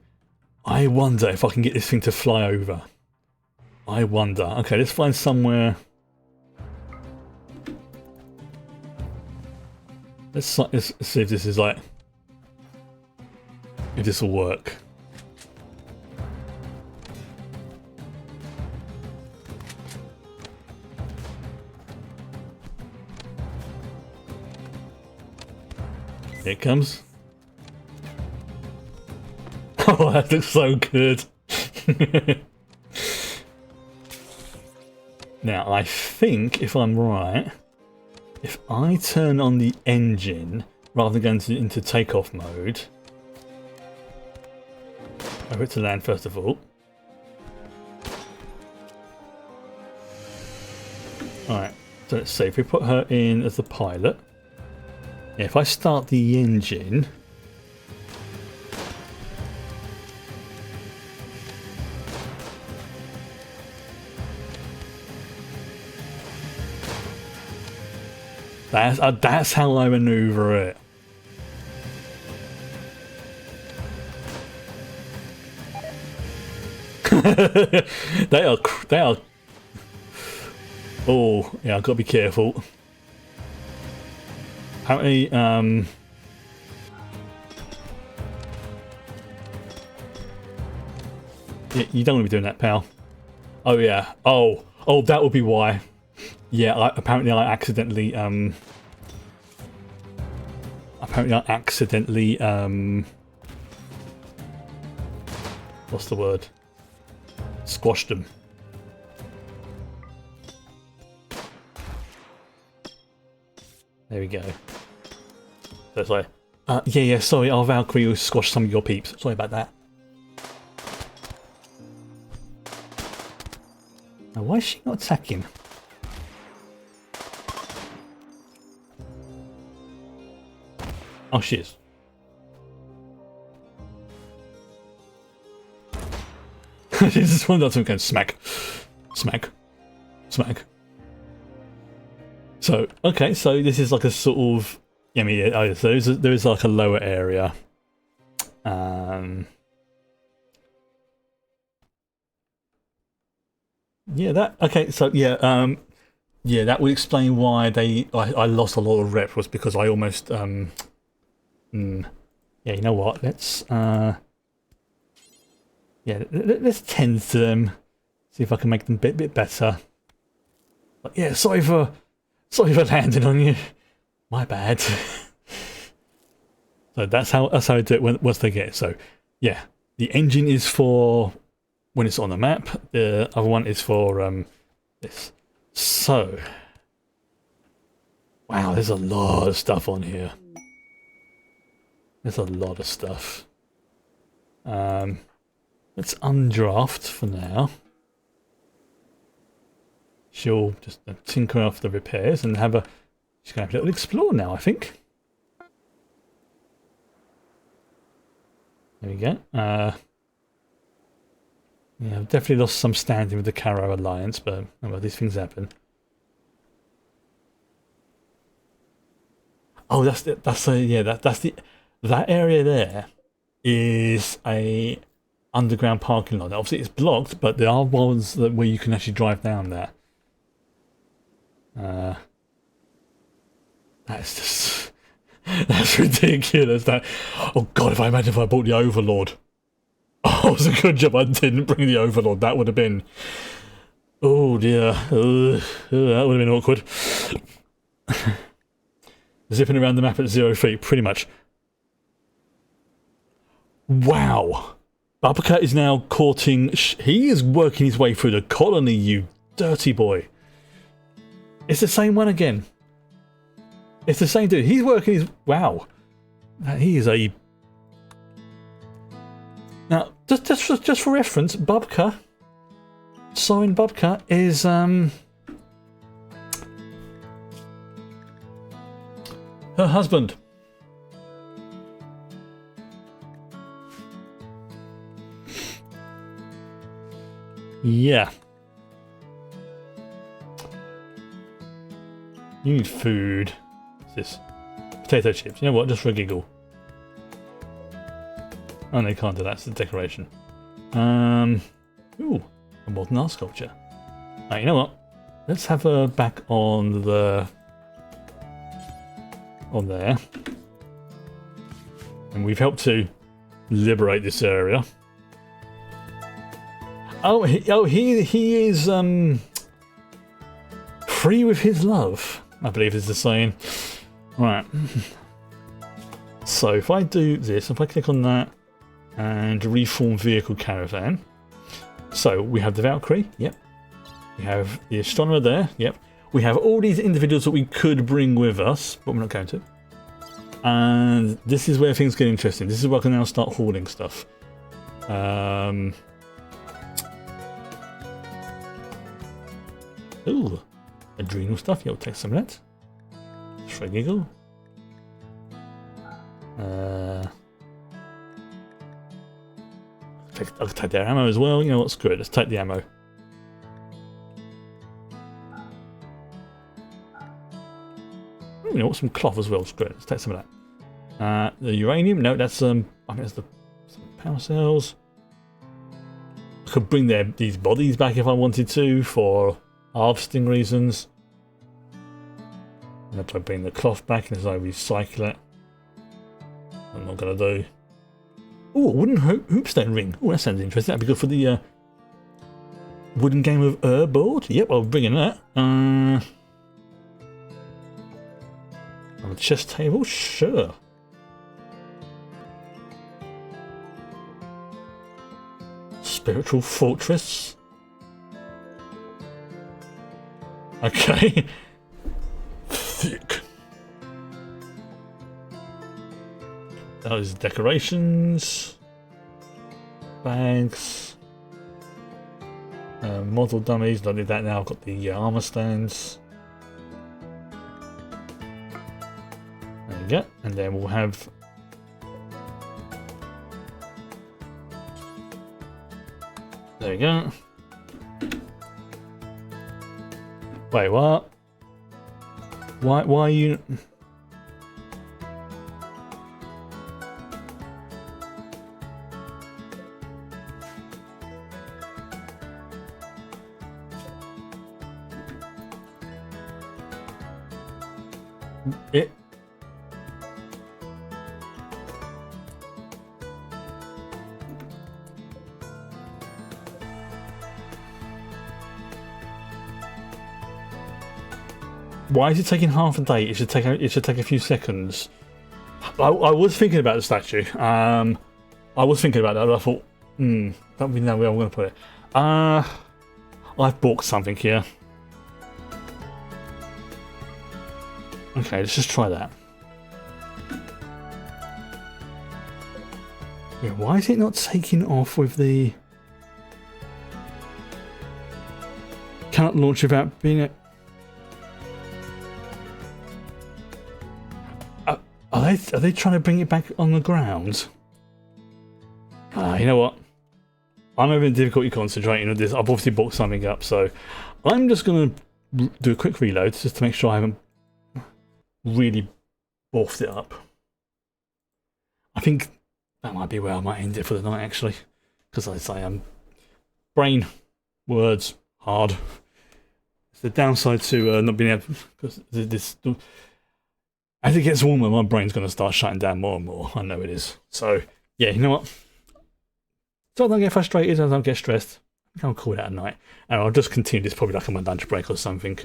I wonder if I can get this thing to fly over. I wonder. Okay, let's find somewhere. Let's see if this is like... if this will work. Here it comes. Oh, that looks so good. Now, I think, if I'm right, if I turn on the engine rather than going into takeoff mode, over to land first of all. So let's see, if we put her in as the pilot. Yeah, if I start the engine. That's how I maneuver it. They are. Oh, yeah, I've got to be careful. Apparently, yeah, you don't want to be doing that, pal. Oh yeah. Oh, that would be why. Yeah, apparently I accidentally what's the word? Squashed them. There we go. So it's like, yeah, sorry, our Valkyrie will squash some of your peeps. Sorry about that. Now, why is she not attacking? Oh, she is. This is one that's going smack, smack, smack. So okay, so this is like a sort of, I mean, so there is like a lower area. Yeah, that okay. So yeah, yeah, that would explain why I lost a lot of rep, was because I almost yeah, you know what? Let's yeah, let's tend to them. See if I can make them a bit better. But yeah, sorry for landing on you. My bad. So that's how I do it once they get it. So yeah, the engine is for when it's on the map. The other one is for this. So wow, there's a lot of stuff on here. There's a lot of stuff. Let's undraft for now. She'll just tinker off the repairs and have a... She's going to have a little explore now, I think. There we go. Yeah, I've definitely lost some standing with the Caro Alliance, but oh well, these things happen. Oh, that's yeah, that area there is a underground parking lot. Obviously, it's blocked, but there are ones where you can actually drive down there. That's just that's ridiculous. That, oh god, if I imagine if I bought the Overlord. Oh, it was a good job I didn't bring the Overlord. That would have been, oh dear, that would have been awkward. Zipping around the map at 0 feet, pretty much. Wow. Babka is now courting... He is working his way through the colony, you dirty boy. It's the same one again. It's the same dude. He's working his... Wow. He is a... Now, just for reference, Babka... Sorin Babka is... her husband. Yeah. You need food. What's this? Potato chips. You know what? Just for a giggle. Oh, no, you can't do that. It's a decoration. Ooh, a modern art sculpture. Right, you know what? Let's have her back on the... on there. And we've helped to liberate this area. Oh, he is free with his love, I believe is the saying. Right. So if I do this, if I click on that and reform vehicle caravan. So we have the Valkyrie, yep. We have the astronomer there, yep. We have all these individuals that we could bring with us, but we're not going to. And this is where things get interesting. This is where I can now start hauling stuff. Ooh. adrenal stuff. Yeah, we'll take some of that. For a giggle. I'll take their ammo as well. You know what? Screw it. Let's take the ammo. You know what? Some cloth as well. Screw it. Let's take some of that. The uranium. No, that's I think that's the power cells. I could bring these bodies back if I wanted to for harvesting reasons. And if I bring the cloth back as I recycle it, I'm not gonna do. Oh, a wooden hoopstone ring. Oh, that sounds interesting. That'd be good for the wooden game of board. Yep, I'll bring in that. On a chess table, sure. Spiritual fortress. Okay. Thick. Those decorations. Bags. Model dummies. I did that now. I've got the armor stands. There we go. And then we'll have. There we go. Wait, what? Why are you... It... Why is it taking half a day? It should take a few seconds. I was thinking about the statue. I was thinking about that, but I thought, that would be no way I'm going to put it. I've bought something here. Okay, let's just try that. Yeah, why is it not taking off with the... Cannot launch without being a... Are they trying to bring it back on the ground? You know what? I'm having difficulty concentrating on this. I've obviously bought something up, so I'm just going to do a quick reload just to make sure I haven't really boffed it up. I think that might be where I might end it for the night, actually. Because I say, brain, words, hard. It's the downside to not being able... Because this... As it gets warmer, my brain's going to start shutting down more and more. I know it is. So, yeah, you know what? So I don't get frustrated, I don't get stressed. I think I'll call it at night. And I'll just continue this probably like on my lunch break or something.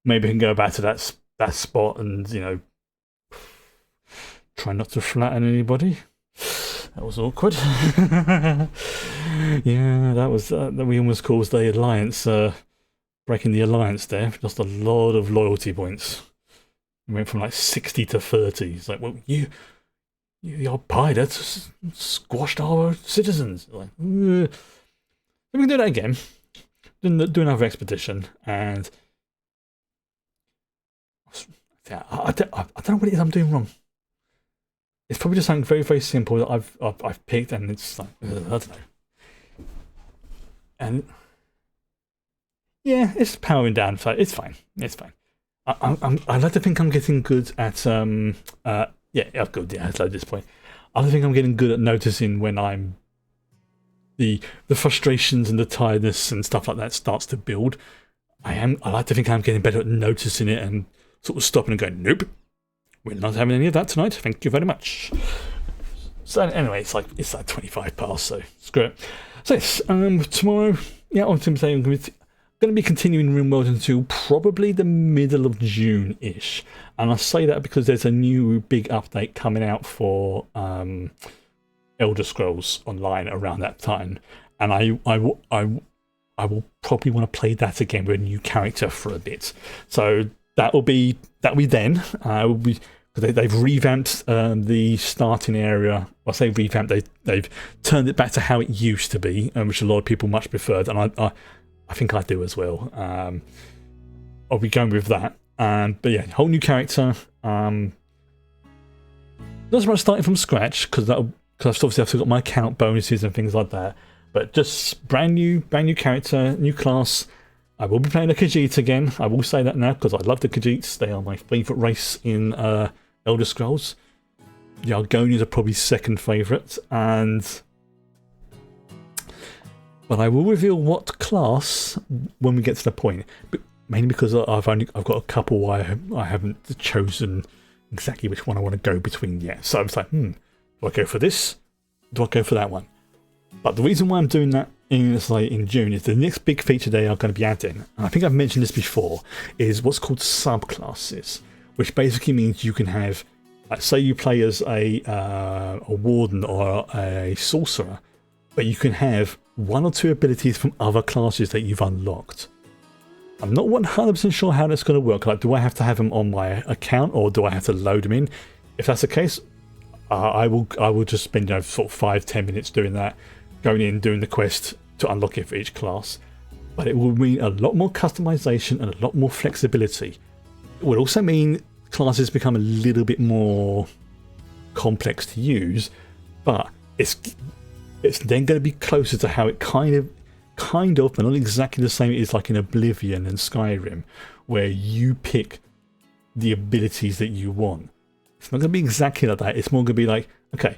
Maybe I can go back to that spot and, you know, try not to flatten anybody. That was awkward. Yeah, that was... we almost caused the alliance... breaking the alliance there. Lost a lot of loyalty points. We went from like 60 to 30. It's like, well, your pirate squashed our citizens. Like, we can do that again. Do another expedition, and I don't know what it is I'm doing wrong. It's probably just something very, very simple that I've picked, and it's like I don't know. And yeah, it's powering down, so it's fine. It's fine. I like to think I'm getting good at yeah, I'm good. Yeah, at this point, I like to think I'm getting good at noticing when I'm the frustrations and the tiredness and stuff like that starts to build. I like to think I'm getting better at noticing it and sort of stopping and going, nope, we're not having any of that tonight. Thank you very much. So anyway, it's like 25 past, so screw it. So yes, tomorrow, yeah, I was going to say I'm going to be continuing Rimworld until probably the middle of June-ish. And I say that because there's a new big update coming out for Elder Scrolls Online around that time. And I will probably want to play that again with a new character for a bit. So that'll be then. They've revamped the starting area. Well, I say revamped, they've turned it back to how it used to be, which a lot of people much preferred. And I think I do as well. I'll be going with that. But yeah, whole new character. Doesn't mind starting from scratch because obviously I've still got my account bonuses and things like that. But just brand new character, new class. I will be playing the Khajiit again. I will say that now because I love the Khajiits. They are my favourite race in Elder Scrolls. The Argonians are probably second favourite, but I will reveal what class when we get to the point. But mainly because I've got a couple I haven't chosen exactly which one I want to go between yet. So I was like, do I go for this? Do I go for that one? But the reason why I'm doing that in June is the next big feature they are going to be adding, and I think I've mentioned this before, is what's called subclasses, which basically means you can have, say you play as a warden or a sorcerer, but you can have one or two abilities from other classes that you've unlocked. I'm not 100% sure how that's going to work. Like, do I have to have them on my account or do I have to load them in? If that's the case, I will just spend sort of 5-10 minutes doing that, going in, doing the quest to unlock it for each class. But it will mean a lot more customization and a lot more flexibility. It will also mean classes become a little bit more complex to use, but it's then going to be closer to how it kind of, but not exactly the same it is like in Oblivion and Skyrim, where you pick the abilities that you want. It's not going to be exactly like that. It's more going to be like, okay,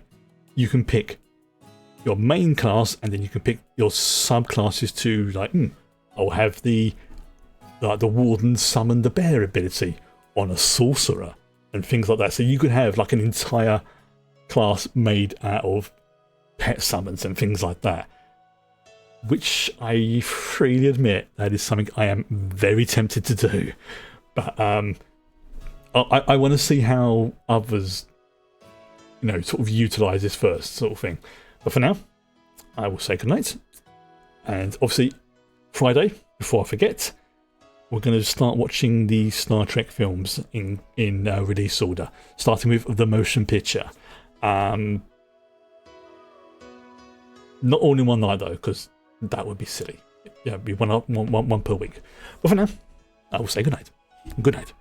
you can pick your main class and then you can pick your subclasses to, like, I'll have the warden summon the bear ability on a sorcerer and things like that. So you could have like an entire class made out of pet summons and things like that, which I freely admit that is something I am very tempted to do. But I want to see how others, sort of utilize this first, sort of thing. But for now, I will say goodnight. And obviously, Friday, before I forget, we're going to start watching the Star Trek films in release order, starting with the motion picture. Not all in one night though, because that would be silly. Yeah, it'd be one per week. But for now, I will say goodnight. Good night.